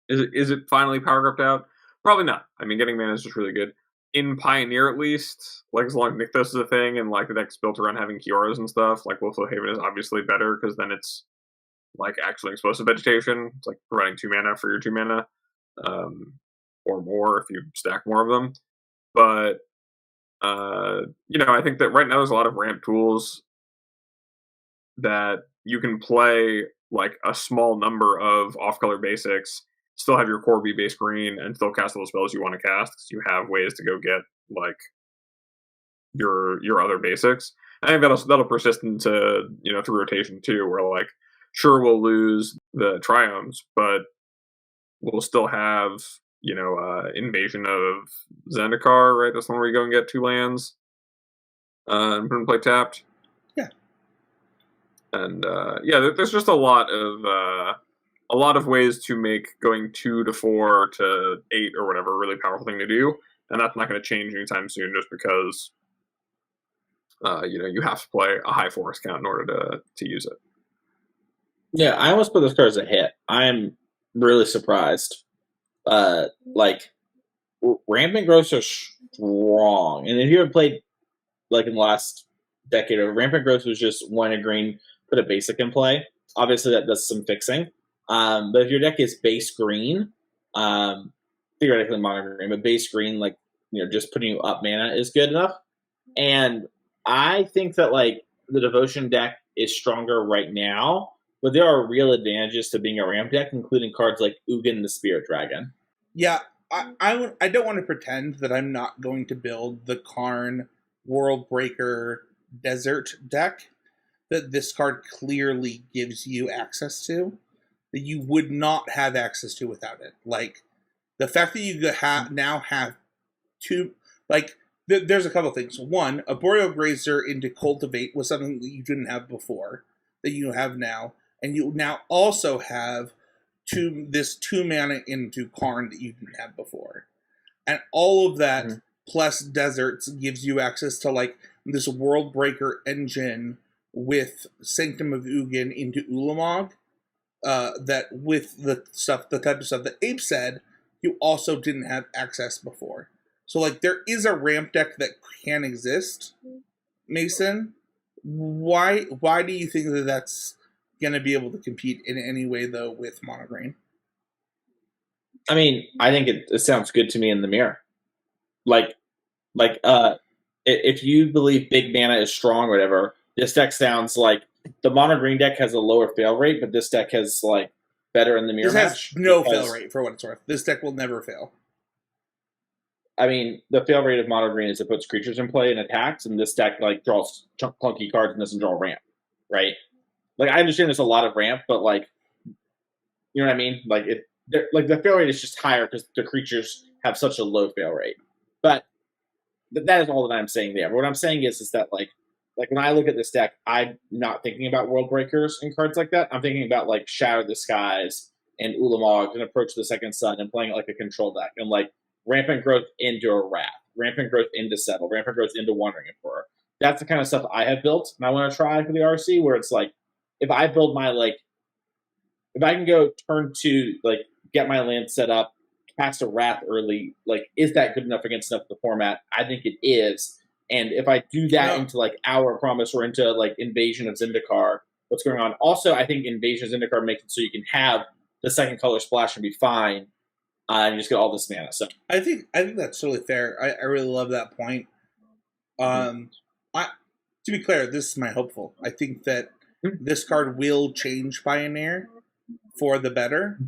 Is it finally power crept out? Probably not. I mean, getting mana is just really good. In Pioneer, at least, like as long as Nykthos is a thing and like the deck's built around having Kioras and stuff, like Wolfwillow Haven is obviously better because then it's like actually explosive vegetation. It's like providing 2 mana for your 2 mana, or more if you stack more of them. But I think that right now there's a lot of ramp tools that you can play like a small number of off-color basics, still have your core be base green, and still cast all the spells you want to cast because you have ways to go get like your other basics. I think that'll persist into through rotation too, where like sure we'll lose the triomes, but we'll still have Invasion of Zendikar, right? That's the one where you go and get 2 lands and put and play tapped. Yeah. And there's just a lot of ways to make going 2 to 4 to 8 or whatever a really powerful thing to do, and that's not going to change anytime soon just because you have to play a high forest count in order to use it. Yeah, I almost put this card as a hit. I am really surprised. Like Rampant Growths are strong, and if you ever played like in the last decade, or Rampant Growth was just one a green, put a basic in play. Obviously, that does some fixing. But if your deck is base green, theoretically mono green, but base green, like just putting you up mana is good enough. And I think that like the Devotion deck is stronger right now, but there are real advantages to being a ramp deck, including cards like Ugin the Spirit Dragon. Yeah, I don't want to pretend that I'm not going to build the Karn World Breaker Desert deck that this card clearly gives you access to, that you would not have access to without it. Like, the fact that you now have two, like, there's a couple things. One, a Boreal Grazer into Cultivate was something that you didn't have before, that you have now. And you now also have this 2 mana into Karn that you didn't have before. And all of that, plus Deserts, gives you access to, like, this World Breaker engine with Sanctum of Ugin into Ulamog. That with the type of stuff that Ape said, you also didn't have access before. So, like, there is a ramp deck that can exist, Mason. Why do you think that that's going to be able to compete in any way, though, with mono green? I mean, I think it sounds good to me in the mirror. Like, if you believe big mana is strong or whatever, this deck sounds like the mono green deck has a lower fail rate, but this deck has like better in the mirror. This has no fail rate for what it's worth. This deck will never fail. I mean, the fail rate of mono green is it puts creatures in play and attacks, and this deck like draws clunky cards and doesn't draw ramp, right? Like, I understand there's a lot of ramp, but like, you know what I mean? Like like the fail rate is just higher because the creatures have such a low fail rate. But that is all that I'm saying there. But what I'm saying is that like when I look at this deck, I'm not thinking about World Breakers and cards like that. I'm thinking about like Shatter the Skies and Ulamog and Approach the Second Sun and playing it like a control deck and like Rampant Growth into a Wrath, Rampant Growth into Settle, Rampant Growth into Wandering Emperor. That's the kind of stuff I have built and I want to try for the RC, where it's like, if I build my if I can go turn 2, like get my land set up, cast a Wrath early, like is that good enough against enough of the format? I think it is. And if I do that into like Hour of Promise or into like Invasion of Zendikar, what's going on? Also, I think Invasion of Zendikar makes it so you can have the second color splash and be fine, and you just get all this mana. So I think that's totally fair. I really love that point. To be clear, this is my hopeful. I think that this card will change Pioneer for the better,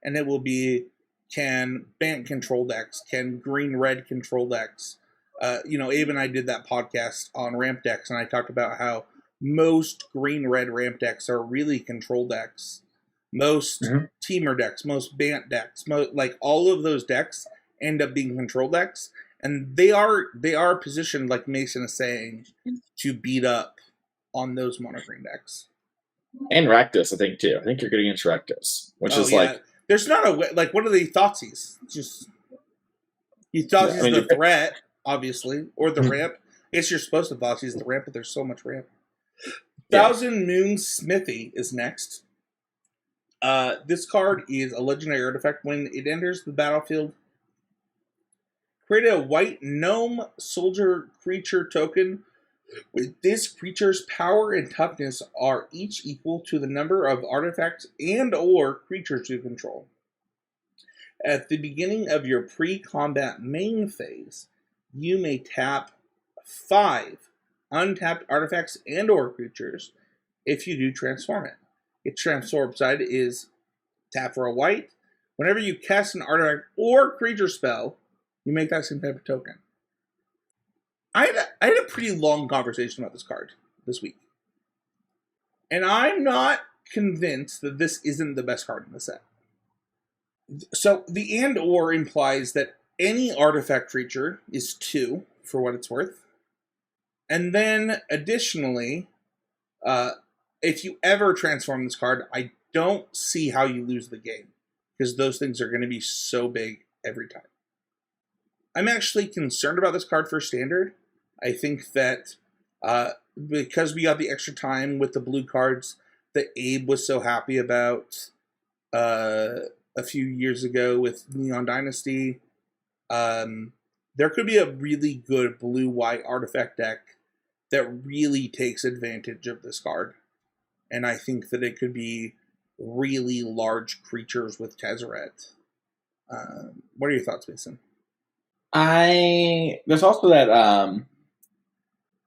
and it will be can Bant control decks, can green-red control decks. Abe and I did that podcast on ramp decks, and I talked about how most green-red ramp decks are really control decks. Most teamer decks, most Bant decks, like all of those decks end up being control decks, and they are positioned, like Mason is saying, to beat up on those mono green decks. And Rakdos, I think too. I think you're getting into Rakdos, which is like there's not a way. Like, what are the Thoughtseize? Just you Thougtseize the threat, obviously, or the ramp. I guess you're supposed to Thoughtseize the ramp, but there's so much ramp. Thousand Moon Smithy is next. This card is a legendary artifact. When it enters the battlefield, create a white gnome soldier creature token. With this creature's power and toughness are each equal to the number of artifacts and or creatures you control. At the beginning of your pre-combat main phase, you may tap 5 untapped artifacts and or creatures. If you do, transform it. Its transform side is tap for a white. Whenever you cast an artifact or creature spell, you make that same type of token. I had a pretty long conversation about this card this week. And I'm not convinced that this isn't the best card in the set. So the and or implies that any artifact creature is 2 for what it's worth. And then additionally, if you ever transform this card, I don't see how you lose the game, because those things are going to be so big every time. I'm actually concerned about this card for Standard. I think that Because we got the extra time with the blue cards that Abe was so happy about a few years ago with Neon Dynasty. There could be a really good blue-white artifact deck that really takes advantage of this card. And I think that it could be really large creatures with Tezzeret. What are your thoughts, Mason? There's also that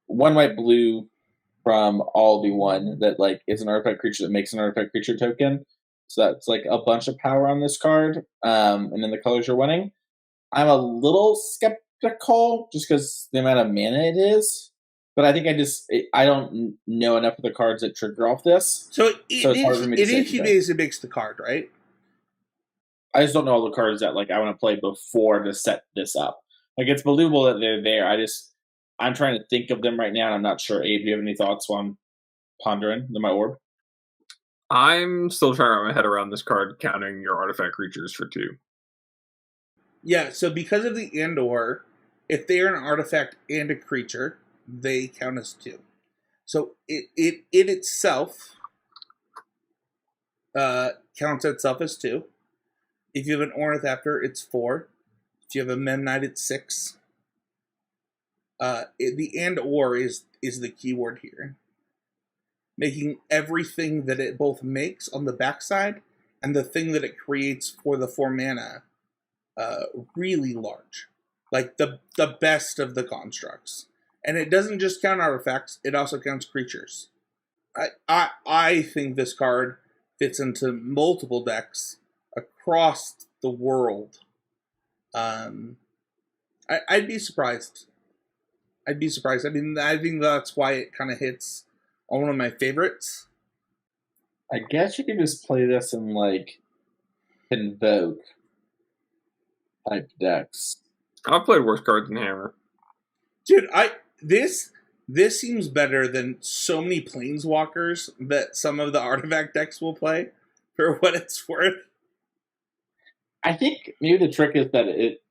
one white blue from all the one that like is an artifact creature that makes an artifact creature token. So that's like a bunch of power on this card. And then the colors you're winning. I'm a little skeptical just because the amount of mana it is. But I think I don't know enough of the cards that trigger off this. So it incubates the card, right? I just don't know all the cards that like I want to play before to set this up. Like it's believable that they're there. I'm trying to think of them right now, and I'm not sure. Abe, do you have any thoughts while I'm pondering my orb? I'm still trying to wrap my head around this card counting your artifact creatures for 2. Yeah, so because of the and/or, if they are an artifact and a creature, they count as 2. So it itself counts itself as 2. If you have an Ornithopter, it's 4. If you have a Memnite, it's 6. The and/or is the keyword here. Making everything that it both makes on the backside and the thing that it creates for the 4 mana really large. Like the best of the constructs. And it doesn't just count artifacts, it also counts creatures. I think this card fits into multiple decks across the world. I'd be surprised. I mean, I think that's why it kind of hits on one of my favorites. I guess you could just play this in like Invoke type decks. I've played worse cards than Hammer. Dude, this seems better than so many Planeswalkers that some of the artifact decks will play, for what it's worth. I think maybe the trick is that it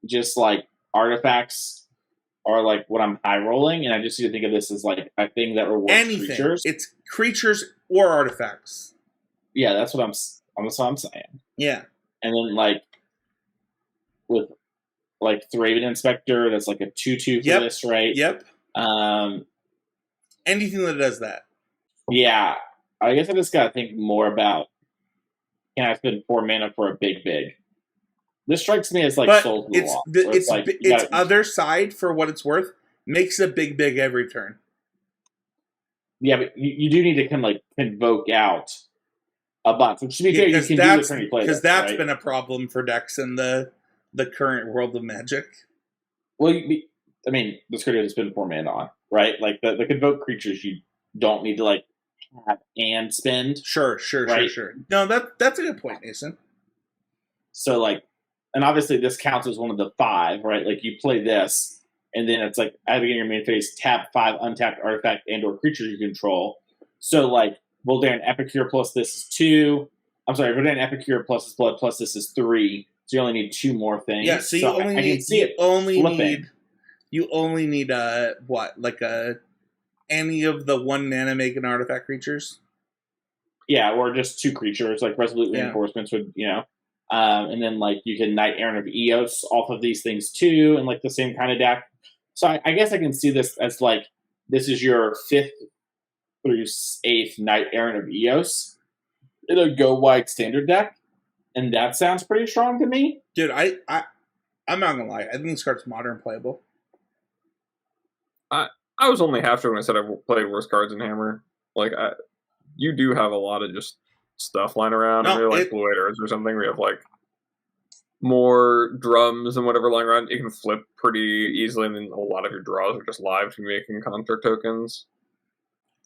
just like artifacts are like what I'm high rolling, and I just need to think of this as like a thing that rewards creatures. It's creatures or artifacts. Yeah, that's what I'm saying. Yeah. And then like with like Thraben Inspector, that's like a 2/2 for this, right? Yep. Anything that does that. Yeah. I guess I just gotta think more about, can I spend 4 mana for a big? This strikes me as like Souls of the Law. It's other side, for what it's worth, makes a big every turn. Yeah, but you do need to kind of like convoke out a bunch. Which to be fair, you can do this when you play because that's been a problem for decks in the current world of Magic. Well, I mean, this card has been 4 mana on, right? Like the convoke creatures, you don't need to like have and spend. Sure. No, that's a good point, Mason. So like, and obviously this counts as one of the 5, right? Like you play this, and then it's like at the beginning of your main phase, tap 5 untapped artifact and/or creatures you control. So like, Voldaren Epicure plus this is 2. I'm sorry, Voldaren Epicure plus this blood plus this is 3. So you only need 2 more things. Yeah, so you only need what? Like any of the 1 mana make an artifact creatures? Yeah, or just 2 creatures, like Resolute Reinforcements would, and then like you can Knight Errant of Eos off of these things too, and like the same kind of deck. So I guess I can see this as like, this is your 5th through 8th Knight Errant of Eos in a go wide standard deck, and that sounds pretty strong to me. Dude, I'm not gonna lie, I think this card's modern playable. I was only half sure when I said I played worse cards than Hammer. Like, you do have a lot of just stuff lying around. No, maybe like Blue Raiders or something where you have like more drums and whatever lying around. You can flip pretty easily, and then a lot of your draws are just live to making construct tokens.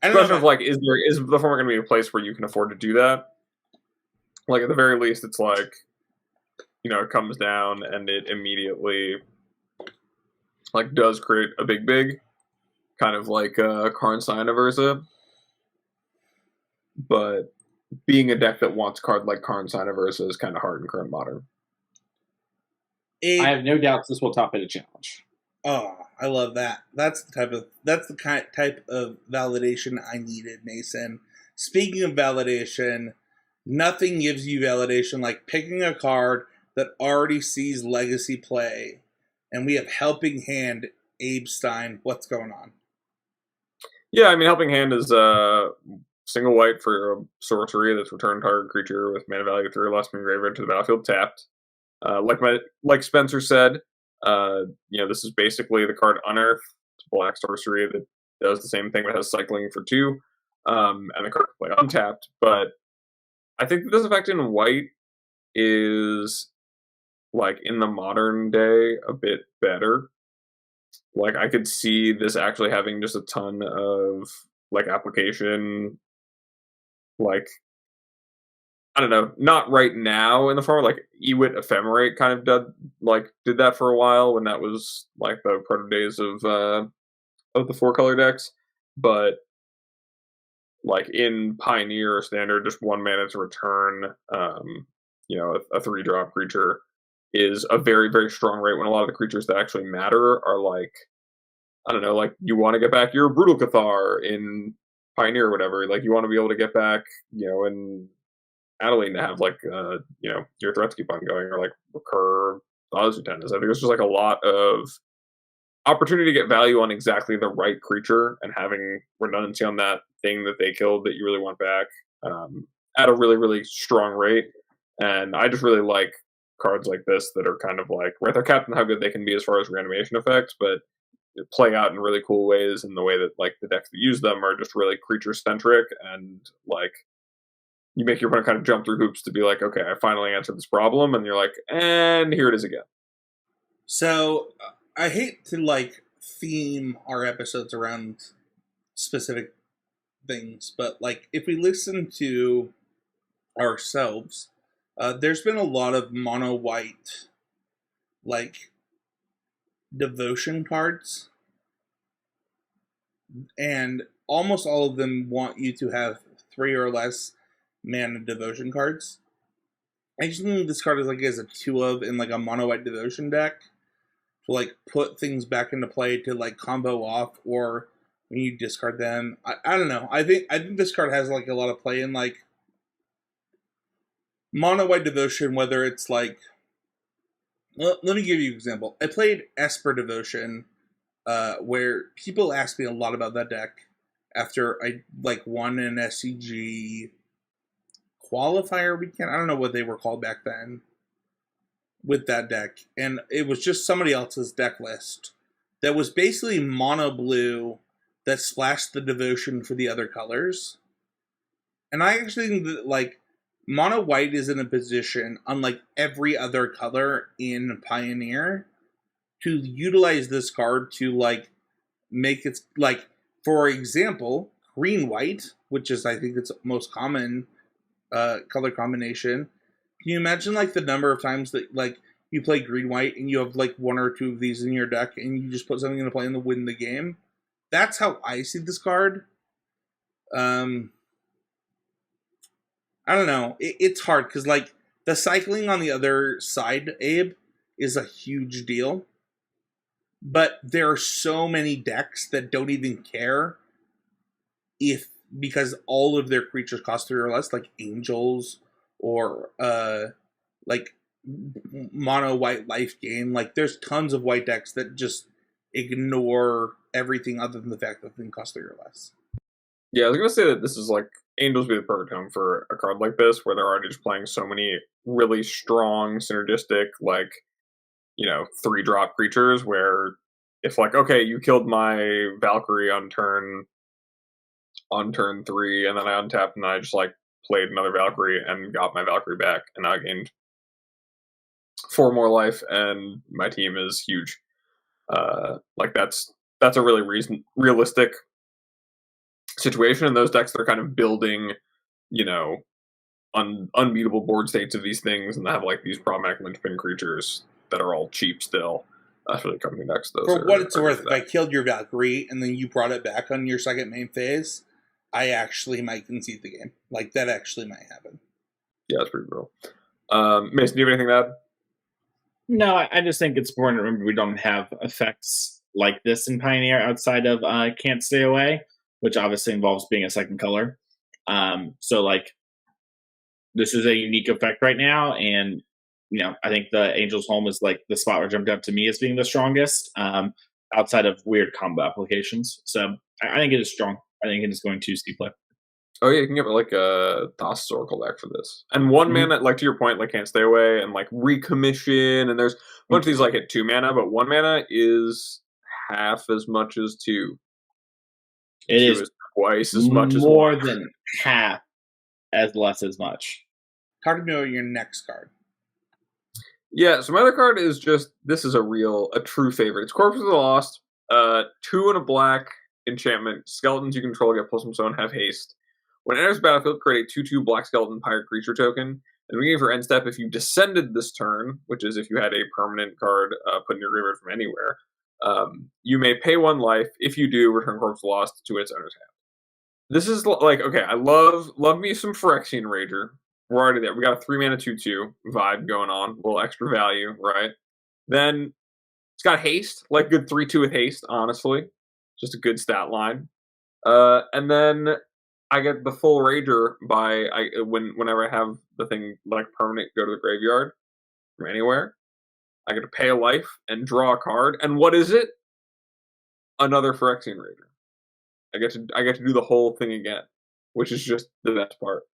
The question of like, is the format going to be a place where you can afford to do that? Like at the very least, it's like, it comes down and it immediately like does create a big, kind of like Karn Sign of Urza. But being a deck that wants a card like Karn Sign of Urza is kind of hard in current Modern. I have no doubts this will top 8 a challenge. Oh, I love that. That's the kind type of validation I needed, Mason. Speaking of validation, nothing gives you validation like picking a card that already sees legacy play. And we have Helping Hand, Abe Stein. What's going on? Yeah, I mean, Helping Hand is single white for a sorcery that's returned target creature with mana value 3 or less from your graveyard to the battlefield tapped. Like Spencer said, this is basically the card Unearth. It's a black sorcery that does the same thing but has cycling for 2, and the card can play untapped. But I think this effect in white is, like, in the modern day, a bit better. Like, I could see this actually having just a ton of, like, application, like, I don't know, not right now in the form, like, Ewit Ephemerate kind of did that for a while when that was, like, the proto days of the 4-color decks, but, like, in Pioneer or Standard, just 1 mana to return, a 3-drop creature is a very, very strong rate when a lot of the creatures that actually matter are, like, I don't know, like, you want to get back your Brutal Cathar in Pioneer or whatever, like, you want to be able to get back, in Adeline to have, like, your threats keep on going, or, like, recur Thoughtless Lieutenants. I think there's just, like, a lot of opportunity to get value on exactly the right creature and having redundancy on that thing that they killed that you really want back at a really, really strong rate. And I just really like cards like this that are kind of like, right, they're capped on how good they can be as far as reanimation effects, but play out in really cool ways in the way that, like, the decks that use them are just really creature centric, and, like, you make your opponent kind of jump through hoops to be like, okay, I finally answered this problem, and you're like, and here it is again. So I hate to, like, theme our episodes around specific things, but, like, if we listen to ourselves, there's been a lot of mono white, like, devotion cards, and almost all of them want you to have 3 or less mana devotion cards. I just think this card is, like, as a 2 of in, like, a mono white devotion deck to, like, put things back into play to, like, combo off, or when you discard them. I don't know. I think this card has, like, a lot of play in, like, mono white devotion, whether it's like, well, let me give you an example. I played Esper Devotion, where people asked me a lot about that deck after I, like, won an SCG qualifier weekend. I don't know what they were called back then with that deck, and it was just somebody else's deck list that was basically mono blue that splashed the devotion for the other colors. And I actually think that, like, mono white is in a position, unlike every other color in Pioneer, to utilize this card to, like, make it, like, for example, green white, which is, I think, its most common color combination. Can you imagine, like, the number of times that, like, you play green white and you have, like, 1 or 2 of these in your deck and you just put something into play and win the game? That's how I see this card. I don't know. It's hard because, like, the cycling on the other side, Abe, is a huge deal. But there are so many decks that don't even care because all of their creatures cost 3 or less, like Angels or like mono white life gain. Like, there's tons of white decks that just ignore everything other than the fact that thing costs 3 or less. Yeah, I was gonna say that this is, like, Angels be the perfect home for a card like this, where they're already just playing so many really strong, synergistic, like, 3-drop creatures, where if, like, okay, you killed my Valkyrie on turn 3, and then I untapped and I just, like, played another Valkyrie and got my Valkyrie back, and I gained 4 more life, and my team is huge. Like, that's a really realistic situation, and those decks that are kind of building, unbeatable board states of these things, and have, like, these problematic linchpin creatures that are all cheap still. That's really coming next, though. For what it's worth, if I killed your Valkyrie and then you brought it back on your second main phase, I actually might concede the game. Like, that actually might happen. Yeah, that's pretty brutal. Mason, do you have anything to add? No, I just think it's important to remember we don't have effects like this in Pioneer outside of Can't Stay Away, which obviously involves being a second color. So like this is a unique effect right now, and I think the Angel's Home is like the spot where jumped up to me as being the strongest, outside of weird combo applications. So I think it is strong. I think it is going to see play. Oh yeah, you can get like a Thassa's Oracle deck for this. And 1 mana, like to your point, like Can't Stay Away and like Recommission, and there's a bunch of these like at 2 mana, but 1 mana is half as much as 2. It 2 is twice as much as more 1. than half as less as much. Talk to me about your next card. Yeah, so my other card is just, this is a true favorite. It's Corpse of the Lost, 2 and a black enchantment. Skeletons you control get plus 1 have haste. When it enters the battlefield, create a 2/2 black skeleton pirate creature token. At the beginning of your end step, if you descended this turn, which is if you had a permanent card put in your graveyard from anywhere, you may pay 1 life. If you do, return Corpse of the Lost to its owner's hand. This is like, okay, I love me some Phyrexian Rager. We're already there. We got a 3 mana 2/2 vibe going on, a little extra value, right? Then it's got haste, like good 3/2 with haste, honestly. Just a good stat line. And then I get the full Rager whenever I have the thing like permanent go to the graveyard from anywhere. I get to pay a life and draw a card. And what is it? Another Phyrexian Rager. I get to do the whole thing again, which is just the best part.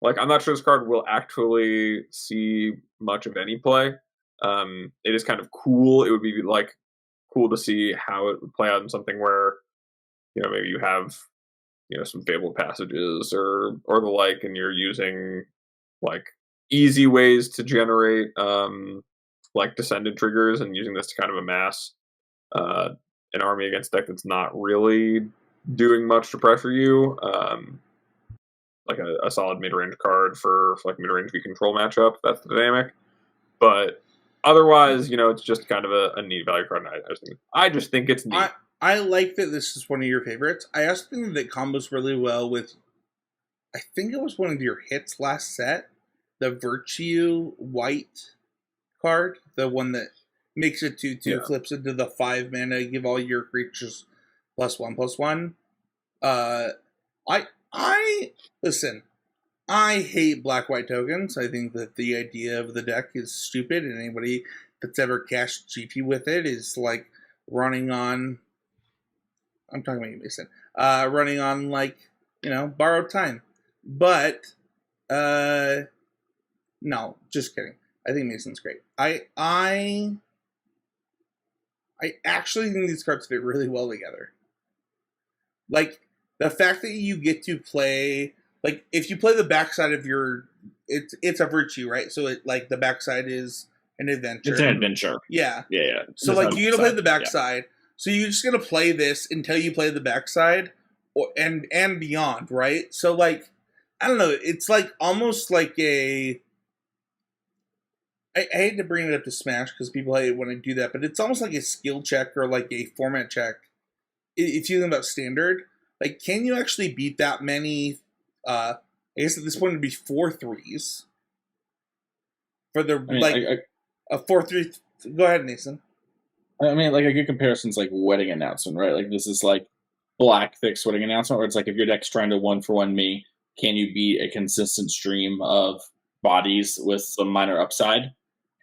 Like, I'm not sure this card will actually see much of any play. It is kind of cool. It would be like cool to see how it would play out in something where, maybe you have, some fabled passages or the like, and you're using like easy ways to generate like descended triggers and using this to kind of amass an army against a deck that's not really doing much to pressure you. Like a solid mid-range card for like mid-range V control matchup. That's the dynamic. But otherwise, it's just kind of a neat value card. I just think it's neat. I like that this is one of your favorites. I also think that it combos really well with, I think it was one of your hits last set, the Virtue White card, the one that makes it 2/2, flips into the 5 mana, give all your creatures +1/+1. I listen. I hate black-white tokens. I think that the idea of the deck is stupid, and anybody that's ever cashed GP with it is like running on. I'm talking about you, Mason. Running on like borrowed time. But no, just kidding. I think Mason's great. I actually think these cards fit really well together. Like, the fact that you get to play, like, if you play the backside of your, it's a Virtue, right? So it like the backside is an adventure. It's an adventure. Yeah. Yeah. So like you're gonna play the backside. Yeah. So you're just gonna play this until you play the backside, and beyond, right? So like, I don't know. It's like almost like a. I hate to bring it up to Smash because people hate when I do that, but it's almost like a skill check or like a format check. If you think about Standard, like, can you actually beat that many? I guess at this point it'd be 4 3s for the a 4/3. Go ahead, Nathan. I mean, like a good comparison is like Wedding Announcement, right? Like this is like black fixed Wedding Announcement, where it's like if your deck's trying to 1-for-1 me, can you beat a consistent stream of bodies with some minor upside?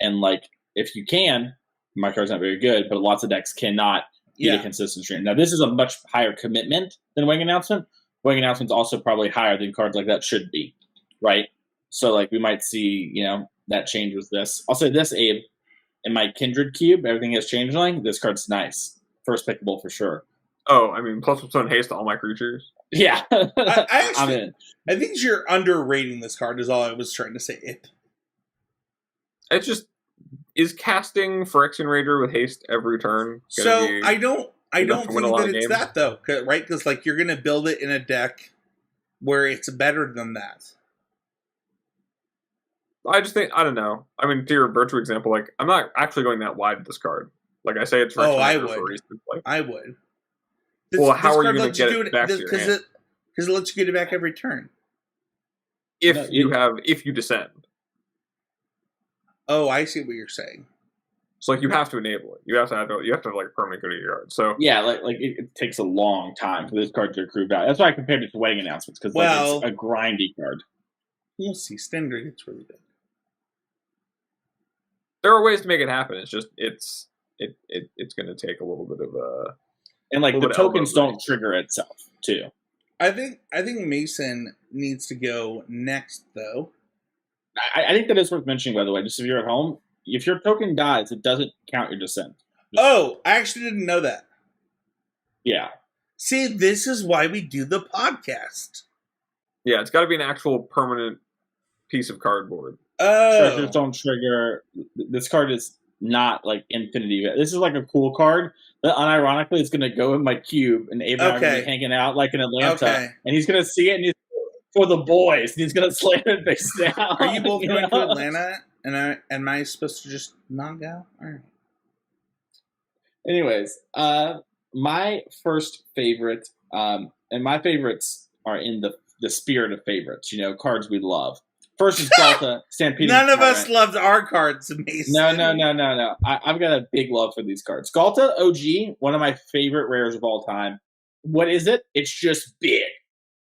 And like if you can, my card's not very good, but lots of decks cannot beat a consistent stream. Now this is a much higher commitment than Wedding Announcement. Wedding Announcement's also probably higher than cards like that should be, right? So like we might see, that change with this. I'll say this, Abe. In my Kindred cube, everything has changed. This card's nice. First pickable for sure. Oh, I mean, +1 haste to all my creatures. Yeah. I think you're underrating this card is all I was trying to say. It's just, is casting Phyrexian Rager with haste every turn? So I don't think that it's that though, right? Because like you're gonna build it in a deck where it's better than that. I just think, I don't know. I mean, to your Virtue example, like, I'm not actually going that wide with this card. Like, I say it's Phyrexian Rager for a reason. I would. Well, how are you going to get it back to your hand? Because it lets you get it back every turn. If you descend. Oh, I see what you're saying. So like you have to enable it. You have to have like permanent go to your yard. So Yeah, like it takes a long time for this card to accrue value. That's why I compared it to wedding announcements, because it's a grindy card. You'll see. Standard gets really good. There are ways to make it happen. It's just it's going to take a little bit of a. And like the tokens don't trigger itself too. I think Mason needs to go next though. I think that is worth mentioning, by the way. Just if you're at home, if your token dies, it doesn't count your descent. Oh, I actually didn't know that. Yeah. See, this is why we do the podcast. Yeah, it's got to be an actual permanent piece of cardboard. Oh. Treasures don't trigger. This card is not like infinity. This is like a cool card, but unironically, it's going to go in my cube, and Abe and I are going to be hanging out like in Atlanta, and he's going to see it, and he's for the boys, and he's going to slam it face down. Are you both going to Atlanta, and am I supposed to just knock out? All right. Anyways, my first favorite, and my favorites are in the spirit of favorites, cards we love. First is Galta, Stampede. None of us loved our cards, Mason. No. I've got a big love for these cards. Galta OG, one of my favorite rares of all time. What is it? It's just big.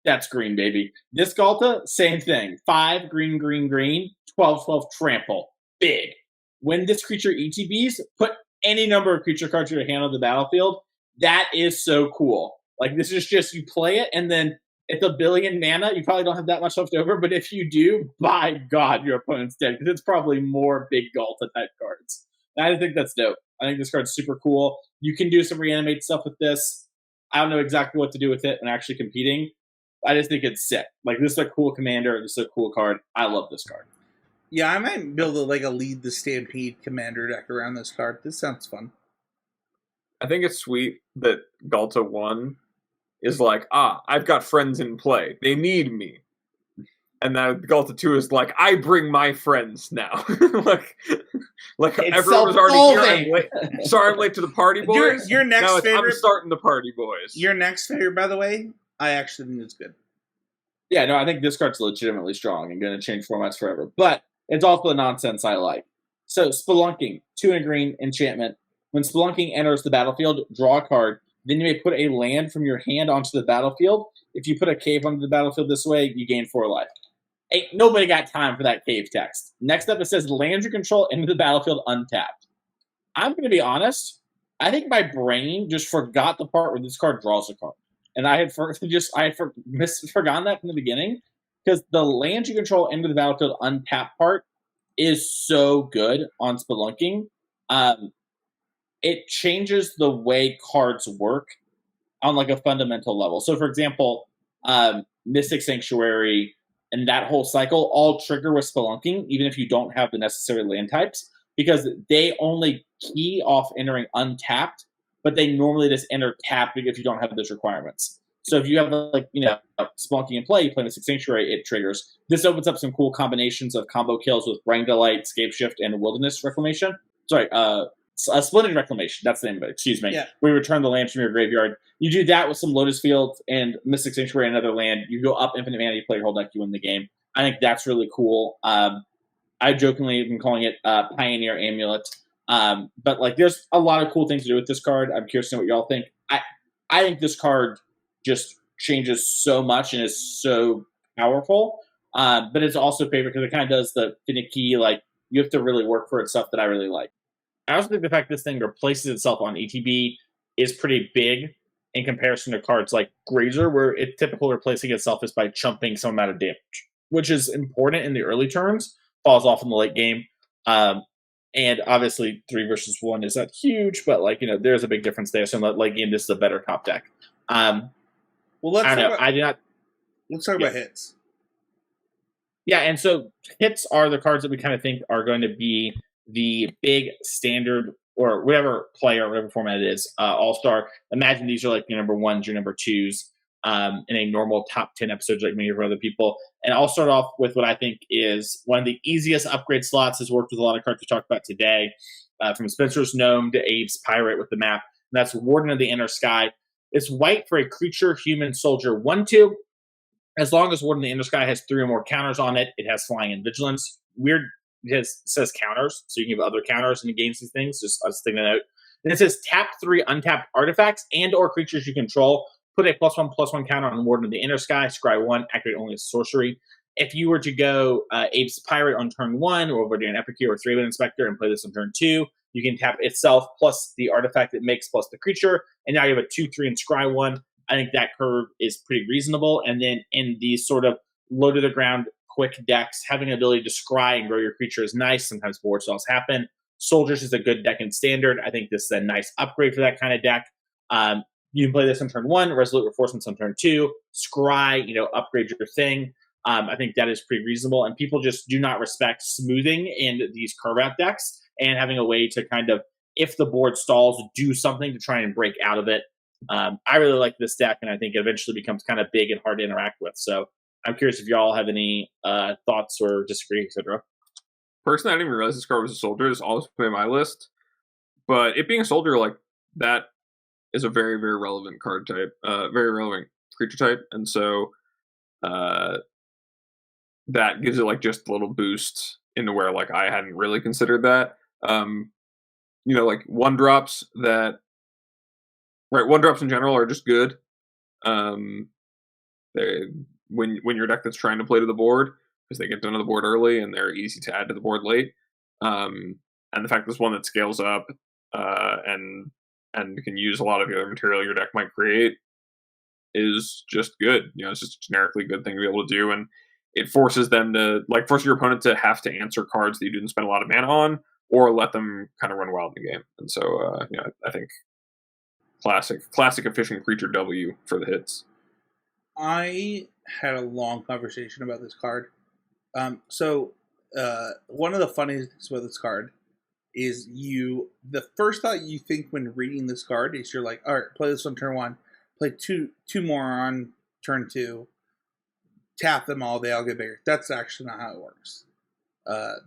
That's green, baby. This Galta, same thing. 5 green, 12 trample. Big. When this creature ETBs, put any number of creature cards in your hand on the battlefield. That is so cool. Like, this is just, you play it, and then it's a billion mana. You probably don't have that much left over, but if you do, by God, your opponent's dead, because it's probably more big Galta type cards. And I think that's dope. I think this card's super cool. You can do some reanimate stuff with this. I don't know exactly what to do with it when actually competing. I just think it's sick. Like, this is a cool commander. This is a cool card. I love this card. Yeah, I might build a lead the Stampede commander deck around this card. This sounds fun. I think it's sweet that Galta 1 is like, I've got friends in play. They need me. And then Galta 2 is like, I bring my friends now. like it's everyone was already here. I'm late. Sorry, I'm late to the party, boys. Your next favorite. I'm starting the party, boys. Your next favorite, by the way, I actually think it's good. Yeah, no, I think this card's legitimately strong and going to change formats forever. But it's also the nonsense I like. So, Spelunking, 2 and a green enchantment. When Spelunking enters the battlefield, draw a card. Then you may put a land from your hand onto the battlefield. If you put a cave onto the battlefield this way, you gain 4 life. Ain't nobody got time for that cave text. Next up, it says land you control into the battlefield untapped. I'm going to be honest. I think my brain just forgot the part where this card draws a card. And I had forgotten that from the beginning, because the land you control into the battlefield untapped part is so good on Spelunking. It changes the way cards work on like a fundamental level. So, for example, Mystic Sanctuary and that whole cycle all trigger with Spelunking, even if you don't have the necessary land types, because they only key off entering untapped, but they normally just enter tapped if you don't have those requirements. So if you have Spelunking in play, you play Mystic Sanctuary, it triggers. This opens up some cool combinations of combo kills with Brain Delight, Scape Shift, and Wilderness Reclamation. Sorry, Splendid Reclamation. That's the name of it. Excuse me. Yeah. We return the land from your graveyard. You do that with some Lotus Field and Mystic Sanctuary, another land. You go up infinite mana, you play your whole deck, you win the game. I think that's really cool. I jokingly have been calling it Pioneer Amulet. But like, there's a lot of cool things to do with this card. I'm curious to know what y'all think. I think this card just changes so much and is so powerful. But it's also favorite because it kind of does the finicky, like, you have to really work for it stuff that I really like. I also think the fact this thing replaces itself on ETB is pretty big in comparison to cards like Grazer, where it typically replacing itself is by chumping some amount of damage, which is important in the early turns, falls off in the late game. And obviously 3 versus 1 is not huge, but there's a big difference there. So in the late game, this is a better top deck. Let's talk about hits. Yeah, and so hits are the cards that we kind of think are going to be the big standard or whatever player, whatever format it is, all-star. Imagine these are like your number 1s, your number 2s in a normal top 10 episodes like many of other people. And I'll start off with what I think is one of the easiest upgrade slots. Has worked with a lot of cards we talked about today, from Spencer's Gnome to Abe's Pirate with the map. And that's Warden of the Inner Sky. It's white for a creature, human, soldier, 1/2. As long as Warden of the Inner Sky has 3 or more counters on it, it has flying and vigilance. Weird it says counters, so you can give other counters against these things. Just a thing to note. And it says tap 3 untapped artifacts and or creatures you control. Put a +1/+1 counter on Warden of the Inner Sky. Scry 1, activate only as sorcery. If you were to go Apes Pirate on turn 1, or over to an Epicure or 3-Win Inspector and play this on turn 2, you can tap itself plus the artifact it makes plus the creature, and now you have a 2/3 and Scry 1. I think that curve is pretty reasonable. And then in these sort of low to the ground quick decks, having the ability to scry and grow your creature is nice. Sometimes board stalls happen. Soldiers is a good deck in Standard. I think this is a nice upgrade for that kind of deck. You can play this on turn 1, Resolute Reinforcements on turn 2, scry, upgrade your thing. I think that is pretty reasonable. And people just do not respect smoothing in these curve out decks and having a way to kind of, if the board stalls, do something to try and break out of it. I really like this deck, and I think it eventually becomes kind of big and hard to interact with. So I'm curious if y'all have any thoughts or disagree, etc. Personally, I didn't even realize this card was a soldier. It's always been on my list. But it being a soldier, like, that is a very, very relevant card type, very relevant creature type. And so that gives it, like, just a little boost into where, like, I hadn't really considered that. Like, 1-drops that... Right, 1-drops in general are just good. When your deck that's trying to play to the board, because they get done to the board early and they're easy to add to the board late. And the fact this one that scales up and can use a lot of the other material your deck might create is just good. It's just a generically good thing to be able to do, and it forces them to force your opponent to have to answer cards that you didn't spend a lot of mana on, or let them kind of run wild in the game. And so I think classic efficient creature W for the hits. I had a long conversation about this card. So one of the funniest things about this card is the first thought you think when reading this card is you're like, all right, play this on turn 1, play two more on turn 2, tap them all, they all get bigger. That's actually not how it works.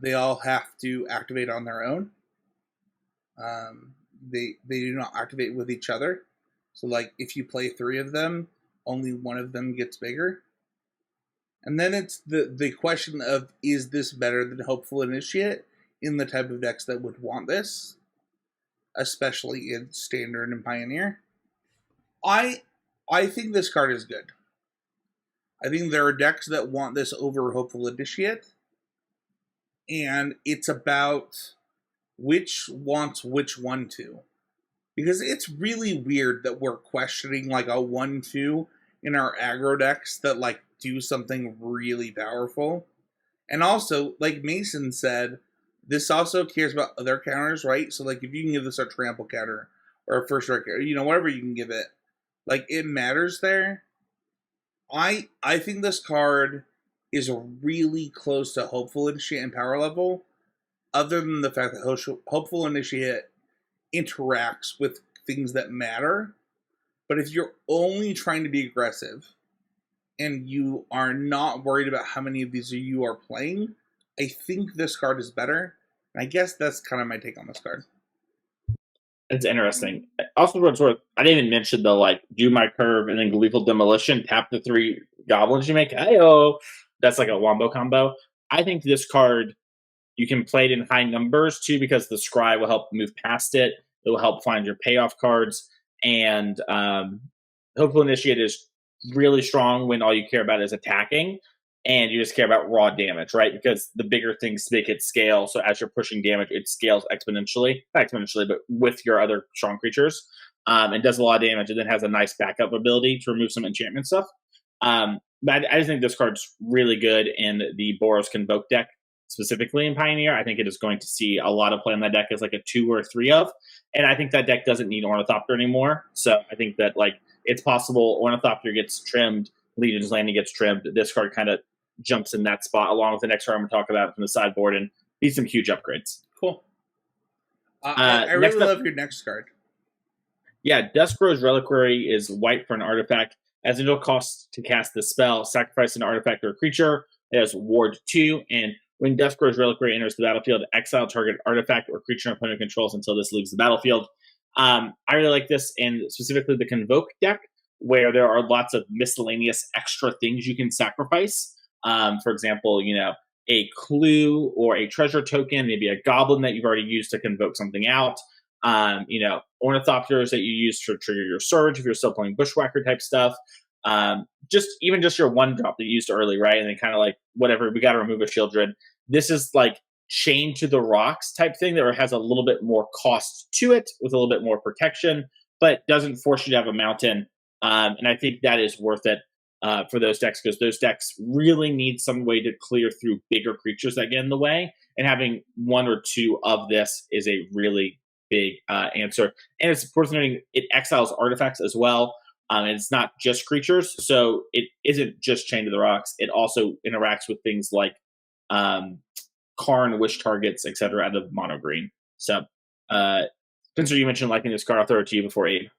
They all have to activate on their own. They do not activate with each other. So, like, if you play 3 of them, only one of them gets bigger. And then it's the question of, is this better than Hopeful Initiate in the type of decks that would want this? Especially in Standard and Pioneer. I think this card is good. I think there are decks that want this over Hopeful Initiate. And it's about which wants which one to. Because it's really weird that we're questioning like a 1/2 in our aggro decks that like do something really powerful. And also, like Mason said, this also cares about other counters, right? So like if you can give this a trample counter or a first strike counter, whatever you can give it, like it matters there. I think this card is really close to Hopeful Initiate in power level, other than the fact that Hopeful Initiate interacts with things that matter. But if you're only trying to be aggressive and you are not worried about how many of these you are playing, I think this card is better. And I guess that's kind of my take on this card. It's interesting. Also, I didn't even mention the do my curve and then Gleeful Demolition, tap the 3 goblins you make. Ayo! That's like a wombo combo. I think this card, you can play it in high numbers too, because the scry will help move past it. It will help find your payoff cards. And Hopeful Initiate is really strong when all you care about is attacking and you just care about raw damage, right? Because the bigger things make it scale. So as you're pushing damage, it scales exponentially. Not exponentially, but with your other strong creatures. And does a lot of damage, and then has a nice backup ability to remove some enchantment stuff. But I just think this card's really good in the Boros Convoke deck, specifically in Pioneer. I think it is going to see a lot of play on that deck as like a 2 or 3 of. And I think that deck doesn't need Ornithopter anymore. So I think that it's possible Ornithopter gets trimmed, Legion's Landing gets trimmed. This card kind of jumps in that spot along with the next card I'm going to talk about from the sideboard and needs some huge upgrades. Cool. I really love your next card. Yeah, Duskro's Reliquary is white for an artifact. As a no cost to cast the spell, sacrifice an artifact or a creature. It has Ward 2, and when Duskro's Reliquary enters the battlefield, exile target artifact or creature an opponent controls until this leaves the battlefield. I really like this, and specifically the Convoke deck, where there are lots of miscellaneous extra things you can sacrifice. For example, a clue or a treasure token, maybe a goblin that you've already used to convoke something out. Ornithopters that you use to trigger your surge if you're still playing bushwhacker type stuff. Just your one drop that you used early, right? And then kind of like whatever, we got to remove a Shieldred. This is like chained to the rocks type thing that has a little bit more cost to it with a little bit more protection, but doesn't force you to have a mountain. And I think that is worth it for those decks, because those decks really need some way to clear through bigger creatures that get in the way. And having one or two of this is a really big answer. And it's worth noting it exiles artifacts as well. And it's not just creatures, so it isn't just chained to the rocks. It also interacts with things like Karn, Wish Targets, etc. out of mono green. So, Spencer, you mentioned liking this card. I'll throw it to you before Abe.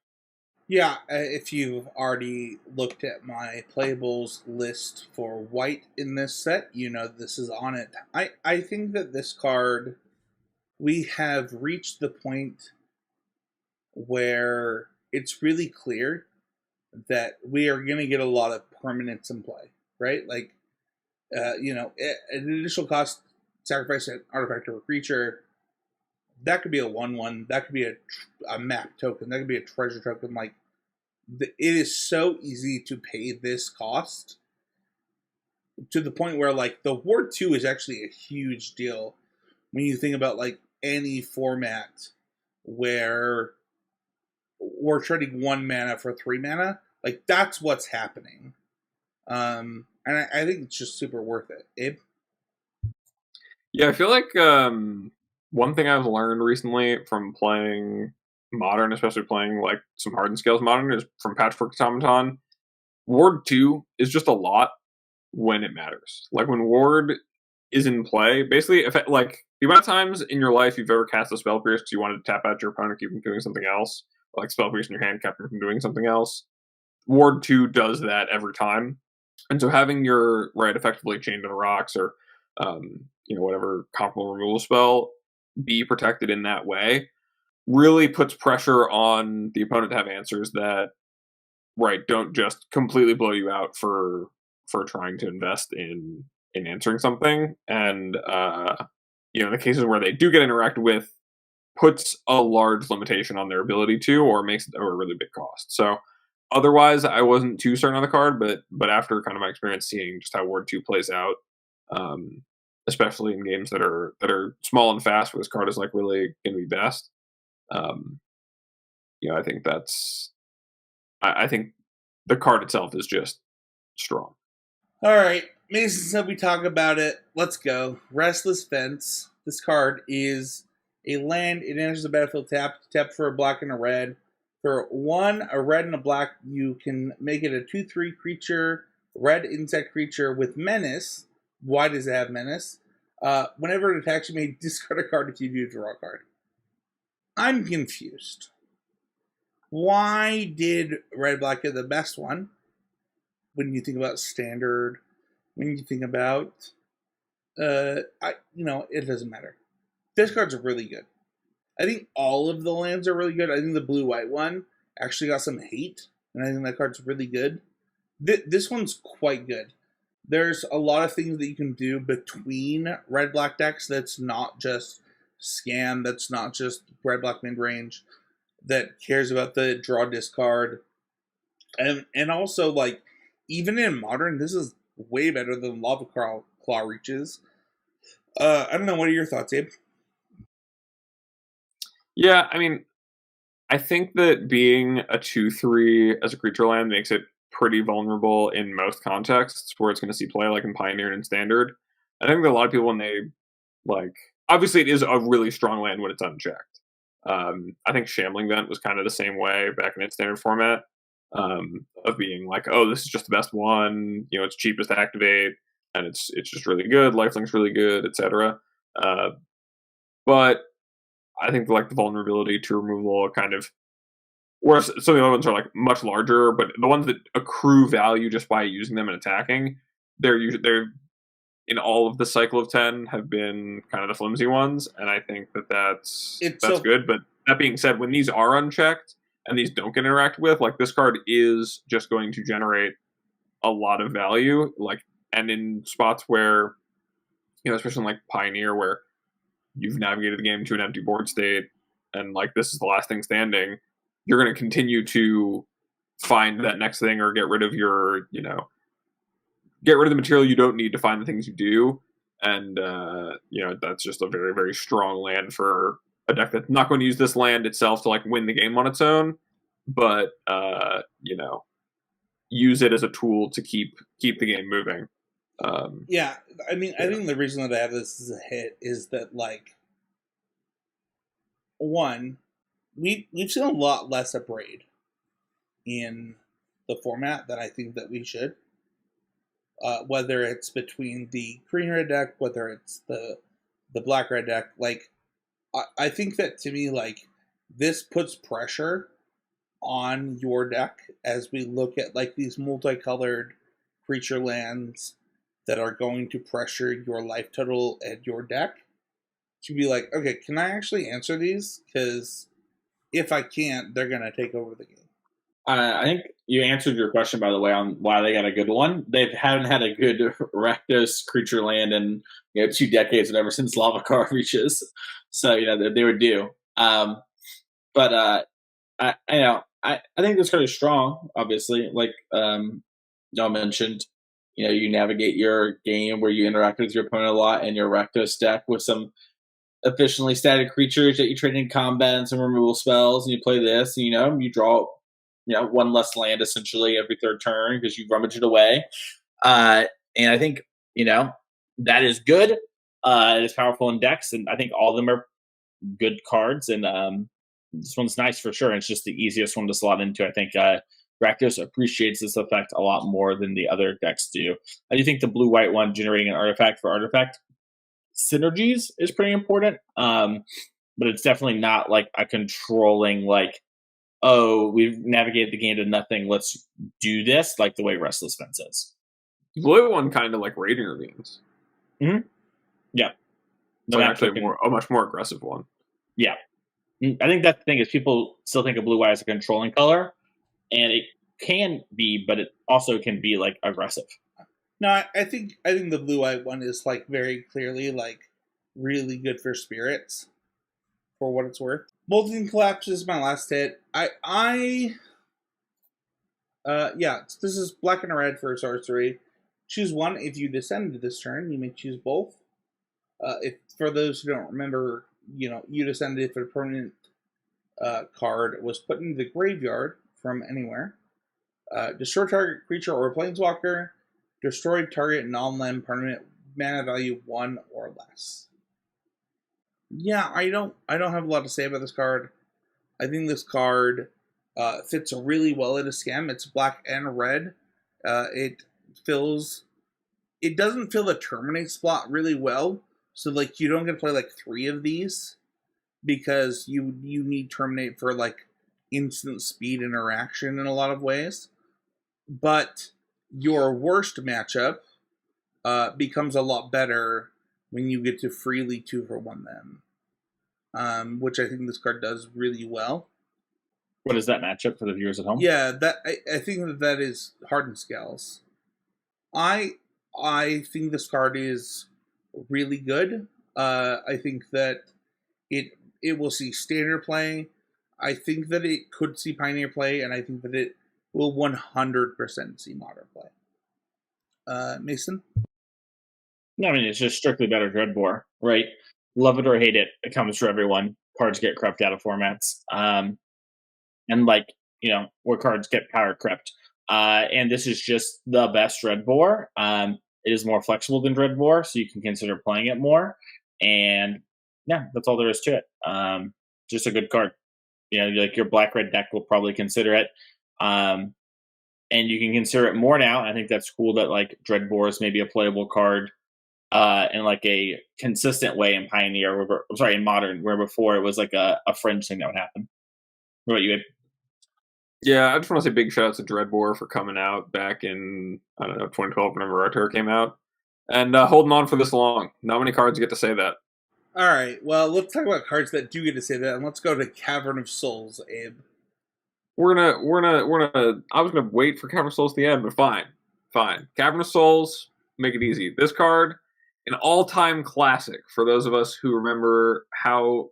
Yeah, if you've already looked at my playables list for white in this set, you know this is on it. I think that this card, we have reached the point where it's really clear that we are going to get a lot of permanence in play, right? Like, an initial cost sacrifice an artifact or a creature, that could be a 1/1, that could be a map token, that could be a treasure token. Like, it is so easy to pay this cost to the point where, like, the Ward 2 is actually a huge deal when you think about, like, any format where we're trading 1 mana for 3 mana. Like, that's what's happening. And I think it's just super worth it. Abe? Yeah, I feel like one thing I've learned recently from playing Modern, especially playing like some Hardened Scales Modern, is from Patchwork Automaton. Ward 2 is just a lot when it matters. Like when Ward is in play, basically, if it, like the amount of times in your life you've ever cast a Spell Pierce because you wanted to tap out your opponent, keep him doing something else, like Spell Pierce in your hand, kept him from doing something else. Ward 2 does that every time. And so having your right effectively chained to the rocks or whatever comparable removal spell be protected in that way really puts pressure on the opponent to have answers that don't just completely blow you out for trying to invest in answering something. And in the cases where they do get interacted with, puts a large limitation on their ability to, or makes it a really big cost. So otherwise, I wasn't too certain on the card, but after kind of my experience seeing just how Ward 2 plays out, especially in games that are small and fast, where this card is like really going to be best. I think I think the card itself is just strong. All right, Mason said we talk about it. Let's go. Restless Fence. This card is a land. It enters the battlefield tapped for a black and a red. For 1, a red and a black, you can make it a 2/3 creature, red insect creature with menace. Why does it have menace? Whenever it attacks, you may discard a card if you do draw a card. I'm confused. Why did red black get the best one? When you think about standard, when you think about, it doesn't matter. This card's really good. I think all of the lands are really good. I think the blue-white one actually got some hate, and I think that card's really good. This one's quite good. There's a lot of things that you can do between red-black decks that's not just scam, that's not just red-black mid-range, that cares about the draw discard. And also, like, even in Modern, this is way better than Lava Claw Reaches. I don't know, what are your thoughts, Abe? Yeah, I mean, I think that being a 2/3 as a creature land makes it pretty vulnerable in most contexts where it's going to see play, like in Pioneer and Standard. I think that a lot of people, when they, obviously it is a really strong land when it's unchecked. I think Shambling Vent was kind of the same way back in its Standard format, of being like, oh, this is just the best one, it's cheapest to activate, and it's just really good, Lifelink's really good, etc. But I think the vulnerability to removal kind of, whereas some of the other ones are much larger, but the ones that accrue value just by using them and attacking, they're in all of the cycle of 10 have been kind of the flimsy ones, and I think that's good. But that being said, when these are unchecked and these don't get interacted with, this card is just going to generate a lot of value, and in spots where especially in like Pioneer, where you've navigated the game to an empty board state, and like this is the last thing standing, you're going to continue to find that next thing or get rid of your, get rid of the material you don't need to find the things you do. And, that's just a very, very strong land for a deck that's not going to use this land itself to like win the game on its own, but, use it as a tool to keep the game moving. I think the reason that I have this as a hit is that, like, one, we've seen a lot less of Braid in the format than I think that we should. Whether it's between the green-red deck, whether it's the black-red deck, like, I think that, to me, like, this puts pressure on your deck as we look at, like, these multicolored creature lands that are going to pressure your life total and your deck, to be like, okay, can I actually answer these? Because if I can't, they're going to take over the game. I think you answered your question, by the way, on why they got a good one. They haven't had a good Rakdos creature land in 2 decades, whatever, since Lava Car reaches. So they were due. I think this card is strong. Obviously, like y'all mentioned, you navigate your game where you interact with your opponent a lot, and your Rakdos deck with some efficiently static creatures that you trade in combat and some removal spells, and you play this, and you draw one less land essentially every third turn because you rummage it away. And I think, that is good. It is powerful in decks, and I think all of them are good cards. And this one's nice for sure. And it's just the easiest one to slot into. I think Rakdos appreciates this effect a lot more than the other decks do. I do think the blue-white one generating an artifact for artifact synergies is pretty important. But it's definitely not like a controlling, like, oh, we've navigated the game to nothing, let's do this, like the way Restless Fence is. Blue one kind of like Raiding Ravines. Mm-hmm. Yeah. It's actually a much more aggressive one. Yeah. I think that's the thing is people still think of blue-white as a controlling color, and it can be, but it also can be like aggressive. No, I think the blue-white one is like very clearly like really good for spirits, for what it's worth. Molten Collapse is my last hit. This is black and red for sorcery. Choose one. If you descend this turn, you may choose both. If for those who don't remember, you descended if a permanent card was put into the graveyard from anywhere. Destroy target creature or planeswalker. Destroy target non-land permanent, mana value 1 or less. Yeah, I don't have a lot to say about this card. I think this card fits really well in a scam. It's black and red. It doesn't fill the terminate slot really well. So like you don't get to play like 3 of these because you need terminate for like instant speed interaction in a lot of ways. But your worst matchup becomes a lot better when you get to freely 2-for-1 them, which I think this card does really well. What is that matchup for the viewers at home? Yeah, I think that is Hardened Scales. I think this card is really good. I think that it will see standard play. I think that it could see Pioneer play, and I think that it will 100% see Modern play. Mason? No, I mean, it's just strictly better Dreadbore, right? Love it or hate it, it comes for everyone. Cards get crept out of formats. And where cards get power crept. And this is just the best Dreadbore. It is more flexible than Dreadbore, so you can consider playing it more. And yeah, that's all there is to it. Just a good card. Like your black-red deck will probably consider it. And you can consider it more now. I think that's cool that like Dreadbore is maybe a playable card in like a consistent way in Pioneer. In Modern, where before it was like a fringe thing that would happen. What about you, Abe? Yeah, I just want to say big shout out to Dreadbore for coming out back in 2012 whenever Rotor came out, and holding on for this long. Not many cards get to say that. All right, well, let's talk about cards that do get to say that, and let's go to Cavern of Souls, Abe. We're gonna. I was gonna wait for Cavern of Souls at the end, but fine. Cavern of Souls, make it easy. This card an all-time classic for those of us who remember how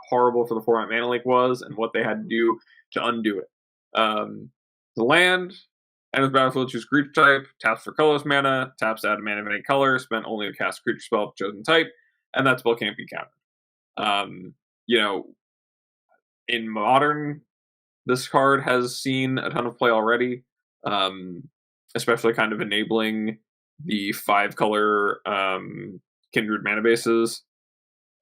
horrible for the format Mana Leak was and what they had to do to undo it. The land, enters the battlefield, choose creature type, taps for colorless mana, taps add mana of any color, spent only to cast a creature spell of chosen type, and that spell can't be countered. In Modern, this card has seen a ton of play already, especially kind of enabling the 5-color Kindred mana bases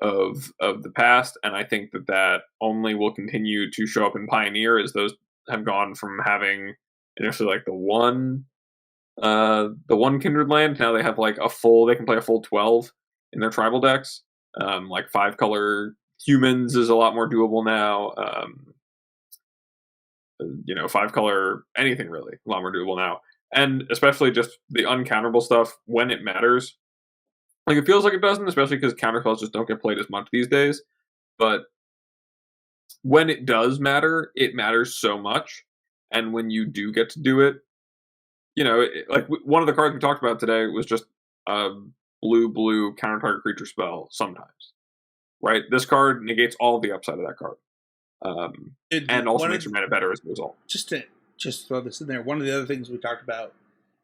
of the past, and I think that only will continue to show up in Pioneer as those have gone from having initially like the one Kindred land. Now they have like they can play a full 12 in their tribal decks. Like 5-color humans is a lot more doable now. 5-color anything really, a lot more doable now. And especially just the uncounterable stuff when it matters. Like, it feels like it doesn't, especially because counterspells just don't get played as much these days. But when it does matter, it matters so much. And when you do get to do it, like one of the cards we talked about today was just a blue counter target creature spell sometimes. Right? This card negates all the upside of that card. And also makes your mana better as a result. Just to throw this in there, one of the other things we talked about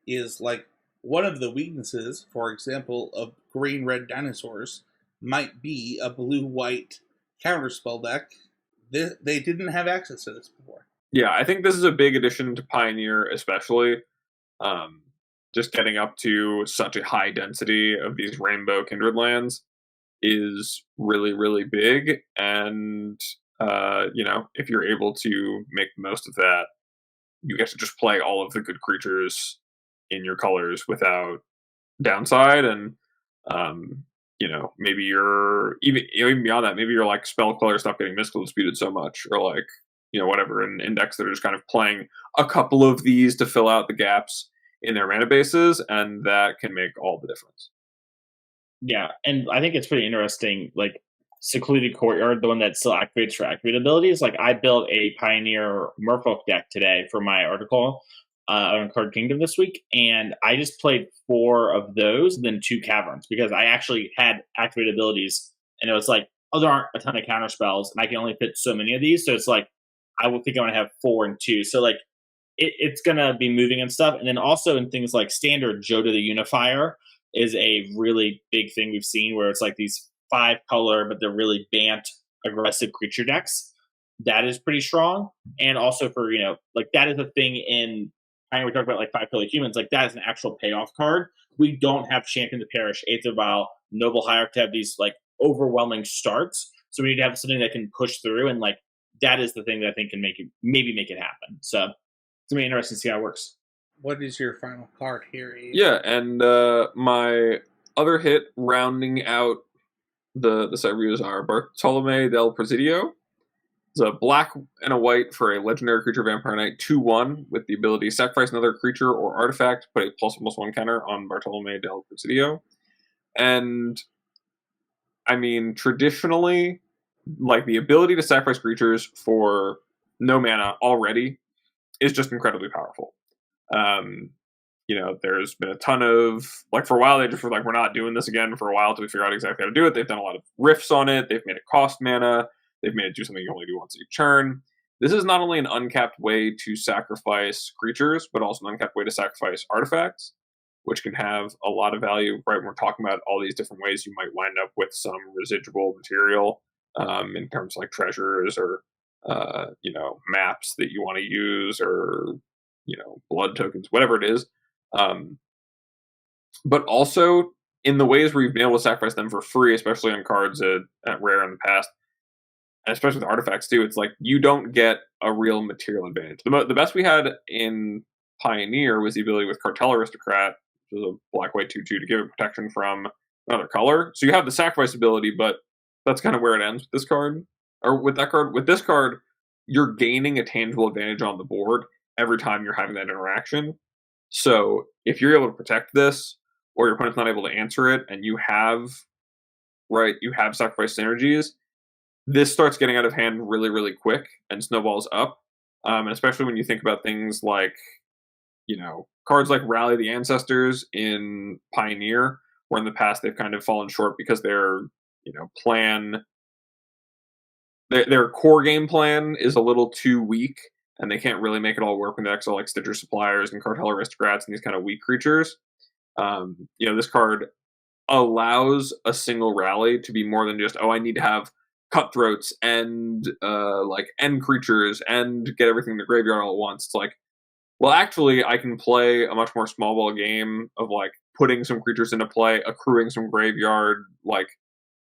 is like one of the weaknesses, for example, of green-red dinosaurs might be a blue-white counterspell deck. They didn't have access to this before. Yeah, I think this is a big addition to Pioneer, especially. Just getting up to such a high density of these rainbow Kindred lands is really, really big. And, if you're able to make the most of that, you get to just play all of the good creatures in your colors without downside. And, maybe you're even beyond that, maybe you're like spell color stuff getting mystical disputed so much, or like, whatever, in index that are just kind of playing a couple of these to fill out the gaps in their mana bases, and that can make all the difference. Yeah, and I think it's pretty interesting, like Secluded Courtyard, the one that still activates for activate abilities. Like, I built a Pioneer Merfolk deck today for my article on Card Kingdom this week, and I just played 4 of those, and then 2 Caverns, because I actually had activate abilities, and it was like, there aren't a ton of counter spells, and I can only fit so many of these, so it's like, I would think I want to have 4 and 2. So like, it's gonna be moving and stuff, and then also in things like Standard, Joda the Unifier is a really big thing we've seen, where it's like these 5-color, but they're really Bant aggressive creature decks. That is pretty strong, and also for like that is a thing in. I know we talked about like 5-color humans, like that is an actual payoff card. We don't have Champion the Parish, Aether Vial, Noble Hierarch to have these like overwhelming starts, so we need to have something that can push through, and like that is the thing that I think can make it happen. So it's gonna be interesting to see how it works. What is your final card here, Abe? Yeah, and my other hit rounding out the set reviews are Bartolome del Presidio. It's a black and a white for a legendary creature vampire knight 2/1 with the ability to sacrifice another creature or artifact, put a +1/+1 counter on Bartolome del Presidio. And I mean, traditionally, like the ability to sacrifice creatures for no mana already is just incredibly powerful. There's been a ton of, like, for a while they just were like, we're not doing this again for a while until we figure out exactly how to do it. They've done a lot of riffs on it. They've made it cost mana. They've made it do something you only do once a turn. This is not only an uncapped way to sacrifice creatures, but also an uncapped way to sacrifice artifacts, which can have a lot of value, right? When we're talking about all these different ways you might wind up with some residual material in terms of like treasures or, maps that you want to use, or, blood tokens, whatever it is. But also in the ways where you've been able to sacrifice them for free, especially on cards at Rare in the past, and especially with artifacts too, it's like you don't get a real material advantage. The best we had in Pioneer was the ability with Cartel Aristocrat, which is a black-white 2/2 to give it protection from another color. So you have the sacrifice ability, but that's kind of where it ends with this card. Or with that card. With this card, you're gaining a tangible advantage on the board every time you're having that interaction. So if you're able to protect this, or your opponent's not able to answer it, and you have sacrifice synergies, this starts getting out of hand really, really quick and snowballs up. And especially when you think about things like, cards like Rally the Ancestors in Pioneer where in the past they've kind of fallen short because their their core game plan is a little too weak, and they can't really make it all work when they exile like Stitcher Suppliers and Cartel Aristocrats and these kind of weak creatures. This card allows a single rally to be more than just, I need to have cutthroats and like end creatures and get everything in the graveyard all at once. It's like, well, actually, I can play a much more small ball game of like putting some creatures into play, accruing some graveyard like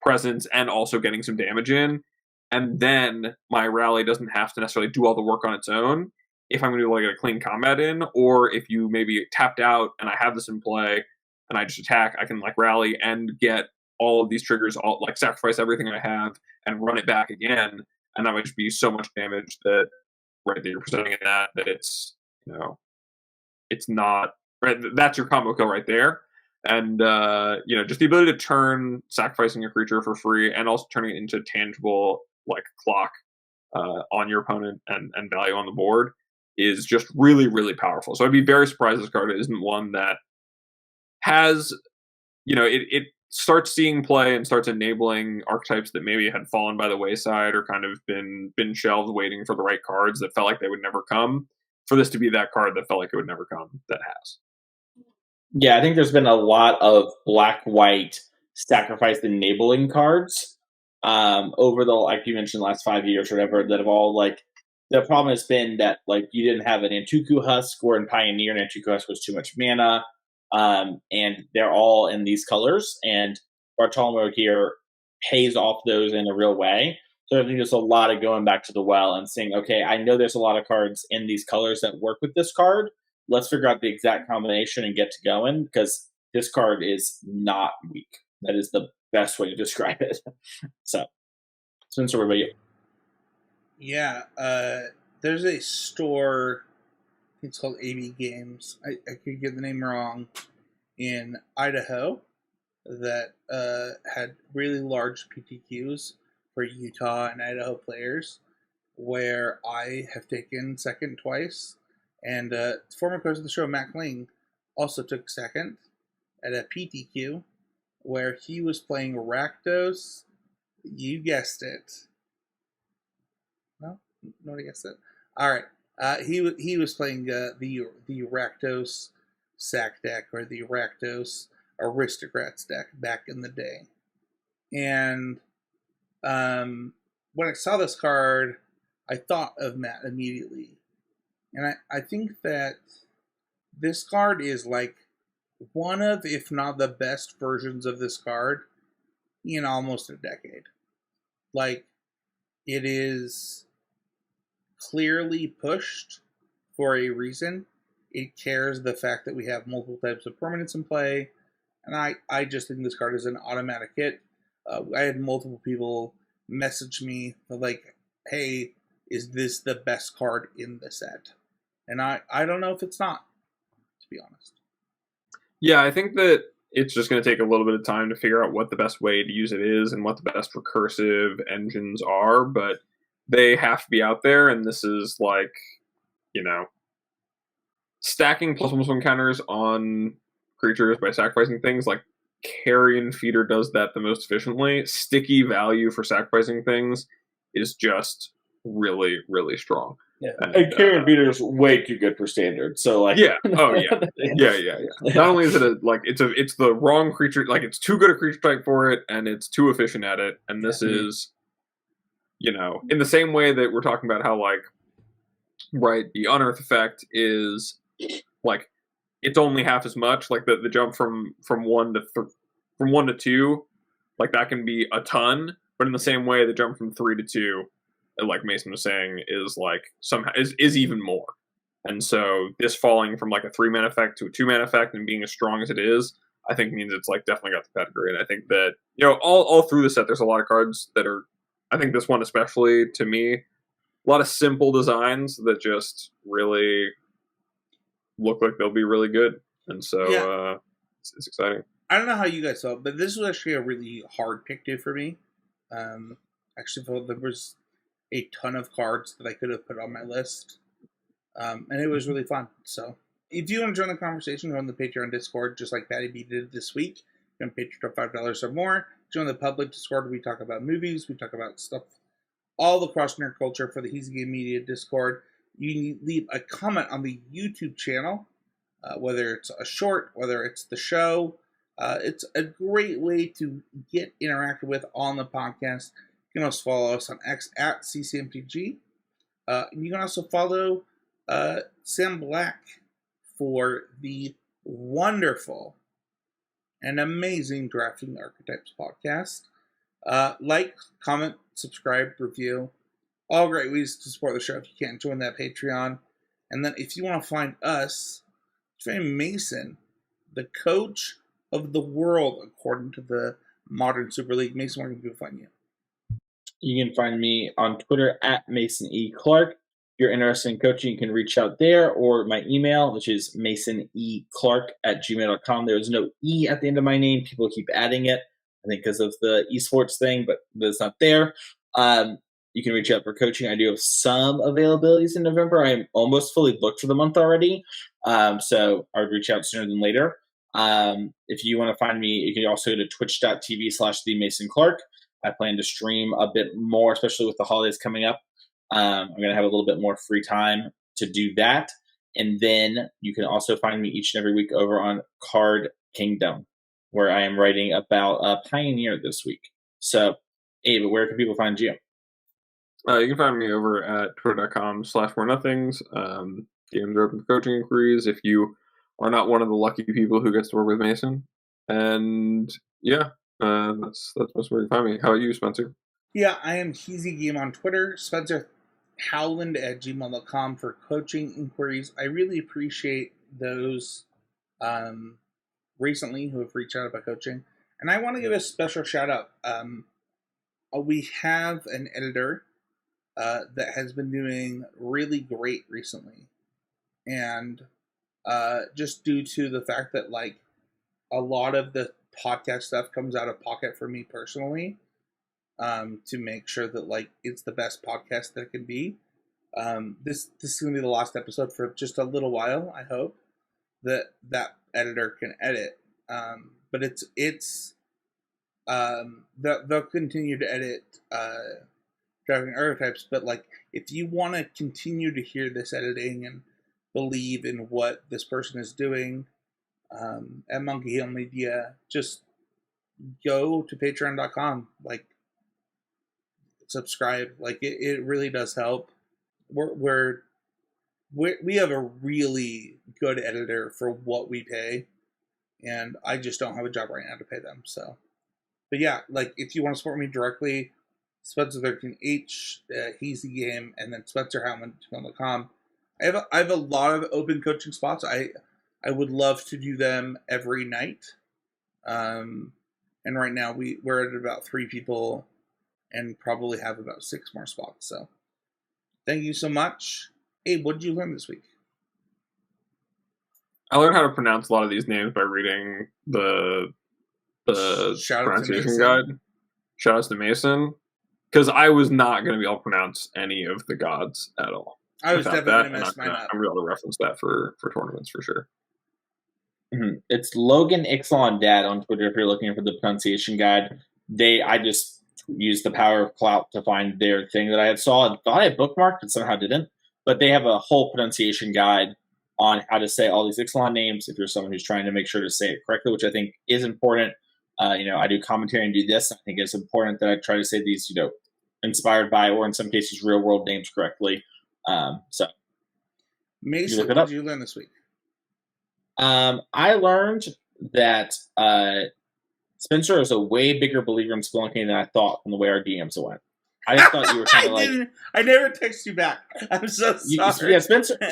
presence, and also getting some damage in. And then my rally doesn't have to necessarily do all the work on its own if I'm going to like get a clean combat in, or if you maybe tapped out and I have this in play and I just attack, I can like rally and get all of these triggers, all like sacrifice everything I have and run it back again, and that would just be so much damage that that you're presenting in that it's it's not right. That's your combo kill right there, and just the ability to turn sacrificing a creature for free and also turning it into tangible like clock on your opponent and value on the board is just really, really powerful. So I'd be very surprised this card isn't one that has, it starts seeing play and starts enabling archetypes that maybe had fallen by the wayside or kind of been shelved waiting for the right cards that felt like they would never come, for this to be that card that felt like it would never come that has. Yeah, I think there's been a lot of black-white sacrifice enabling cards over the, like you mentioned, last 5 years or whatever, that have all like, the problem has been that like you didn't have an Antuku Husk, or in Pioneer, an Antuku Husk was too much mana, and they're all in these colors, and Bartolomeo here pays off those in a real way. So I think there's a lot of going back to the well and saying, okay, I know there's a lot of cards in these colors that work with this card. Let's figure out the exact combination and get to going, because this card is not weak. That is the best way to describe it. So, Spencer, what about you? Yeah, there's a store, it's called AB Games. I could get the name wrong, in Idaho, that had really large PTQs for Utah and Idaho players, where I have taken second twice. And former coach of the show, Matt Kling, also took second at a PTQ where he was playing Rakdos. You guessed it. No? Nobody guessed it? All right. He was playing the Rakdos sack deck, or the Rakdos Aristocrats deck back in the day. And when I saw this card, I thought of Matt immediately. And I think that this card is like one of, if not the best versions of this card in almost a decade. Like, it is clearly pushed for a reason. It cares the fact that we have multiple types of permanents in play. And I just think this card is an automatic hit. I had multiple people message me like, hey, is this the best card in the set? And I don't know if it's not, to be honest. Yeah, I think that it's just going to take a little bit of time to figure out what the best way to use it is and what the best recursive engines are, but they have to be out there, and this is like, stacking +1/+1 counters on creatures by sacrificing things, like Carrion Feeder does that the most efficiently. Sticky value for sacrificing things is just really, really strong. Yeah, and Carrion Feeder is way too good for standard. So like, yeah, oh yeah, yeah. Not only is it it's the wrong creature, like it's too good a creature type for it, and it's too efficient at it. And this is, in the same way that we're talking about how like, right, the unearth effect is like, it's only half as much. Like the jump from 1 to 2, like that can be a ton. But in the same way, the jump from 3 to 2, like Mason was saying, is like somehow is even more. And so this falling from like a 3-mana effect to a 2-mana effect and being as strong as it is, I think means it's like definitely got the pedigree. And I think that all through the set, there's a lot of cards that are, I think this one especially, to me, a lot of simple designs that just really look like they'll be really good. And so it's exciting. I don't know how you guys felt, but this was actually a really hard pick day for me. Actually felt there was a ton of cards that I could have put on my list. And it was really fun. So if you want to join the conversation, go on the Patreon Discord, just like Patty B did this week. become a patron of $5 or more. Join the public Discord. We talk about movies. We talk about stuff all across nerd culture for the Easy Game Media Discord. You can leave a comment on the YouTube channel, whether it's a short, whether it's the show. It's a great way to get interacted with on the podcast. You can also follow us on X at CCMTG. And you can also follow Sam Black for the wonderful and amazing Drafting Archetypes podcast. Like, comment, subscribe, review. All great ways to support the show if you can't join that Patreon. And then if you want to find us, find Mason, the coach of the world according to the modern Super League. Mason, where can people find you? You can find me on Twitter at Mason E. Clark. If you're interested in coaching, you can reach out there, or my email, which is masoneClark@gmail.com. There is no E at the end of my name. People keep adding it, I think because of the esports thing, but it's not there. You can reach out for coaching. I do have some availabilities in November. I am almost fully booked for the month already, so I would reach out sooner than later. If you want to find me, you can also go to twitch.tv/TheMasonClark. I plan to stream a bit more, especially with the holidays coming up. I'm going to have a little bit more free time to do that. And then you can also find me each and every week over on Card Kingdom, where I am writing about a Pioneer this week. So, Abe, where can people find you? You can find me over at twitter.com/morenothings. DMs are open for coaching inquiries if you are not one of the lucky people who gets to work with Mason. And yeah, that's most where you can find me. How about you, Spencer? Yeah, I am Easy Game on Twitter. Spencer Howland@gmail.com for coaching inquiries. I really appreciate those recently who have reached out about coaching. And I want to give a special shout out. We have an editor that has been doing really great recently. And just due to the fact that, like, a lot of the podcast stuff comes out of pocket for me personally, to make sure that, like, it's the best podcast that it can be. This is going to be the last episode for just a little while. I hope that editor can edit. But they'll continue to edit Drafting Archetypes. But, like, if you want to continue to hear this editing and believe in what this person is doing at Monkey Hill Media, just go to patreon.com. Like, subscribe. Like, it really does help. We have a really good editor for what we pay, and I just don't have a job right now to pay them. So, but yeah, like, if you want to support me directly, Spencer13H, Easy Game, and then SpencerHowland.com. I have a lot of open coaching spots. I would love to do them every night. And right now we're at about 3 people and probably have about 6 more spots. So thank you so much. Abe, what did you learn this week? I learned how to pronounce a lot of these names by reading the pronunciation guide. Shout out to Mason. Because I was not going to be able to pronounce any of the gods at all. I was definitely going to mess mine up. I'm going to be able to reference that for tournaments for sure. Mm-hmm. It's Logan Ixalan Dad on Twitter if you're looking for the pronunciation guide. I just used the power of clout to find their thing that I had saw. I thought I had bookmarked, but somehow didn't. But they have a whole pronunciation guide on how to say all these Ixalan names if you're someone who's trying to make sure to say it correctly, which I think is important. I do commentary and do this. I think it's important that I try to say these, inspired by, or in some cases, real world names correctly. So, Mason, what did you learn this week? I learned that Spencer is a way bigger believer in spelunking than I thought from the way our DMs went. I just thought you were kind of like. I never text you back. I'm so sorry. Yeah, Spencer. And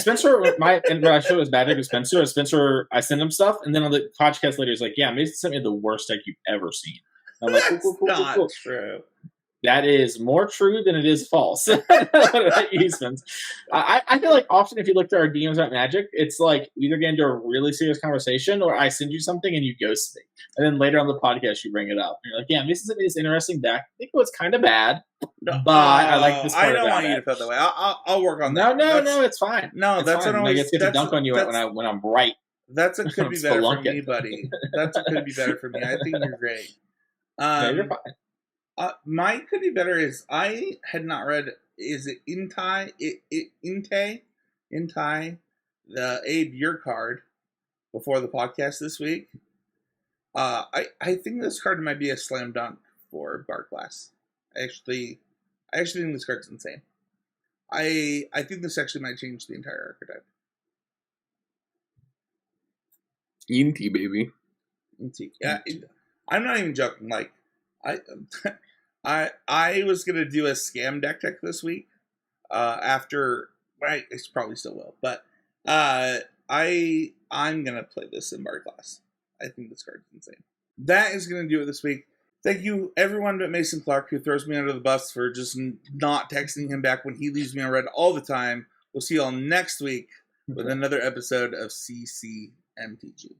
what I showed was bad because Spencer. I send him stuff, and then on the podcast later, he's like, "Yeah, Mason sent me the worst deck you've ever seen." I'm like, That's not true. That is more true than it is false. I feel like often if you look through our DMs about Magic, it's like we either get into a really serious conversation or I send you something and you ghost me. And then later on the podcast, you bring it up. And you're like, yeah, Mason sent me this interesting deck. I think it was kind of bad, but I like this part I don't want you to feel that way. I'll work on that. No, it's fine. No, it's that's fine. what I get to dunk on you when I'm right. That's a could be better for me, Spelunking. buddy. That's a could be better for me. I think you're great. No, you're Um, fine. my could be better is I had not read. Is it Intai, the Abe your card before the podcast this week? I think this card might be a slam dunk for Bar Class. I actually think this card's insane. I think this actually might change the entire archetype. Inti, baby. Yeah, I'm not even joking. Like, I was gonna do a scam deck this week. After I probably still will, but I'm gonna play this in Bar Class. I think this card's insane. That is gonna do it this week. Thank you, everyone but Mason Clark, who throws me under the bus for just not texting him back when he leaves me on red all the time. We'll see you all next week with another episode of CCMTG.